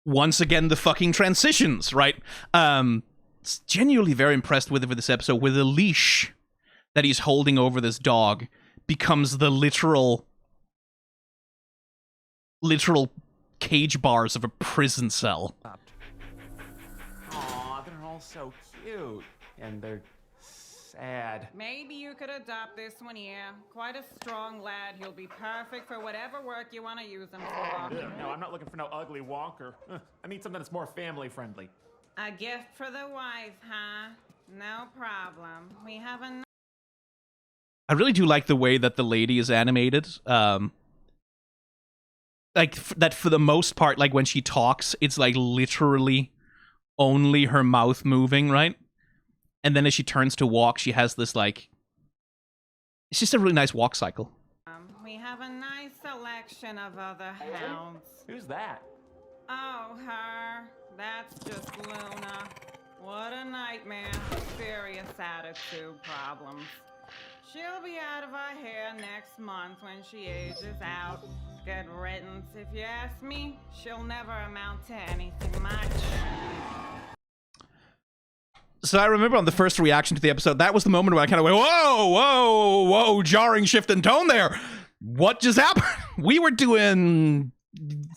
Once again, the fucking transitions, right? Genuinely very impressed with this episode, with the leash that he's holding over this dog becomes the literal cage bars of a prison cell. Aw, they're all so cute. And they're sad. Maybe you could adopt this one here. Quite a strong lad. He'll be perfect for whatever work you want to use him for. No, I'm not looking for no ugly wonker. I need something that's more family-friendly. A gift for the wife, huh? No problem. We have a... I really do like the way that the lady is animated. Like, that for the most part, like, when she talks, it's, like, literally only her mouth moving, right? And then as she turns to walk, she has this, like... It's just a really nice walk cycle. We have a nice selection of other hounds. Who's that? Oh, her. That's just Luna. What a nightmare. Serious attitude problems. She'll be out of our hair next month when she ages out. Good riddance, if you ask me. She'll never amount to anything much. So I remember on the first reaction to the episode, that was the moment where I kind of went, whoa, jarring shift in tone there. What just happened? We were doing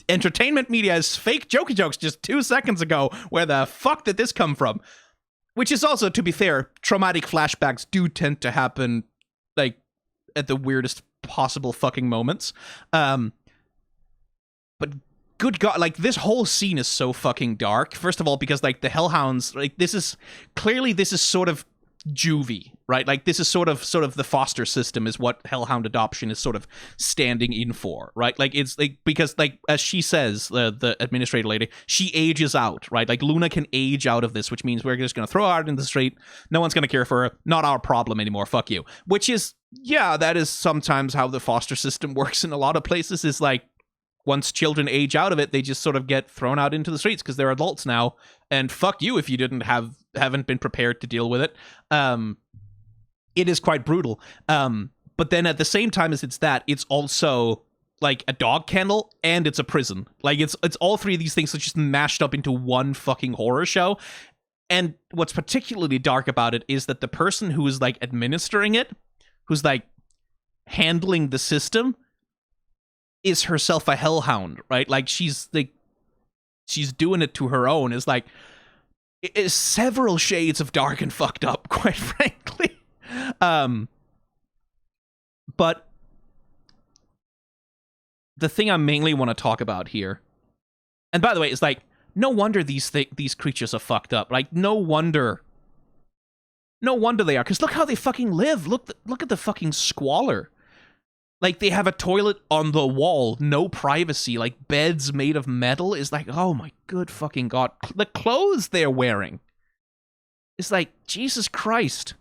entertainment media as fake jokey jokes just 2 seconds ago. Where the fuck did this come from? Which is also, to be fair, traumatic flashbacks do tend to happen, like, at the weirdest possible fucking moments. But good God, like, this whole scene is so fucking dark. First of all, because, like, the hellhounds, like, this is sort of juvie, right? Like, this is sort of the foster system is what hellhound adoption is sort of standing in for, right? Like, it's like, because, like, as she says, the administrator lady, she ages out, right? Like, Luna can age out of this, which means we're just gonna throw her out in the street, no one's gonna care for her, not our problem anymore, fuck you. Which is, yeah, that is sometimes how the foster system works in a lot of places, is like, once children age out of it, they just sort of get thrown out into the streets because they're adults now, and fuck you if you haven't been prepared to deal with it. It is quite brutal. But then at the same time as it's that, it's also like a dog kennel and it's a prison. Like, it's all three of these things that just mashed up into one fucking horror show. And what's particularly dark about it is that the person who is, like, administering it, who's, like, handling the system, is herself a hellhound, right? Like, she's doing it to her own. It's like, it is several shades of dark and fucked up, quite frankly. But the thing I mainly want to talk about here, and by the way, is like, no wonder these creatures are fucked up. Like, no wonder they are. Because look how they fucking live. Look at the fucking squalor. Like, they have a toilet on the wall, no privacy, like, beds made of metal. Is like, oh my good fucking God. The clothes they're wearing. It's like, Jesus Christ.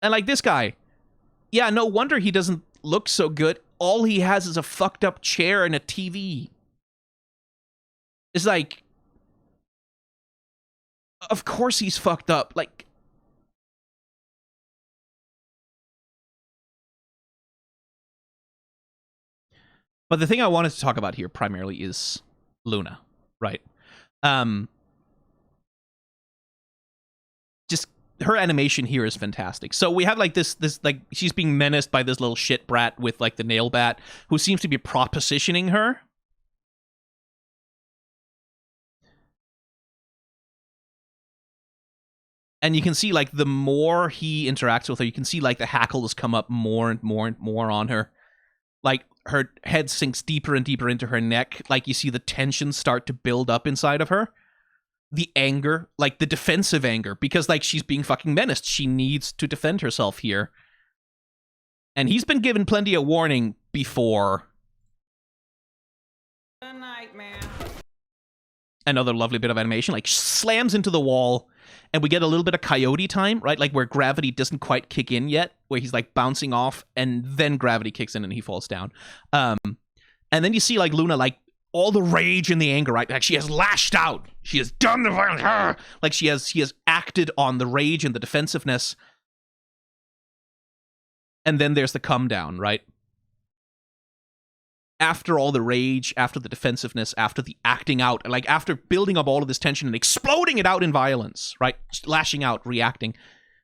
And, like, this guy. Yeah, no wonder he doesn't look so good. All he has is a fucked up chair and a TV. It's like, of course he's fucked up. Like, But the thing I wanted to talk about here primarily is Luna, right? Just her animation here is fantastic. So we have like this like she's being menaced by this little shit brat with like the nail bat who seems to be propositioning her. And you can see, like, the more he interacts with her, you can see, like, the hackles come up more and more and more on her. Like, her head sinks deeper and deeper into her neck. Like, you see the tension start to build up inside of her. The anger, like, the defensive anger. Because, like, she's being fucking menaced. She needs to defend herself here. And he's been given plenty of warning before. A nightmare. Another lovely bit of animation. Like, slams into the wall. And we get a little bit of coyote time, right? Like where gravity doesn't quite kick in yet, where he's like bouncing off and then gravity kicks in and he falls down. And then you see like Luna, like all the rage and the anger, right? Like she has lashed out. She has done the violence. Like she has acted on the rage and the defensiveness. And then there's the come down, right? After all the rage, after the defensiveness, after the acting out, like after building up all of this tension and exploding it out in violence, right? Just lashing out, reacting,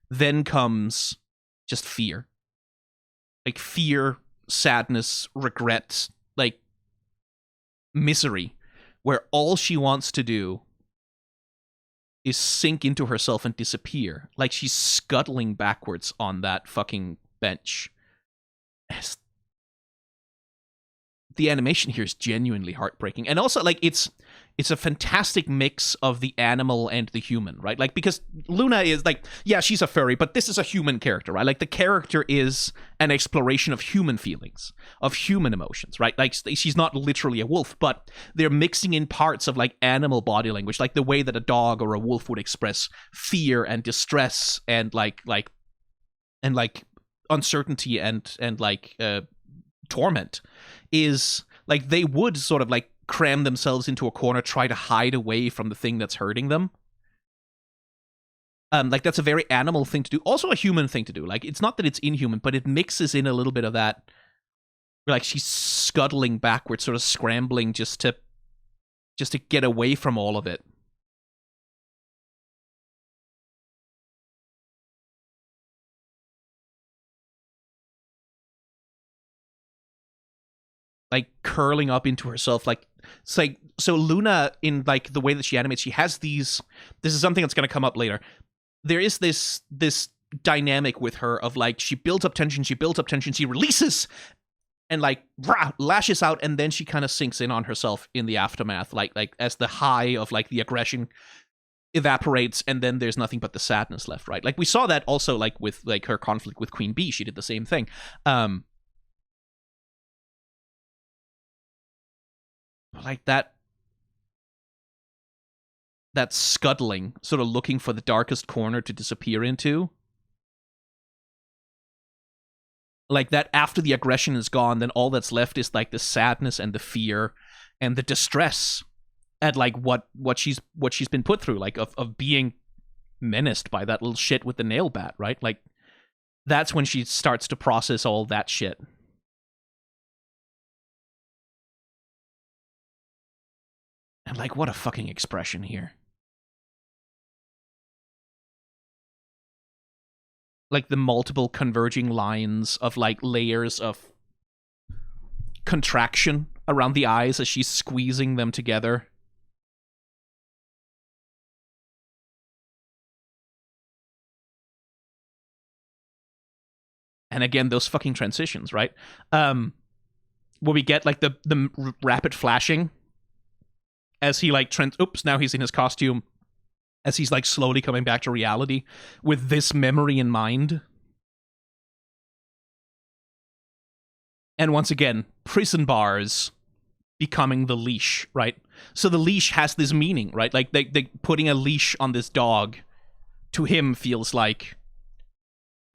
then comes just fear. Like fear, sadness, regret, like misery, where all she wants to do is sink into herself and disappear. Like she's scuttling backwards on that fucking bench. The animation here is genuinely heartbreaking. And also, like, it's a fantastic mix of the animal and the human, right? Like, because Luna is, like, yeah, she's a furry, but this is a human character, right? Like, the character is an exploration of human feelings, of human emotions, right? Like, she's not literally a wolf, but they're mixing in parts of, like, animal body language, like the way that a dog or a wolf would express fear and distress and, like uncertainty and torment. Is like they would sort of like cram themselves into a corner, try to hide away from the thing that's hurting them. Like that's a very animal thing to do, also a human thing to do. Like it's not that it's inhuman, but it mixes in a little bit of that. Like she's scuttling backwards, sort of scrambling just to get away from all of it. Like curling up into herself, like it's like so Luna in like the way that she animates, she has these. This is something that's going to come up later. There is this dynamic with her of like she builds up tension, she releases, and like lashes out, and then she kind of sinks in on herself in the aftermath, like as the high of like the aggression evaporates, and then there's nothing but the sadness left, right? Like we saw that also like with like her conflict with Queen Bee, she did the same thing. Like that scuttling, sort of looking for the darkest corner to disappear into. Like that after the aggression is gone, then all that's left is like the sadness and the fear and the distress at like what she's been put through, like of being menaced by that little shit with the nail bat, right? Like that's when she starts to process all that shit. And like, what a fucking expression here. Like the multiple converging lines of like layers of contraction around the eyes as she's squeezing them together. And again, those fucking transitions, right? Where we get like the rapid flashing as he like now he's in his costume, as he's like slowly coming back to reality with this memory in mind. And once again, prison bars becoming the leash, right? So the leash has this meaning, right? Like they putting a leash on this dog to him feels like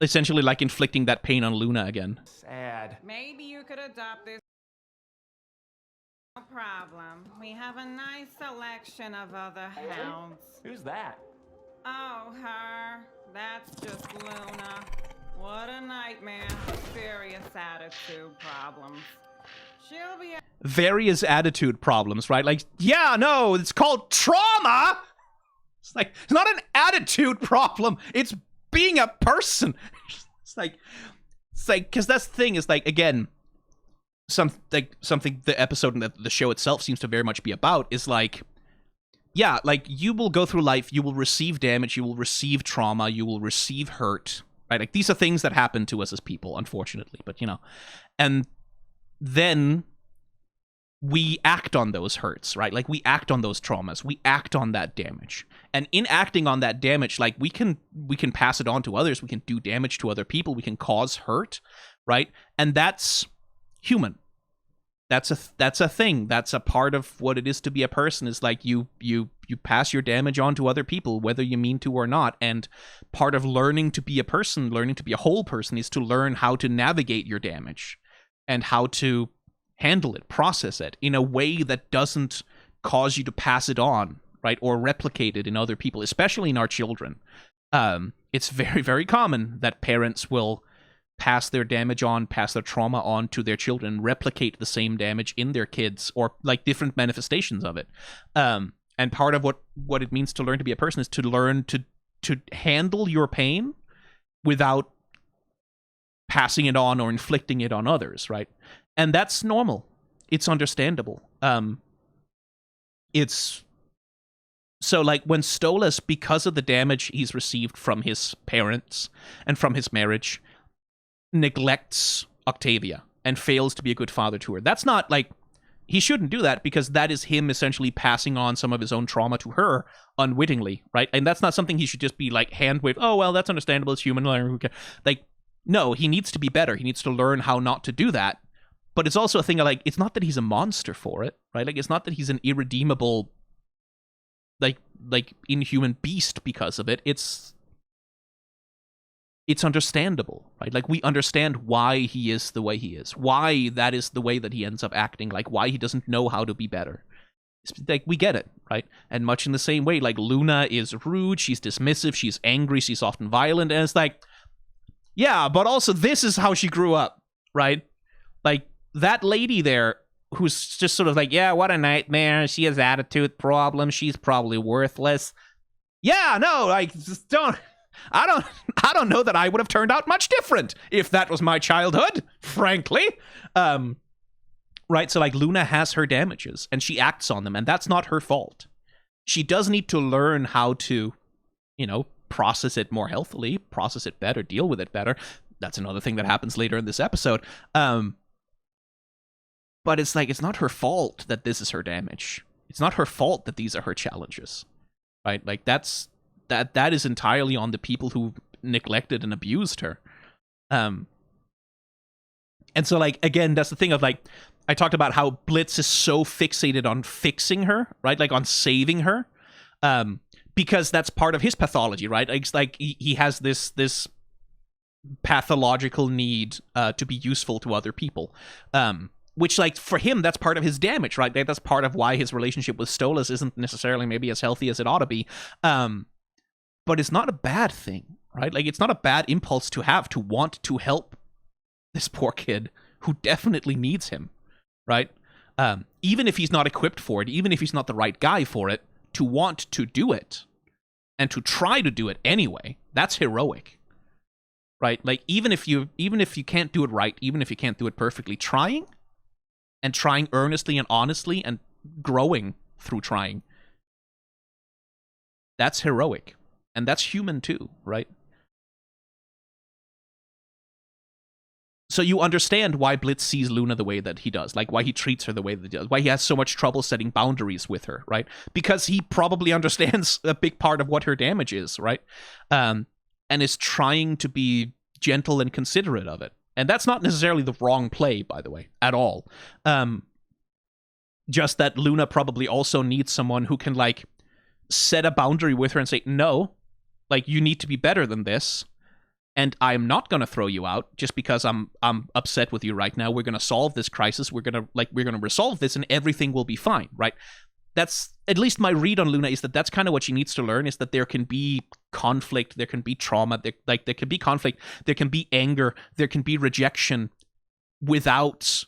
essentially like inflicting that pain on Luna again. Sad. Maybe you could adopt this. No problem. We have a nice selection of other hounds. Who's that? Oh, her. That's just Luna. What a nightmare. Serious attitude problems. She'll be various attitude problems, right? Like, yeah, no, it's called trauma. It's like, it's not an attitude problem. It's being a person. It's like, because that's the thing is like, again, something the episode and the show itself seems to very much be about is like, yeah, like you will go through life, you will receive damage, you will receive trauma, you will receive hurt, right? Like these are things that happen to us as people, unfortunately, but you know, and then we act on those hurts, right? Like we act on those traumas, we act on that damage. And in acting on that damage, like we can pass it on to others, we can do damage to other people, we can cause hurt, right? And that's human. That's a thing. That's a part of what it is to be a person, is like you pass your damage on to other people, whether you mean to or not. And part of learning to be a person, learning to be a whole person, is to learn how to navigate your damage and how to handle it, process it in a way that doesn't cause you to pass it on, right? Or replicate it in other people, especially in our children. It's very, very common that parents will pass their damage on, pass their trauma on to their children, replicate the same damage in their kids, or like different manifestations of it. And part of what it means to learn to be a person is to learn to handle your pain without passing it on or inflicting it on others, right? And that's normal. It's understandable. It's so like when Stolas, because of the damage he's received from his parents and from his marriage, neglects Octavia and fails to be a good father to her. That's not like, he shouldn't do that, because that is him essentially passing on some of his own trauma to her unwittingly, right? And that's not something he should just be like hand wave, oh, well, that's understandable, it's human. Like, no, he needs to be better. He needs to learn how not to do that. But it's also a thing of like, it's not that he's a monster for it, right? Like, it's not that he's an irredeemable, like inhuman beast because of it. It's understandable, right? Like, we understand why he is the way he is, why that is the way that he ends up acting, like why he doesn't know how to be better. It's like, we get it, right? And much in the same way, like, Luna is rude, she's dismissive, she's angry, she's often violent, and it's like, yeah, but also this is how she grew up, right? Like, that lady there who's just sort of like, yeah, what a nightmare, she has attitude problems, she's probably worthless. Yeah, no, like, just don't... I don't know that I would have turned out much different if that was my childhood, frankly. Right, so like Luna has her damages and she acts on them, and that's not her fault. She does need to learn how to, you know, process it more healthily, process it better, deal with it better. That's another thing that happens later in this episode. But it's like, it's not her fault that this is her damage. It's not her fault that these are her challenges, right? Like, that is entirely on the people who neglected and abused her. And so, like, again, that's the thing of, like, I talked about how Blitz is so fixated on fixing her, right? Like, on saving her. Because that's part of his pathology, right? It's like, he has this pathological need to be useful to other people. Which, like, for him, that's part of his damage, right? That's part of why his relationship with Stolas isn't necessarily maybe as healthy as it ought to be. But it's not a bad thing, right? Like, it's not a bad impulse to have, to want to help this poor kid who definitely needs him, right? Even if he's not equipped for it, even if he's not the right guy for it, to want to do it and to try to do it anyway, that's heroic, right? Like, even if you can't do it right, even if you can't do it perfectly, trying earnestly and honestly and growing through trying, that's heroic. And that's human too, right? So you understand why Blitz sees Luna the way that he does, like why he treats her the way that he does, why he has so much trouble setting boundaries with her, right? Because he probably understands a big part of what her damage is, right? And is trying to be gentle and considerate of it. And that's not necessarily the wrong play, by the way, at all. Just that Luna probably also needs someone who can, like, set a boundary with her and say, no, like, you need to be better than this, and I'm not going to throw you out just because I'm upset with you right now. We're going to solve this crisis. We're going to resolve this, and everything will be fine, right? That's, at least my read on Luna is that that's kind of what she needs to learn, is that there can be conflict, there can be trauma, there can be conflict, there can be anger, there can be rejection without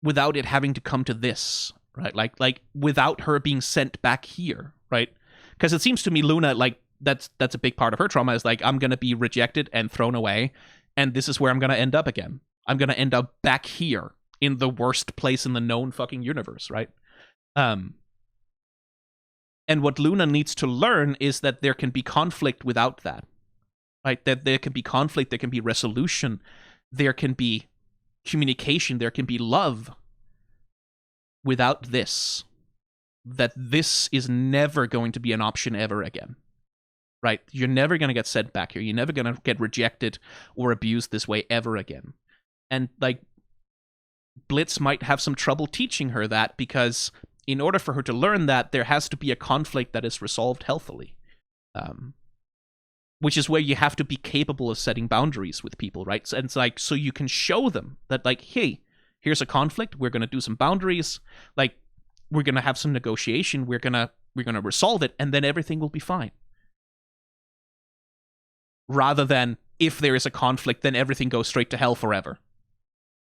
without it having to come to this, right? Like without her being sent back here, right? Because it seems to me Luna, like, that's a big part of her trauma, is like, I'm going to be rejected and thrown away, and this is where I'm going to end up again. I'm going to end up back here in the worst place in the known fucking universe, right? And what Luna needs to learn is that there can be conflict without that, right? That there can be conflict, there can be resolution, there can be communication, there can be love without this. That this is never going to be an option ever again. Right? You're never going to get sent back here. You're never going to get rejected or abused this way ever again. And, like, Blitz might have some trouble teaching her that, because in order for her to learn that, there has to be a conflict that is resolved healthily. Which is where you have to be capable of setting boundaries with people, right? And it's like, so you can show them that, like, hey, here's a conflict, we're going to do some boundaries, like, we're going to have some negotiation, we're going to resolve it, and then everything will be fine. Rather than, if there is a conflict, then everything goes straight to hell forever.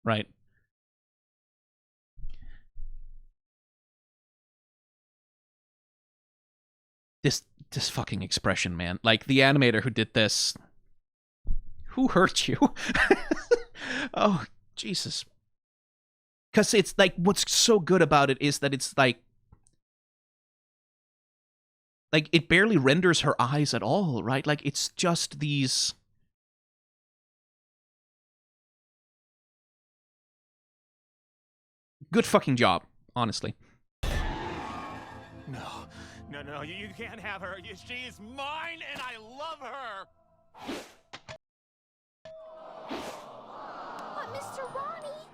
Right? This fucking expression, man. Like, the animator who did this... Who hurt you? Oh, Jesus. Because it's, like, what's so good about it is that it's, like, it barely renders her eyes at all, right? Like, it's just these... Good fucking job, honestly. No, you can't have her. She's mine, and I love her. But Mr. Ronnie...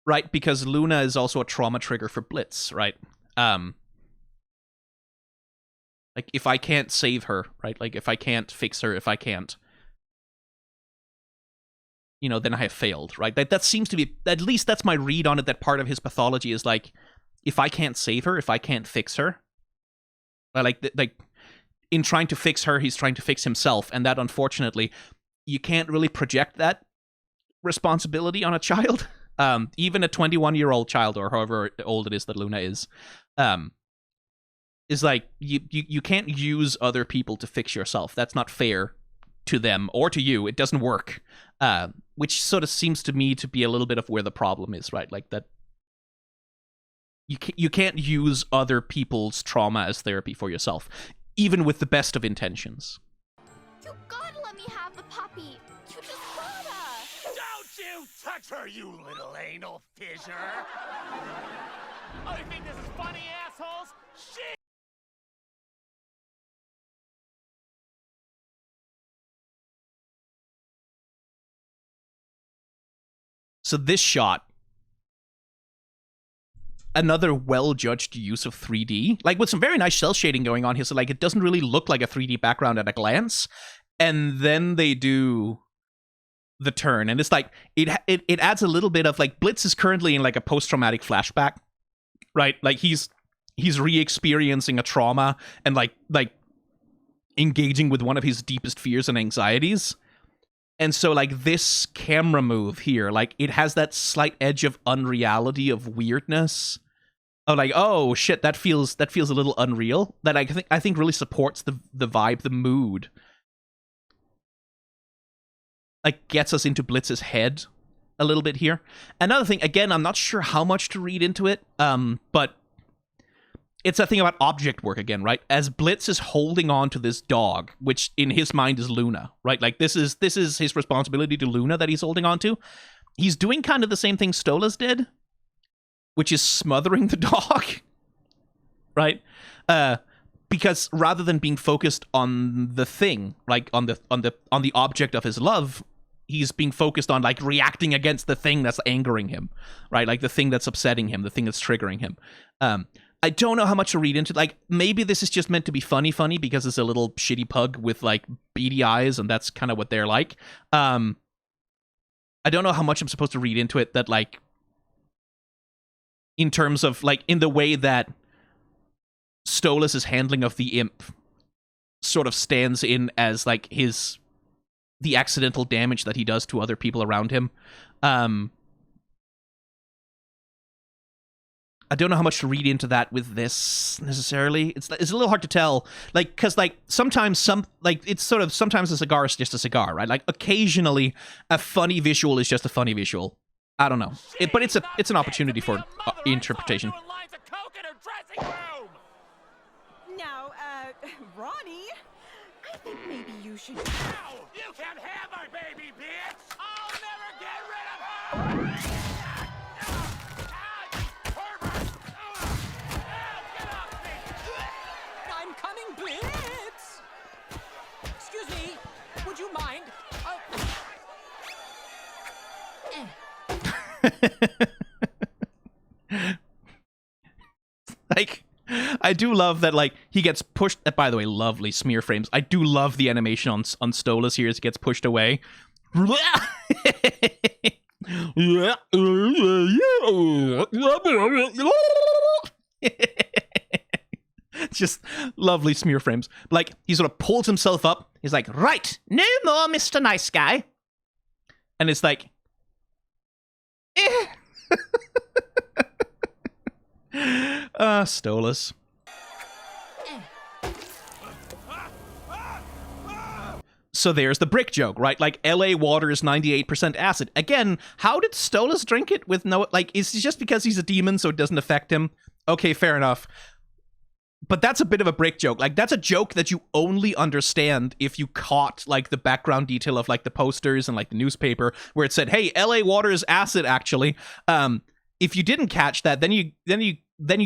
Right, because Luna is also a trauma trigger for Blitz, right? Like, if I can't save her, right? Like, if I can't fix her, if I can't... then I have failed, right? That seems to be... At least that's my read on it, that part of his pathology is, like, if I can't save her, if I can't fix her... Like, in trying to fix her, he's trying to fix himself, and that, unfortunately, you can't really project that responsibility on a child. Even a 21-year-old child, or however old it is that Luna is like, you can't use other people to fix yourself. That's not fair to them or to you. It doesn't work. Which sort of seems to me to be a little bit of where the problem is, right? Like, that you can't use other people's trauma as therapy for yourself, even with the best of intentions. You gotta let me have the puppy. You just gotta. Don't you touch her, you little anal fissure. Oh, you think this is funny, assholes? Shit! So this shot, another well-judged use of 3D, like, with some very nice cel shading going on here, so, like, it doesn't really look like a 3D background at a glance, and then they do the turn, and it's like, it adds a little bit of, like, Blitz is currently in, like, a post-traumatic flashback, right? Like, he's re-experiencing a trauma, and, like, engaging with one of his deepest fears and anxieties. And so, like, this camera move here, like, it has that slight edge of unreality, of weirdness. Oh, like, oh shit, that feels a little unreal. That I think really supports the vibe, the mood. Like, gets us into Blitz's head a little bit here. Another thing, again, I'm not sure how much to read into it, but it's a thing about object work again, right? As Blitz is holding on to this dog, which in his mind is Luna, right? Like, this is his responsibility to Luna that he's holding on to. He's doing kind of the same thing Stolas did, which is smothering the dog, right? Because rather than being focused on the thing, like on the object of his love, he's being focused on, like, reacting against the thing that's angering him, right? Like, the thing that's upsetting him, the thing that's triggering him. I don't know how much to read into. Like, maybe this is just meant to be funny because it's a little shitty pug with, like, beady eyes, and that's kind of what they're like. I don't know how much I'm supposed to read into it, that, like, in terms of, like, in the way that Stolas' handling of the imp sort of stands in as, like, the accidental damage that he does to other people around him. I don't know how much to read into that with this necessarily. It's a little hard to tell, like, because like sometimes it's sort of sometimes a cigar is just a cigar, right? Like occasionally a funny visual is just a funny visual. I don't know, but it's an opportunity for interpretation. Now, Ronnie, I think maybe you should. No, you can't have our baby, bitch. I'll never get rid of her. I'm coming, Blitz! Excuse me, would you mind? Like, I do love that, like, he gets pushed. By the way, lovely smear frames. I do love the animation on Stolas here as he gets pushed away. Just lovely smear frames. Like, he sort of pulls himself up. He's like, right, no more Mr. Nice Guy. And it's like, eh. Stolas. So there's the brick joke, right? Like, LA water is 98% acid. Again, how did Stolas drink it with no... Like, is it just because he's a demon so it doesn't affect him? Okay, fair enough. But that's a bit of a brick joke. Like, that's a joke that you only understand if you caught, like, the background detail of, like, the posters and, like, the newspaper where it said, hey, LA water is acid, actually. If you didn't catch that, then you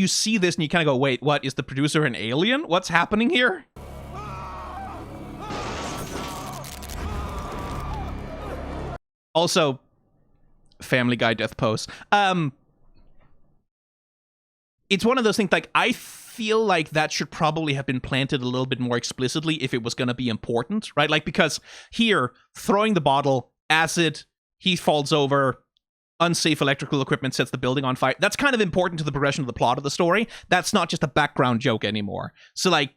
see this and you kind of go, wait, what? Is the producer an alien? What's happening here? Also, Family Guy death pose. It's one of those things, like, I feel like that should probably have been planted a little bit more explicitly if it was going to be important, right? Like, because here, throwing the bottle, acid, he falls over, unsafe electrical equipment sets the building on fire. That's kind of important to the progression of the plot of the story. That's not just a background joke anymore. So, like,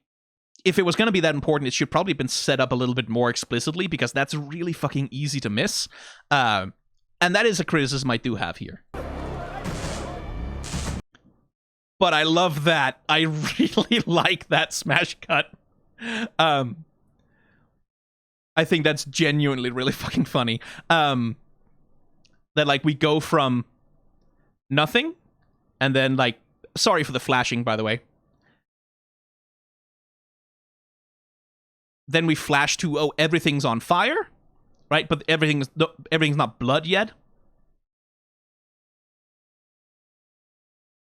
if it was going to be that important, it should probably have been set up a little bit more explicitly, because that's really fucking easy to miss. And that is a criticism I do have here. But I love that. I really like that smash cut. I think that's genuinely really fucking funny. That, like, we go from nothing, and then, like, sorry for the flashing, by the way. Then we flash to, oh, everything's on fire, right? But everything's not blood yet.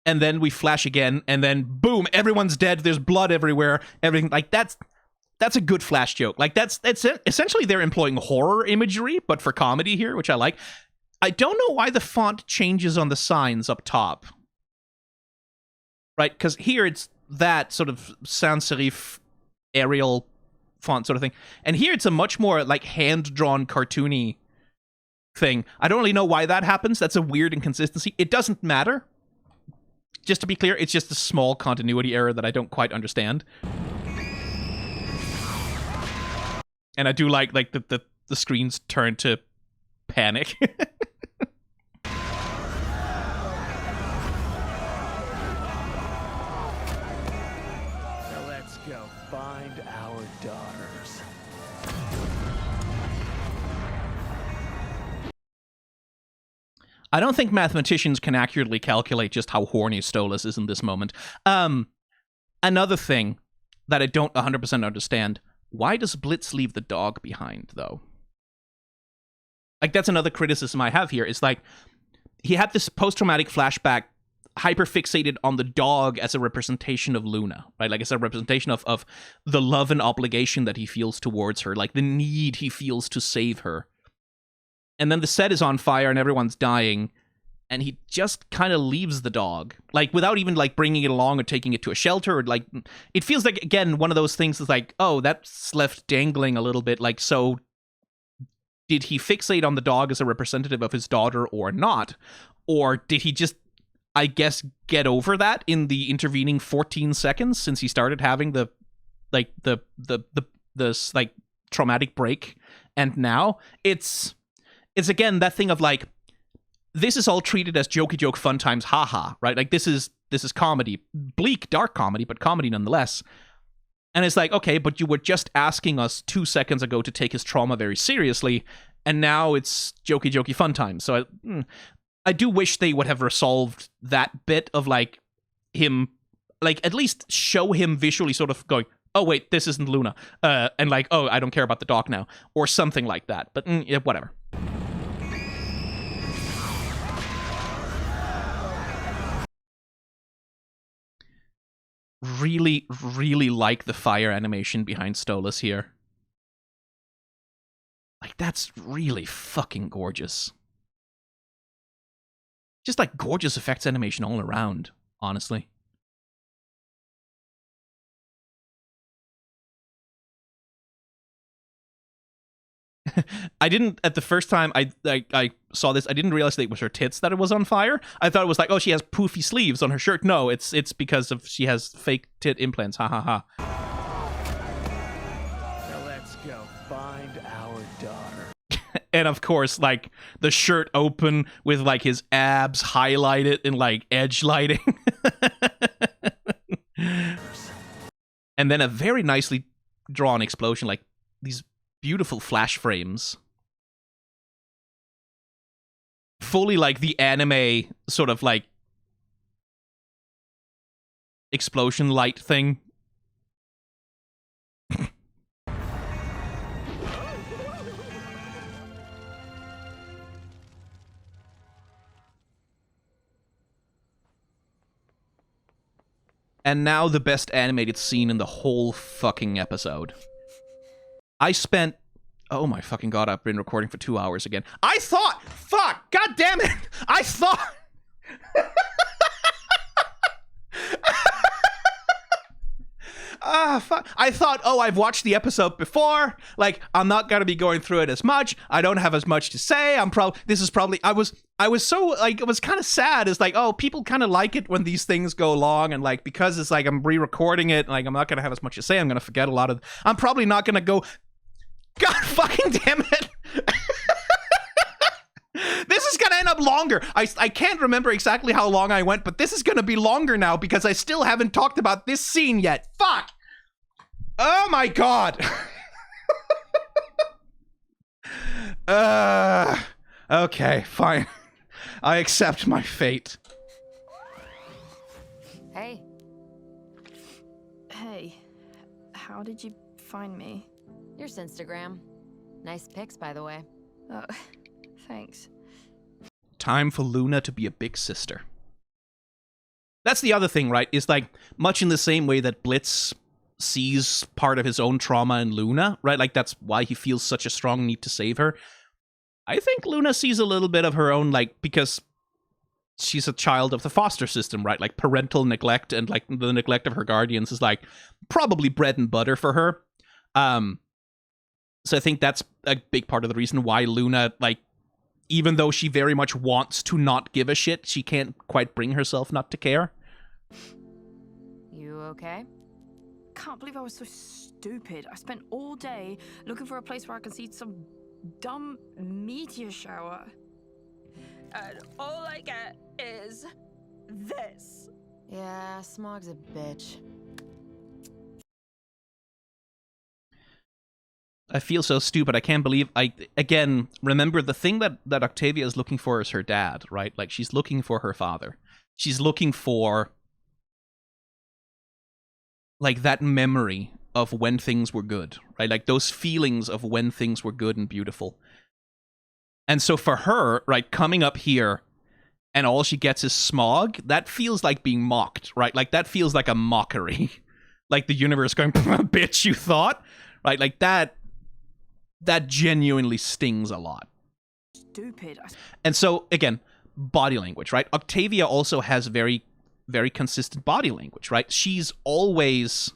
And then we flash again, and then boom, everyone's dead. There's blood everywhere. Everything, like, that's a good flash joke. Like, that's essentially they're employing horror imagery, but for comedy here, which I like. I don't know why the font changes on the signs up top. Right? Because here it's that sort of sans serif Arial font sort of thing. And here it's a much more, like, hand-drawn cartoony thing. I don't really know why that happens. That's a weird inconsistency. It doesn't matter. Just to be clear, it's just a small continuity error that I don't quite understand. And I do like the screens turn to panic. Now let's go find our daughters. I don't think mathematicians can accurately calculate just how horny Stolas is in this moment. Another thing that I don't 100% understand, why does Blitz leave the dog behind, though? Like, that's another criticism I have here. It's like, he had this post-traumatic flashback hyper-fixated on the dog as a representation of Luna, right? Like, as a representation of the love and obligation that he feels towards her, like the need he feels to save her. And then the set is on fire and everyone's dying, and he just kind of leaves the dog, like, without even, like, bringing it along or taking it to a shelter, or, like, it feels like, again, one of those things is like, oh, that's left dangling a little bit, like, so did he fixate on the dog as a representative of his daughter or not? Or did he just, I guess, get over that in the intervening 14 seconds since he started having the traumatic break? And now it's again that thing of, like, this is all treated as jokey joke fun times, haha, right? Like this is comedy, bleak, dark comedy, but comedy nonetheless. And it's like, okay, but you were just asking us 2 seconds ago to take his trauma very seriously, and now it's jokey fun times. So I do wish they would have resolved that bit of like him, like at least show him visually sort of going, oh wait, this isn't Luna, and like, oh, I don't care about the dog now, or something like that. But yeah, whatever. Really, really like the fire animation behind Stolas here. Like, that's really fucking gorgeous. Just like gorgeous effects animation all around, honestly. I didn't, at the first time I saw this, I didn't realize that it was her tits that it was on fire. I thought it was like, oh, she has poofy sleeves on her shirt. No, it's because of she has fake tit implants. Ha ha ha. Now let's go find our daughter. And of course, like, the shirt open with like his abs highlighted in like edge lighting. And then a very nicely drawn explosion, like these beautiful flash frames. Fully like the anime sort of like explosion light thing. And now the best animated scene in the whole fucking episode. I spent... Oh my fucking god, I've been recording for 2 hours again. I thought... Fuck! God damn it! I thought... Fuck. I thought, oh, I've watched the episode before. Like, I'm not gonna be going through it as much. I don't have as much to say. This is probably... I was so, like, it was kind of sad. It's like, oh, people kind of like it when these things go long, and, like, because it's like I'm re-recording it, and, like, I'm not gonna have as much to say. I'm gonna forget a lot of... I'm probably not gonna go... God fucking damn it! This is gonna end up longer. I can't remember exactly how long I went, but this is gonna be longer now because I still haven't talked about this scene yet. Fuck! Oh my god! Okay, fine. I accept my fate. Hey. Hey. How did you find me? Your Instagram. Nice pics, by the way. Oh, thanks. Time for Luna to be a big sister. That's the other thing, right? Is like, much in the same way that Blitz sees part of his own trauma in Luna, right? Like, that's why he feels such a strong need to save her. I think Luna sees a little bit of her own, like, because she's a child of the foster system, right? Like, parental neglect and, like, the neglect of her guardians is, like, probably bread and butter for her. So I think that's a big part of the reason why Luna, like, even though she very much wants to not give a shit, she can't quite bring herself not to care. You okay? Can't believe I was so stupid. I spent all day looking for a place where I can see some dumb meteor shower. And all I get is this. Yeah, Smog's a bitch. I feel so stupid. I can't believe again, remember the thing that Octavia is looking for is her dad, right? Like, she's looking for her father. She's looking for, like, that memory of when things were good, right? Like, those feelings of when things were good and beautiful. And so for her, right, coming up here and all she gets is smog, that feels like being mocked, right? Like, that feels like a mockery. Like the universe going, bitch, you thought? Right? Like, that genuinely stings a lot. Stupid. And so, again, body language, right? Octavia also has very, very consistent body language, right? She's always,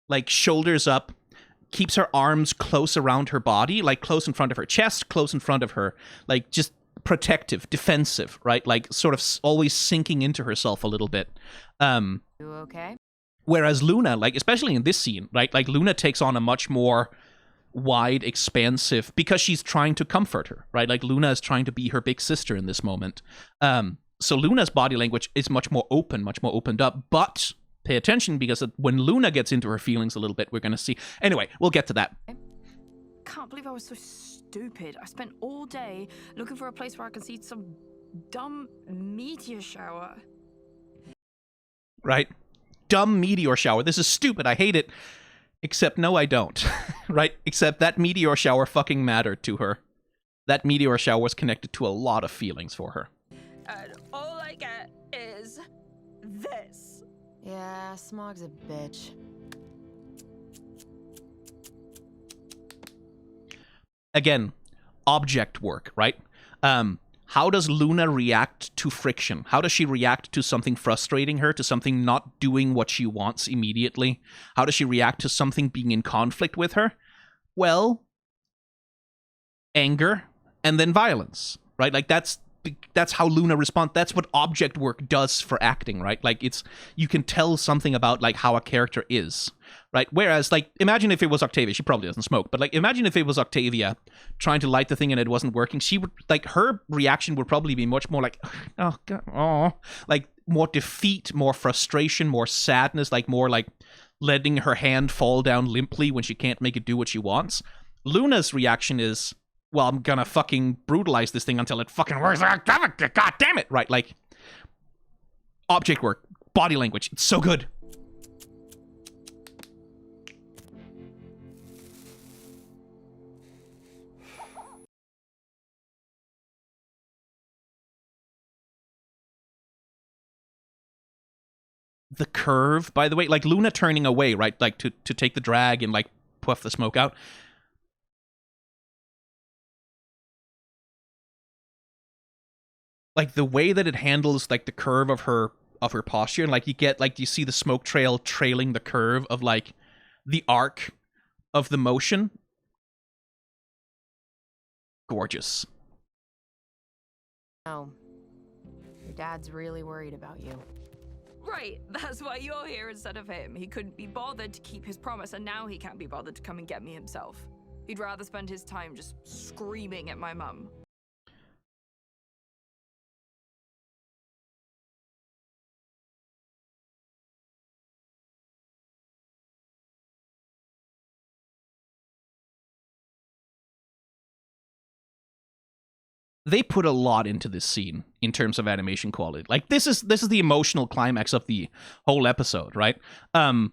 like, shoulders up, keeps her arms close around her body, like, close in front of her chest, close in front of her, like, just protective, defensive, right? Like, sort of always sinking into herself a little bit. You okay? Whereas Luna, like, especially in this scene, right? Like, Luna takes on a much more wide, expansive, because she's trying to comfort her, right? Like Luna is trying to be her big sister in this moment. So Luna's body language is much more open, much more opened up, but pay attention because when Luna gets into her feelings a little bit, we're going to see. Anyway, we'll get to that. Can't believe I was so stupid. I spent all day looking for a place where I can see some dumb meteor shower. Right? Dumb meteor shower. This is stupid. I hate it. Except no, I don't. Right? Except that meteor shower fucking mattered to her. That meteor shower was connected to a lot of feelings for her. And all I get is this. Yeah, Smog's a bitch. Again, object work, right? How does Luna react to friction? How does she react to something frustrating her, to something not doing what she wants immediately? How does she react to something being in conflict with her? Well, anger and then violence, right? Like that's how Luna responds. That's what object work does for acting, right? Like you can tell something about like how a character is, right? Whereas like imagine if it was Octavia, she probably doesn't smoke, but like imagine if it was Octavia trying to light the thing and it wasn't working, she would like her reaction would probably be much more like, oh god, oh, like more defeat, more frustration, more sadness, like more like letting her hand fall down limply when she can't make it do what she wants. Luna's reaction is, well, I'm gonna fucking brutalize this thing until it fucking works. God damn it! Right, like object work, body language, it's so good. The curve, by the way, like Luna turning away, right, like to take the drag and like puff the smoke out. Like the way that it handles like the curve of her posture, and like you see the smoke trail trailing the curve of like the arc of the motion. Gorgeous. Oh, your dad's really worried about you. Right, that's why you're here instead of him. He couldn't be bothered to keep his promise, and now he can't be bothered to come and get me himself. He'd rather spend his time just screaming at my mum. They put a lot into this scene in terms of animation quality. Like this is the emotional climax of the whole episode, right? And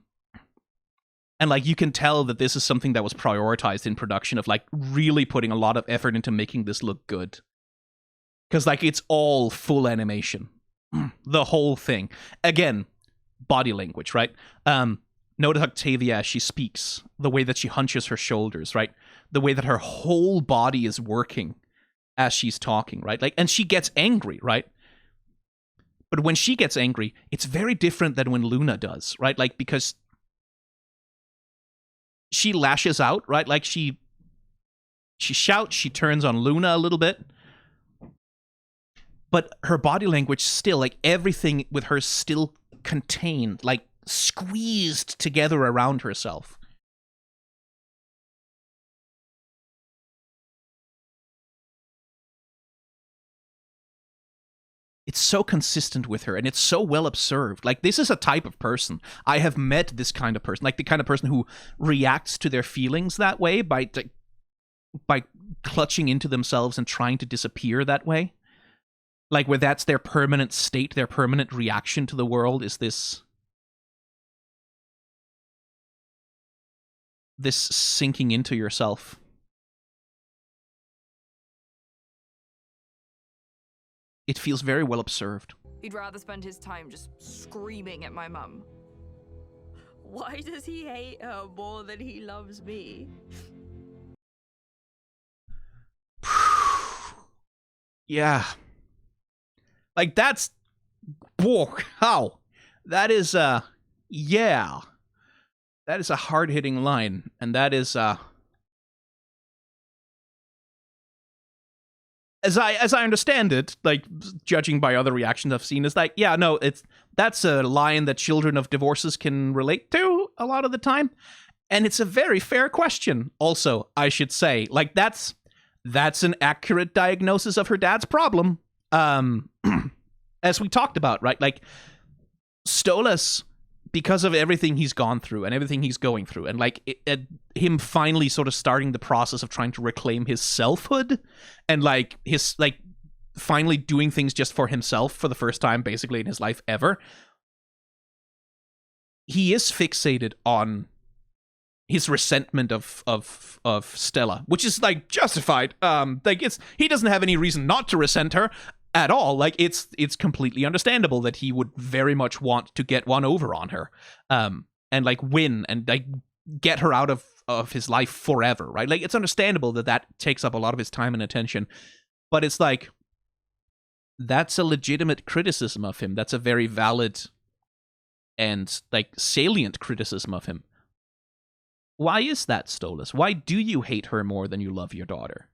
like you can tell that this is something that was prioritized in production, of like really putting a lot of effort into making this look good. Because like it's all full animation. The whole thing. Again, body language, right? Notice Octavia as she speaks, the way that she hunches her shoulders, right? The way that her whole body is working as she's talking, right? Like, and she gets angry, right? But when she gets angry, it's very different than when Luna does, right? Like, because she lashes out, right? Like she shouts, she turns on Luna a little bit. But her body language still, like everything with her still contained, like squeezed together around herself. It's so consistent with her, and it's so well observed. Like, this is a type of person. I have met this kind of person, like the kind of person who reacts to their feelings that way by clutching into themselves and trying to disappear that way. Like, where that's their permanent state, their permanent reaction to the world is this sinking into yourself. It feels very well observed. He'd rather spend his time just screaming at my mum. Why does he hate her more than he loves me? Yeah. Like, that's... Whoa, how? That is, yeah. That is a hard-hitting line, and that is, As I understand it, like, judging by other reactions I've seen, is like, yeah, no, that's a line that children of divorces can relate to a lot of the time. And it's a very fair question, also, I should say. Like, that's an accurate diagnosis of her dad's problem. As we talked about, right? Like, Stolas, because of everything he's gone through and everything he's going through, and like him finally sort of starting the process of trying to reclaim his selfhood, and like his like finally doing things just for himself for the first time basically in his life ever, he is fixated on his resentment of Stella, which is like justified. Like he doesn't have any reason not to resent her at all. Like it's completely understandable that he would very much want to get one over on her, and like win and like get her out of his life forever, right? Like it's understandable that takes up a lot of his time and attention, but it's like that's a legitimate criticism of him. That's a very valid and like salient criticism of him. Why is that, Stolas? Why do you hate her more than you love your daughter?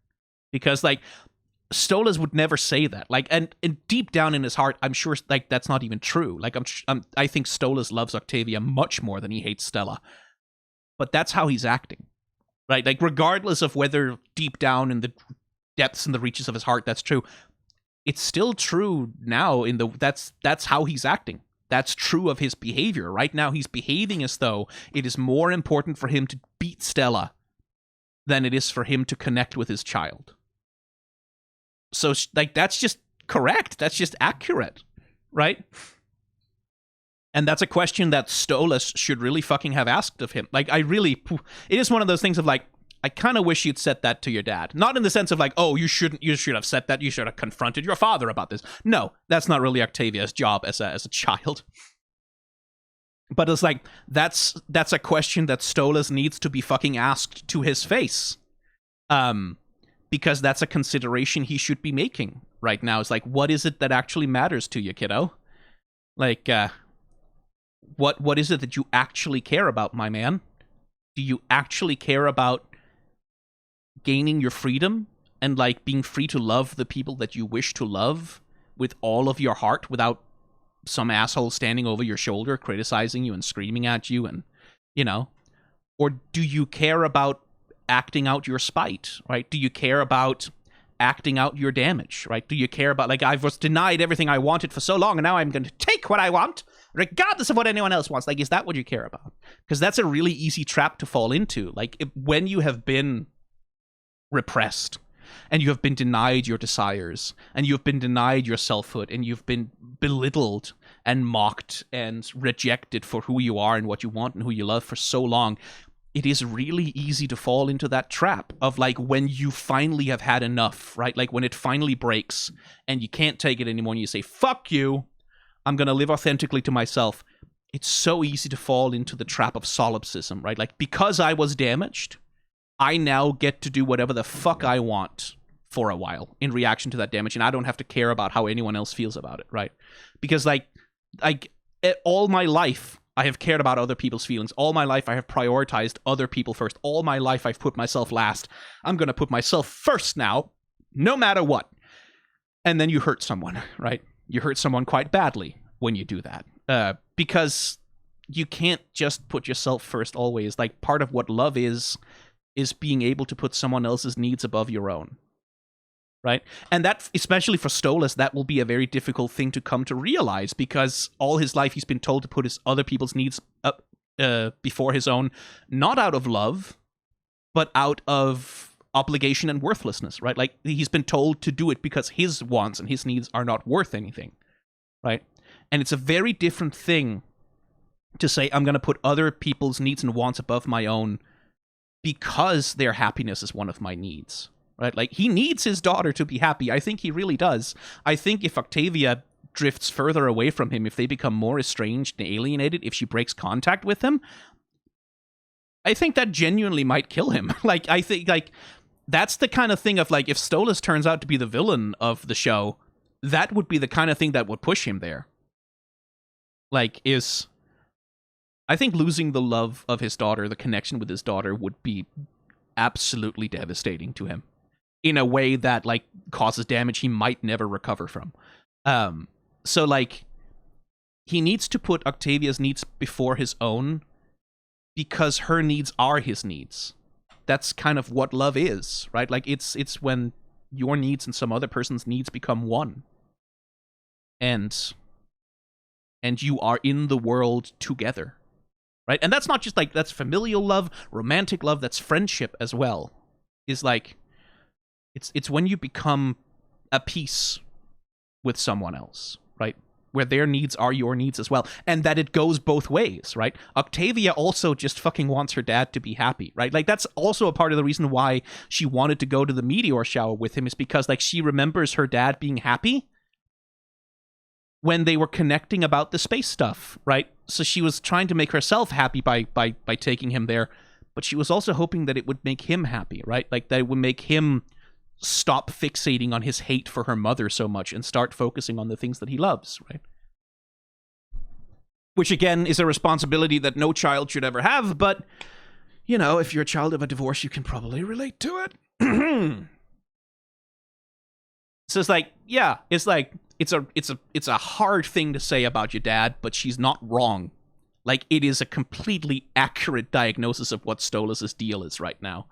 Because like Stolas would never say that. Like, and deep down in his heart, I'm sure like that's not even true. Like I think Stolas loves Octavia much more than he hates Stella. But that's how he's acting, right? Like regardless of whether deep down in the depths and the reaches of his heart that's true, it's still true now. That's how he's acting. That's true of his behavior. Right now, he's behaving as though it is more important for him to beat Stella than it is for him to connect with his child. So, like, that's just correct. That's just accurate, right? And that's a question that Stolas should really fucking have asked of him. Like, it is one of those things of, like, I kind of wish you'd said that to your dad. Not in the sense of like, oh, you should have said that. You should have confronted your father about this. No, that's not really Octavia's job as a child. But it's like, that's a question that Stolas needs to be fucking asked to his face. Because that's a consideration he should be making right now. It's like, what is it that actually matters to you, kiddo? Like, what is it that you actually care about, my man? Do you actually care about gaining your freedom and like being free to love the people that you wish to love with all of your heart without some asshole standing over your shoulder criticizing you and screaming at you, and you know? Or do you care about acting out your spite, right? Do you care about acting out your damage, right? Do you care about, like, I was denied everything I wanted for so long and now I'm going to take what I want regardless of what anyone else wants? Like, is that what you care about? Because that's a really easy trap to fall into. Like, when you have been repressed and you have been denied your desires and you've been denied your selfhood and you've been belittled and mocked and rejected for who you are and what you want and who you love for so long, it is really easy to fall into that trap of like when you finally have had enough, right? Like when it finally breaks and you can't take it anymore and you say, fuck you, I'm going to live authentically to myself. It's so easy to fall into the trap of solipsism, right? Like, because I was damaged, I now get to do whatever the fuck I want for a while in reaction to that damage, and I don't have to care about how anyone else feels about it, right? Because, like all my life, I have cared about other people's feelings. All my life, I have prioritized other people first. All my life, I've put myself last. I'm going to put myself first now, no matter what. And then you hurt someone, right? You hurt someone quite badly when you do that. Because you can't just put yourself first always. Like, part of what love is being able to put someone else's needs above your own, right? And that, especially for Stolas, that will be a very difficult thing to come to realize, because all his life he's been told to put his other people's needs up before his own, not out of love, but out of obligation and worthlessness, right? Like, he's been told to do it because his wants and his needs are not worth anything, right? And it's a very different thing to say, I'm going to put other people's needs and wants above my own because their happiness is one of my needs, right? Like, he needs his daughter to be happy. I think he really does. I think if Octavia drifts further away from him, if they become more estranged and alienated, if she breaks contact with him, I think that genuinely might kill him. Like, I think, like, that's the kind of thing of, like, if Stolas turns out to be the villain of the show, that would be the kind of thing that would push him there. Like, I think losing the love of his daughter, the connection with his daughter, would be absolutely devastating to him in a way that, like, causes damage he might never recover from. So, like, he needs to put Octavia's needs before his own, because her needs are his needs. That's kind of what love is, right? Like, it's when your needs and some other person's needs become one. And you are in the world together, right? And that's not just, like, that's familial love, romantic love, that's friendship as well. Is like, it's when you become a piece with someone else, right? Where their needs are your needs as well. And that it goes both ways, right? Octavia also just fucking wants her dad to be happy, right? Like, that's also a part of the reason why she wanted to go to the meteor shower with him, is because, like, she remembers her dad being happy when they were connecting about the space stuff, right? So she was trying to make herself happy by taking him there, but she was also hoping that it would make him happy, right? Like, that it would make him stop fixating on his hate for her mother so much and start focusing on the things that he loves, right? Which, again, is a responsibility that no child should ever have, but, you know, if you're a child of a divorce, you can probably relate to it. So it's like, yeah, it's like, it's a hard thing to say about your dad, but she's not wrong. Like, it is a completely accurate diagnosis of what Stolas' deal is right now.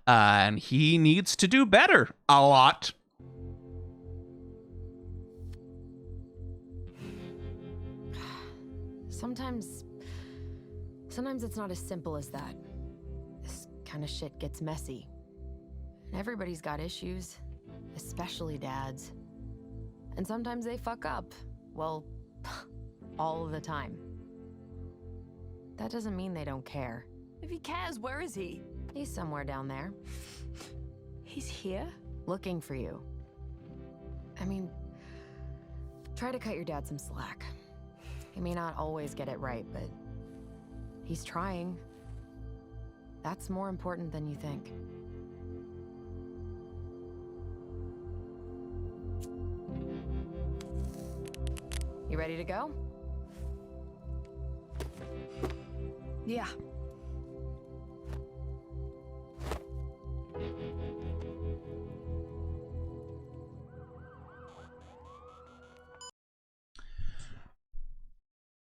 And he needs to do better. A lot. Sometimes it's not as simple as that. This kind of shit gets messy. And everybody's got issues, especially dads. And sometimes they fuck up. Well, all the time. That doesn't mean they don't care. If he cares, where is he? He's somewhere down there. He's here? Looking for you. I mean, try to cut your dad some slack. He may not always get it right, but he's trying. That's more important than you think. You ready to go? Yeah.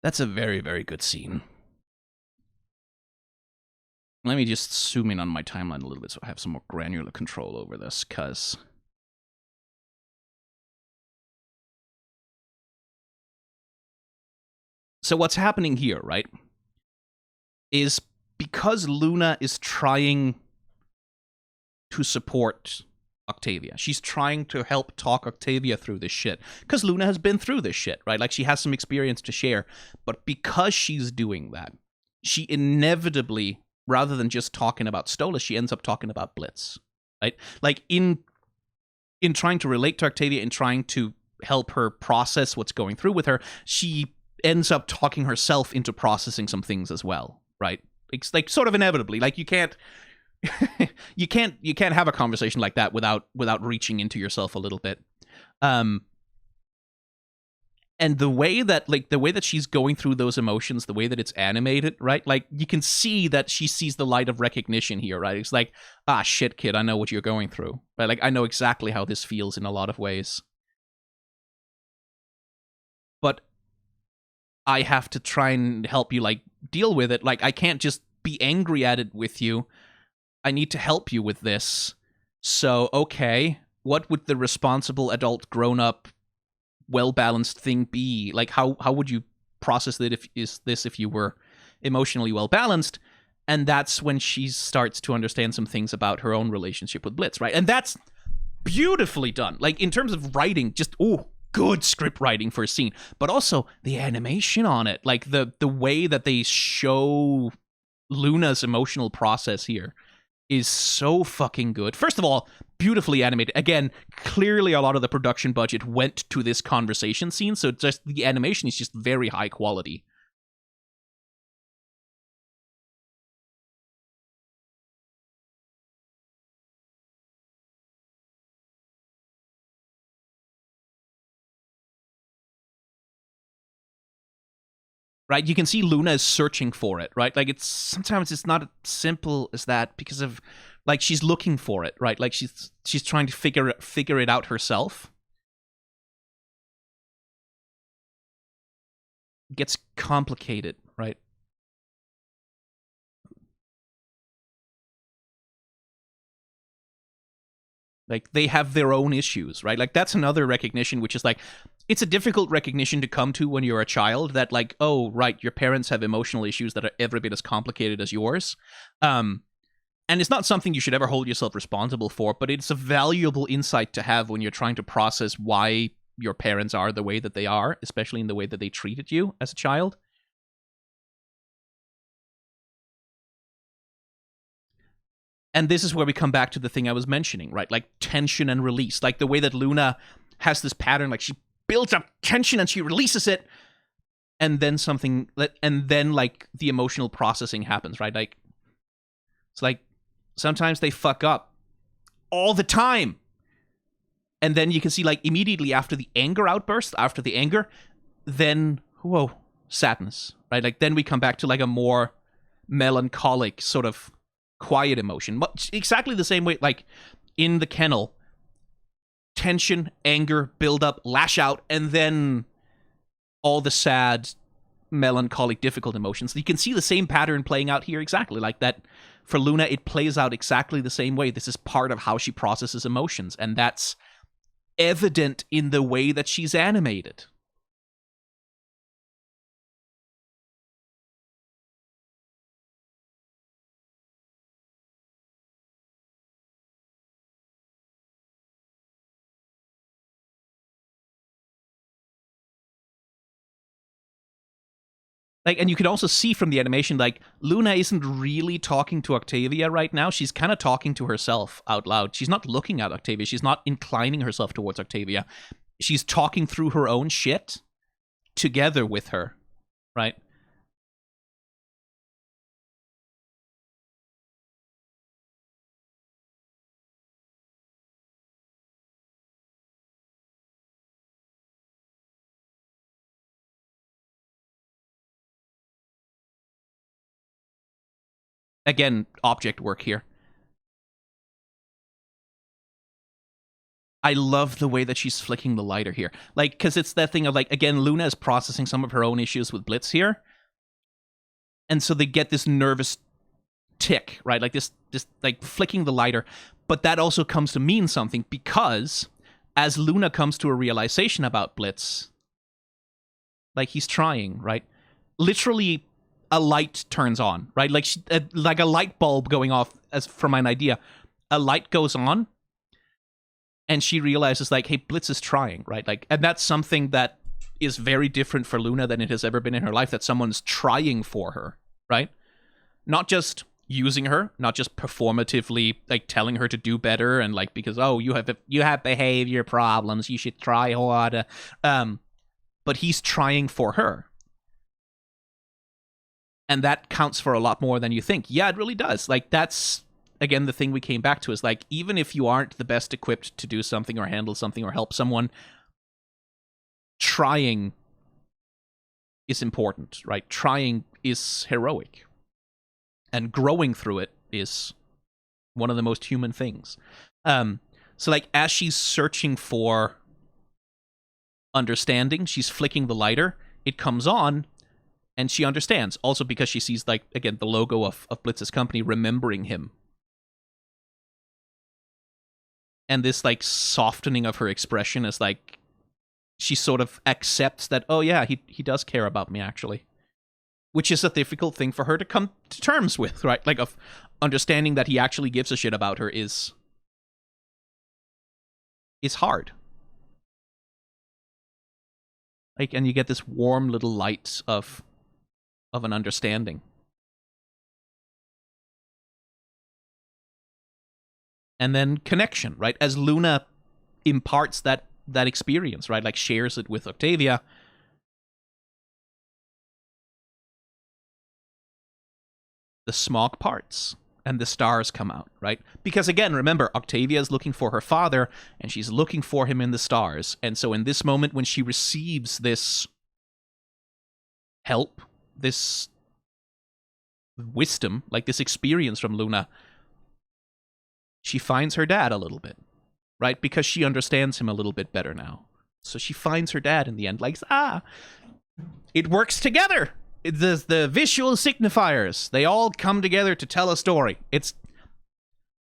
That's a very, very good scene. Let me just zoom in on my timeline a little bit so I have some more granular control over this, because so what's happening here, right, is because Luna is trying to support Octavia. She's trying to help talk Octavia through this shit. Because Luna has been through this shit, right? Like, she has some experience to share. But because she's doing that, she inevitably, rather than just talking about Stolas, she ends up talking about Blitz, right? Like, in trying to relate to Octavia, in trying to help her process what's going through with her, she ends up talking herself into processing some things as well, right? It's like, sort of inevitably. Like, you can't you can't have a conversation like that without reaching into yourself a little bit. And the way that she's going through those emotions, the way that it's animated, right? Like, you can see that she sees the light of recognition here, right? It's like, ah, shit, kid, I know what you're going through, right? Like, I know exactly how this feels in a lot of ways. But I have to try and help you, like, deal with it. Like, I can't just be angry at it with you. I need to help you with this. So, okay, what would the responsible adult grown-up well-balanced thing be? Like, how would you process it if you were emotionally well-balanced? And that's when she starts to understand some things about her own relationship with Blitz, right? And that's beautifully done. Like, in terms of writing, just, good script writing for a scene. But also, the animation on it. Like, the way that they show Luna's emotional process here is so fucking good. First of all, beautifully animated. Again, clearly a lot of the production budget went to this conversation scene, so just the animation is just very high quality. Right? You can see Luna is searching for it, right? Like, sometimes it's not as simple as that because of, like, she's looking for it, right? Like, she's trying to figure it out herself. It gets complicated, right? Like, they have their own issues, right? Like, that's another recognition, which is like, it's a difficult recognition to come to when you're a child, that like, oh, right, your parents have emotional issues that are every bit as complicated as yours. And it's not something you should ever hold yourself responsible for, but it's a valuable insight to have when you're trying to process why your parents are the way that they are, especially in the way that they treated you as a child. And this is where we come back to the thing I was mentioning, right? Like tension and release. Like the way that Luna has this pattern, like she builds up tension and she releases it. And then like the emotional processing happens, right? Like, it's like sometimes they fuck up all the time. And then you can see like immediately after the anger outburst, after the anger, then, whoa, sadness, right? Like then we come back to like a more melancholic sort of quiet emotion. Exactly the same way, like in the kennel, tension, anger, build up, lash out, and then all the sad, melancholic, difficult emotions. You can see the same pattern playing out here exactly like that. For Luna, it plays out exactly the same way. This is part of how she processes emotions, and that's evident in the way that she's animated. Like, and you can also see from the animation, like, Luna isn't really talking to Octavia right now. She's kind of talking to herself out loud. She's not looking at Octavia. She's not inclining herself towards Octavia. She's talking through her own shit together with her, right? Again, object work here. I love the way that she's flicking the lighter here. Like, because it's that thing of, like, again, Luna is processing some of her own issues with Blitz here. And so they get this nervous tick, right? Like, this like, flicking the lighter. But that also comes to mean something, because as Luna comes to a realization about Blitz, like, he's trying, right? Literally, a light turns on, right? Like like a light bulb going off, as from an idea. A light goes on, and she realizes, like, hey, Blitz is trying, right? Like, and that's something that is very different for Luna than it has ever been in her life, that someone's trying for her, right? Not just using her, not just performatively, like, telling her to do better, and, like, because, oh, you have behavior problems, you should try harder. But he's trying for her. And that counts for a lot more than you think. Yeah, it really does. Like, that's, again, the thing we came back to is, like, even if you aren't the best equipped to do something or handle something or help someone, trying is important, right? Trying is heroic. And growing through it is one of the most human things. So, like, as she's searching for understanding, she's flicking the lighter, it comes on, and she understands. Also because she sees, like, again, the logo of Blitz's company, remembering him. And this, like, softening of her expression is, like, she sort of accepts that, oh yeah, he does care about me, actually. Which is a difficult thing for her to come to terms with, right? Like, of understanding that he actually gives a shit about her is hard. Like, and you get this warm little light of an understanding. And then connection, right? As Luna imparts that experience, right? Like, shares it with Octavia. The smog parts and the stars come out, right? Because, again, remember, Octavia is looking for her father, and she's looking for him in the stars. And so in this moment, when she receives this help, this wisdom, like this experience from Luna, she finds her dad a little bit, right? Because she understands him a little bit better now. So she finds her dad in the end, like, it works together. The visual signifiers, they all come together to tell a story. It's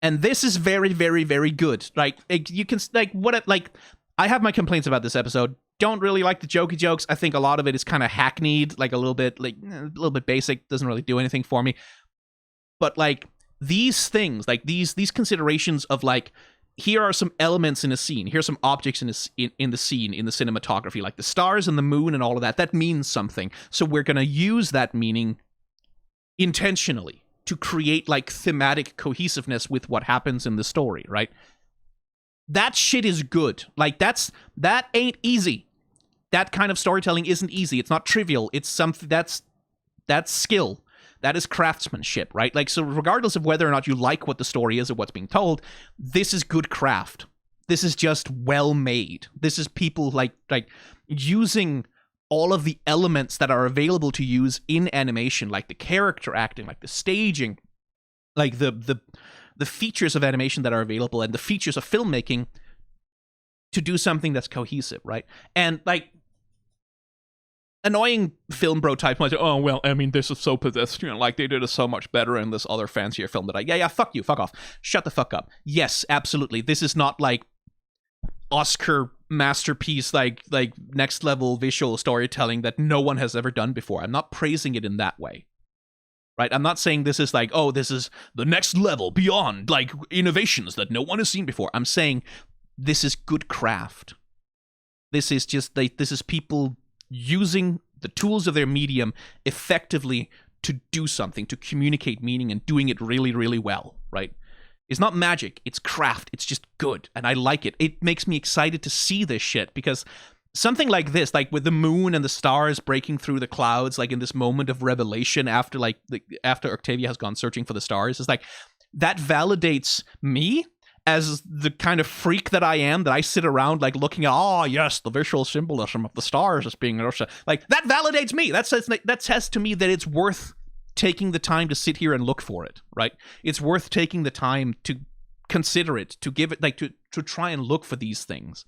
And this is very, very, very good. Like you can I have my complaints about this episode. Don't really like the jokey jokes. I think a lot of it is kind of hackneyed, like a little bit basic. Doesn't really do anything for me. But like these things, like these considerations of like, here are some elements in a scene. Here's some objects in the scene, in the cinematography, like the stars and the moon and all of that. That means something. So we're gonna use that meaning intentionally to create like thematic cohesiveness with what happens in the story, right? That shit is good. Like that ain't easy. That kind of storytelling isn't easy. It's not trivial. It's something that's skill. That is craftsmanship, right? Like, so regardless of whether or not you like what the story is or what's being told, this is good craft. This is just well made. This is people like using all of the elements that are available to use in animation, like the character acting, like the staging, like the features of animation that are available and the features of filmmaking to do something that's cohesive, right? And like annoying film bro type might say, oh, well, I mean, this is so pedestrian. Like, they did it so much better in this other fancier film that yeah, fuck you, fuck off. Shut the fuck up. Yes, absolutely. This is not like Oscar masterpiece, like next level visual storytelling that no one has ever done before. I'm not praising it in that way. Right? I'm not saying this is like, oh, this is the next level beyond, like, innovations that no one has seen before. I'm saying this is good craft. This is just, like, this is people using the tools of their medium effectively to do something, to communicate meaning, and doing it really, really well, right? It's not magic, it's craft, it's just good, and I like it. It makes me excited to see this shit, because something like this, like with the moon and the stars breaking through the clouds, like in this moment of revelation after after Octavia has gone searching for the stars, is like, that validates me as the kind of freak that I am, that I sit around like looking at, oh yes, the visual symbolism of the stars as being like, that validates me. That says to me that it's worth taking the time to sit here and look for it, right? It's worth taking the time to consider it, to give it, like, to try and look for these things.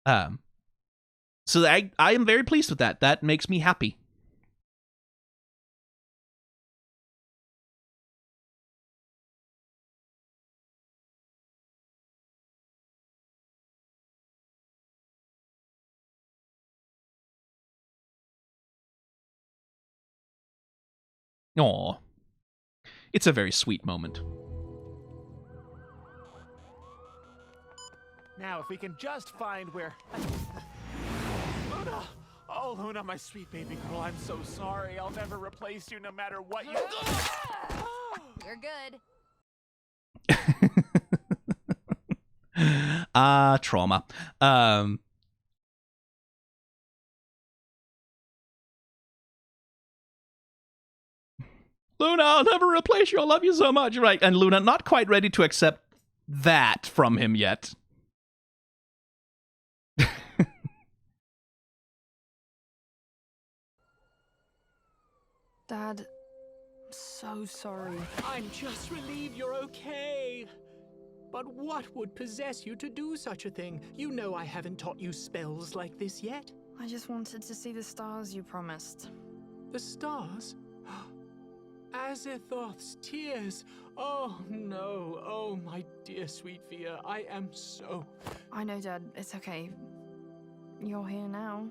So I am very pleased with that. That makes me happy. Aw. It's a very sweet moment. Now, if we can just find where... Luna! Oh, Luna, my sweet baby girl, I'm so sorry. I'll never replace you no matter what you... You're good. Trauma. Luna, I'll never replace you. I love you so much. Right. And Luna, not quite ready to accept that from him yet. Dad, so sorry. I'm just relieved you're okay. But what would possess you to do such a thing? You know I haven't taught you spells like this yet. I just wanted to see the stars you promised. The stars? Azathoth's tears. Oh no. Oh, my dear sweet Via. I am so... I know, Dad. It's okay. You're here now.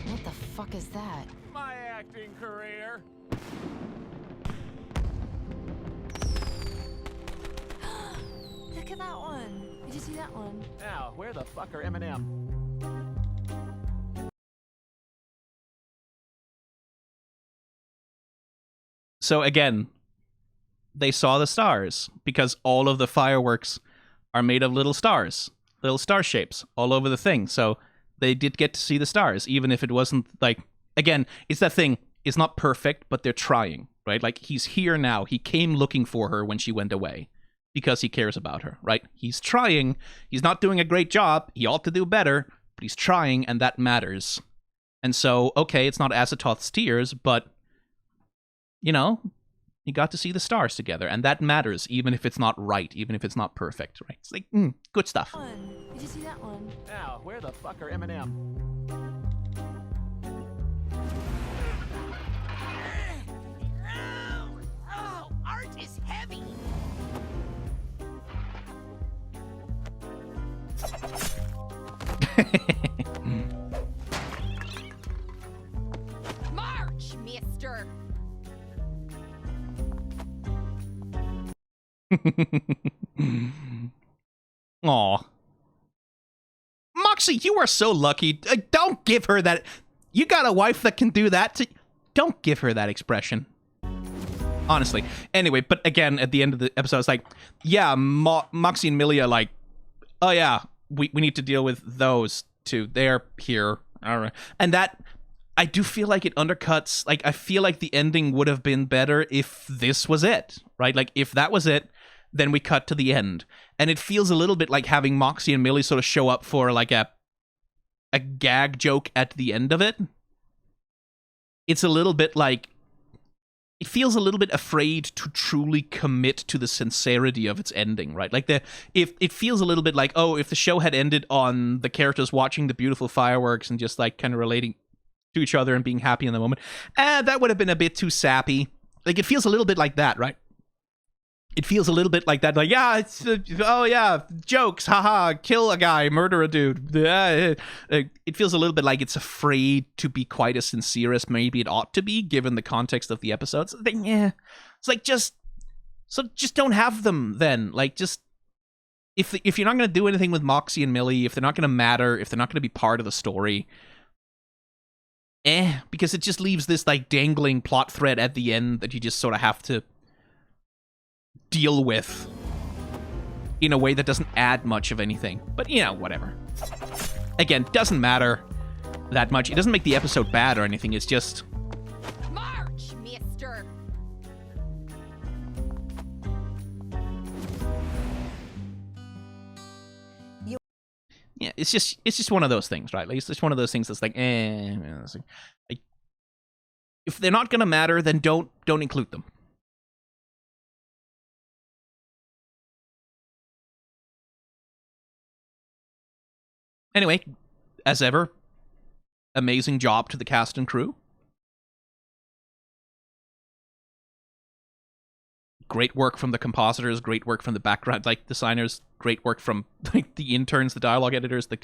What the fuck is that? My acting career. Look at that one. Did you see that one? Now, where the fuck are Eminem? So again, they saw the stars because all of the fireworks are made of little stars, little star shapes all over the thing. So they did get to see the stars, even if it wasn't like, again, it's that thing. It's not perfect, but they're trying, right? Like, he's here now. He came looking for her when she went away because he cares about her, right? He's trying. He's not doing a great job. He ought to do better, but he's trying, and that matters. And so, okay, it's not Azathoth's tears, but, you know, you got to see the stars together, and that matters, even if it's not right, even if it's not perfect, right? It's like, good stuff. Did you see that one? Now, where the fuck are Eminem? March, mister. Aw. Moxie, you are so lucky. Don't give her that. You got a wife that can do that. Don't give her that expression. Honestly. Anyway, but again, at the end of the episode, it's like, yeah, Moxie and Millie are like, oh yeah, we need to deal with those two. They're here. All right. And that, I do feel like it undercuts, like, I feel like the ending would have been better if this was it, right? Like, if that was it, then we cut to the end. And it feels a little bit like having Moxie and Millie sort of show up for, like, a gag joke at the end of it. It's a little bit like, it feels a little bit afraid to truly commit to the sincerity of its ending, right? Like, if it feels a little bit like, oh, if the show had ended on the characters watching the beautiful fireworks and just, like, kind of relating to each other and being happy in the moment, that would have been a bit too sappy. Like, it feels a little bit like that, right? It feels a little bit like that, like, yeah, it's, oh yeah, jokes, haha, kill a guy, murder a dude. It feels a little bit like it's afraid to be quite as sincere as maybe it ought to be, given the context of the episodes. Yeah, it's like, just don't have them then. Like, just, if you're not going to do anything with Moxie and Millie, if they're not going to matter, if they're not going to be part of the story, because it just leaves this, like, dangling plot thread at the end that you just sort of have to deal with in a way that doesn't add much of anything. But, you know, whatever. Again, doesn't matter that much. It doesn't make the episode bad or anything. It's just... March, mister. Yeah, it's just one of those things, right? Like, it's just one of those things that's like, It's like, if they're not gonna matter, then don't include them. Anyway, as ever, amazing job to the cast and crew. Great work from the compositors, great work from the background, like, designers, great work from, like, the interns, the dialogue editors, the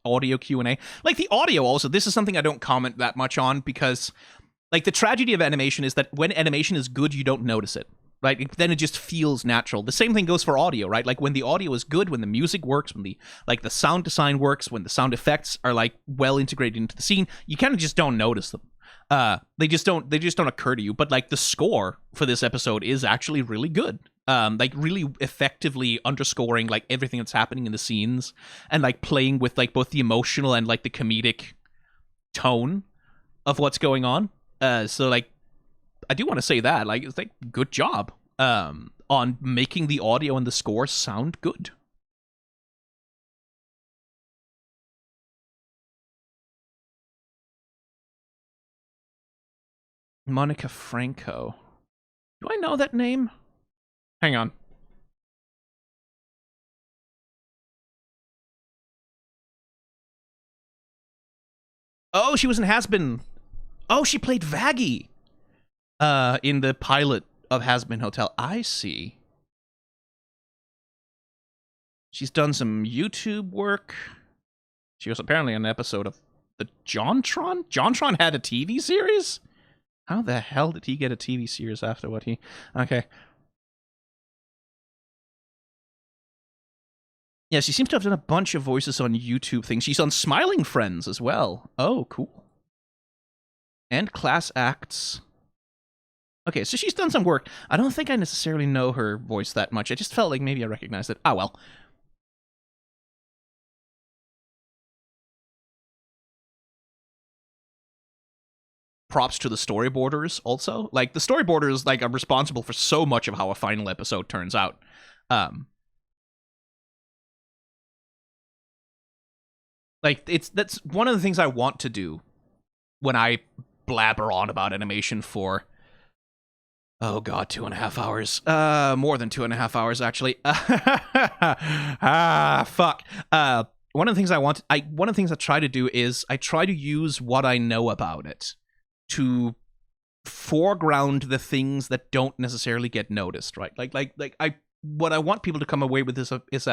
audio Q&A. Like, the audio also, this is something I don't comment that much on, because, like, the tragedy of animation is that when animation is good, you don't notice it. Right? Then it just feels natural. The same thing goes for audio, right? Like, when the audio is good, when the music works, when the sound design works, when the sound effects are, like, well integrated into the scene, you kind of just don't notice them. They just don't occur to you. But, like, the score for this episode is actually really good. Like, really effectively underscoring, like, everything that's happening in the scenes, and, like, playing with, like, both the emotional and, like, the comedic tone of what's going on. So, like, I do want to say that, like, it's like, good job on making the audio and the score sound good. Monica Franco. Do I know that name? Hang on. Oh, she was in Has-Been. Oh, she played Vaggie. In the pilot of Has-Been Hotel. I see. She's done some YouTube work. She was apparently on an episode of the JonTron? JonTron had a TV series? How the hell did he get a TV series after what he... Okay. Yeah, she seems to have done a bunch of voices on YouTube things. She's on Smiling Friends as well. Oh, cool. And class acts. Okay, so she's done some work. I don't think I necessarily know her voice that much. I just felt like maybe I recognized it. Ah, well. Props to the storyboarders also. Like, the storyboarders, like, are responsible for so much of how a final episode turns out. Like, that's one of the things I want to do when I blabber on about animation for... Oh god, 2.5 hours. More than 2.5 hours, actually. Fuck. One of the things one of the things I try to do is I try to use what I know about it to foreground the things that don't necessarily get noticed, right? What I want people to come away with is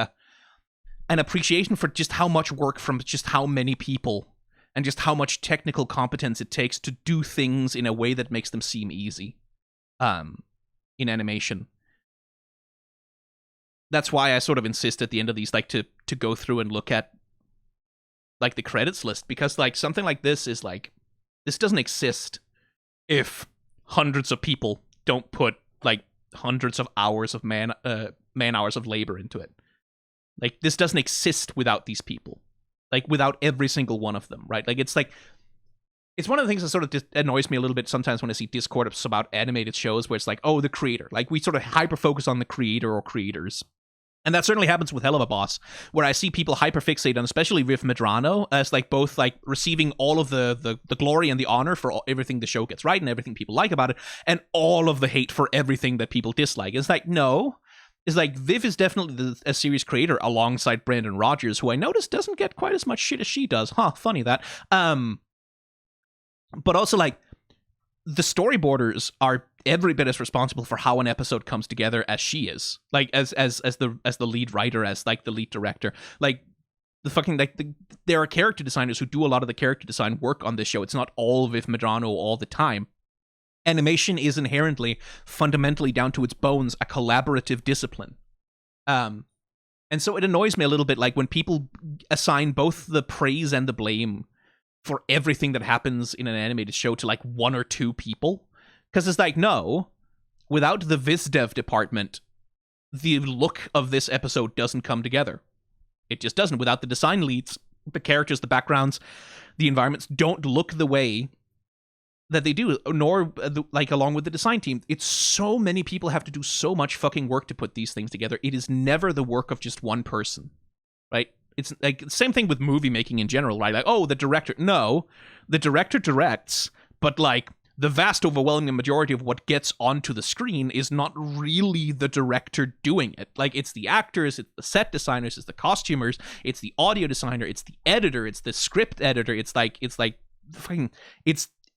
an appreciation for just how much work from just how many people and just how much technical competence it takes to do things in a way that makes them seem easy in animation. That's why I sort of insist at the end of these, like, to go through and look at, like, the credits list, because, like, something like this is, like, this doesn't exist if hundreds of people don't put, like, hundreds of hours of man hours of labor into it. Like, this doesn't exist without these people. Like, without every single one of them, right? Like, it's one of the things that sort of annoys me a little bit sometimes when I see discourse about animated shows where it's like, oh, the creator. Like, we sort of hyper-focus on the creator or creators. And that certainly happens with Helluva Boss, where I see people hyperfixate on, especially Viv Medrano, as, like, both, like, receiving all of the glory and the honor for everything the show gets right and everything people like about it, and all of the hate for everything that people dislike. It's like, no. It's like, Viv is definitely a series creator alongside Brandon Rogers, who I notice doesn't get quite as much shit as she does. Huh, funny that. But also, like, the storyboarders are every bit as responsible for how an episode comes together as she is. Like, as the lead writer, as, like, the lead director. Like, there are character designers who do a lot of the character design work on this show. It's not all Viv Medrano all the time. Animation is inherently, fundamentally down to its bones, a collaborative discipline. And so it annoys me a little bit, like, when people assign both the praise and the blame for everything that happens in an animated show to, like, one or two people. Because it's like, no, without the VizDev department, the look of this episode doesn't come together. It just doesn't. Without the design leads, the characters, the backgrounds, the environments don't look the way that they do, nor, like, along with the design team. It's so many people have to do so much fucking work to put these things together. It is never the work of just one person, right? It's like the same thing with movie making in general, right? Like, oh, the director. No, the director directs, but, like, the vast overwhelming majority of what gets onto the screen is not really the director doing it. Like, it's the actors, it's the set designers, it's the costumers, it's the audio designer, it's the editor, it's the script editor. It's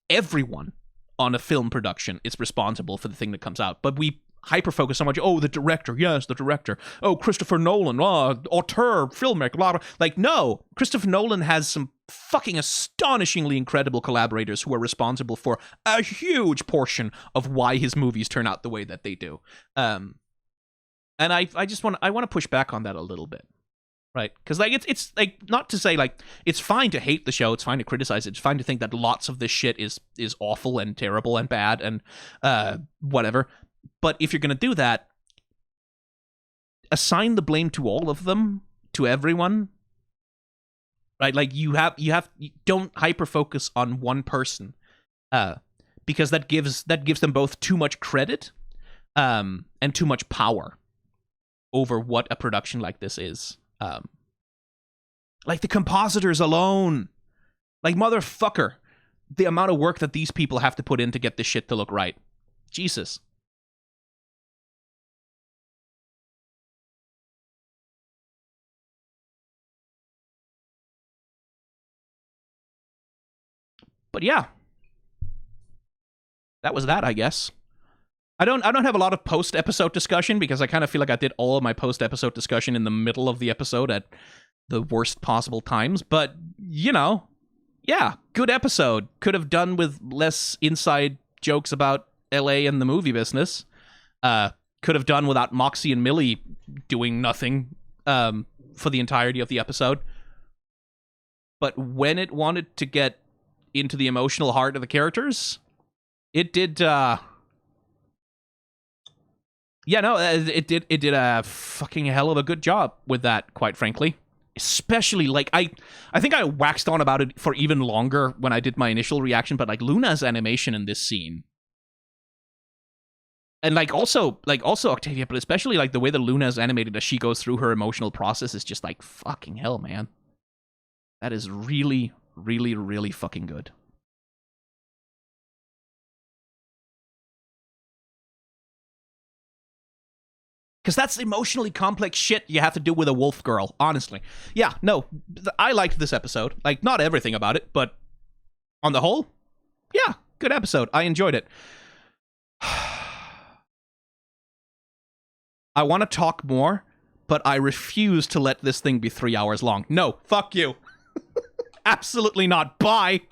everyone on a film production is responsible for the thing that comes out. But we hyper-focus so much, oh, the director, yes, the director. Oh, Christopher Nolan, auteur, filmmaker, blah, blah. Like, no, Christopher Nolan has some fucking astonishingly incredible collaborators who are responsible for a huge portion of why his movies turn out the way that they do. And I want to push back on that a little bit. Right, because, like, it's like, not to say, like, it's fine to hate the show, it's fine to criticize it, it's fine to think that lots of this shit is awful and terrible and bad and whatever. But if you're gonna do that, assign the blame to all of them, to everyone. Right, like, you don't hyper focus on one person, because that gives them both too much credit, and too much power over what a production like this is. Like, the compositors alone, like, motherfucker, the amount of work that these people have to put in to get this shit to look right. Jesus. But yeah, that was that, I guess. I don't have a lot of post-episode discussion, because I kind of feel like I did all of my post-episode discussion in the middle of the episode at the worst possible times. But, you know, yeah, good episode. Could have done with less inside jokes about LA and the movie business. Could have done without Moxie and Millie doing nothing for the entirety of the episode. But when it wanted to get into the emotional heart of the characters, it did... Yeah, no, it did a fucking hell of a good job with that, quite frankly. Especially, like, I think I waxed on about it for even longer when I did my initial reaction, but, like, Luna's animation in this scene, and, like, also Octavia, but especially, like, the way that Luna's animated as she goes through her emotional process is just like, fucking hell, man. That is really, really, really fucking good. Because that's emotionally complex shit you have to do with a wolf girl, honestly. Yeah, no, I liked this episode. Like, not everything about it, but on the whole, yeah, good episode. I enjoyed it. I want to talk more, but I refuse to let this thing be 3 hours long. No, fuck you. Absolutely not. Bye.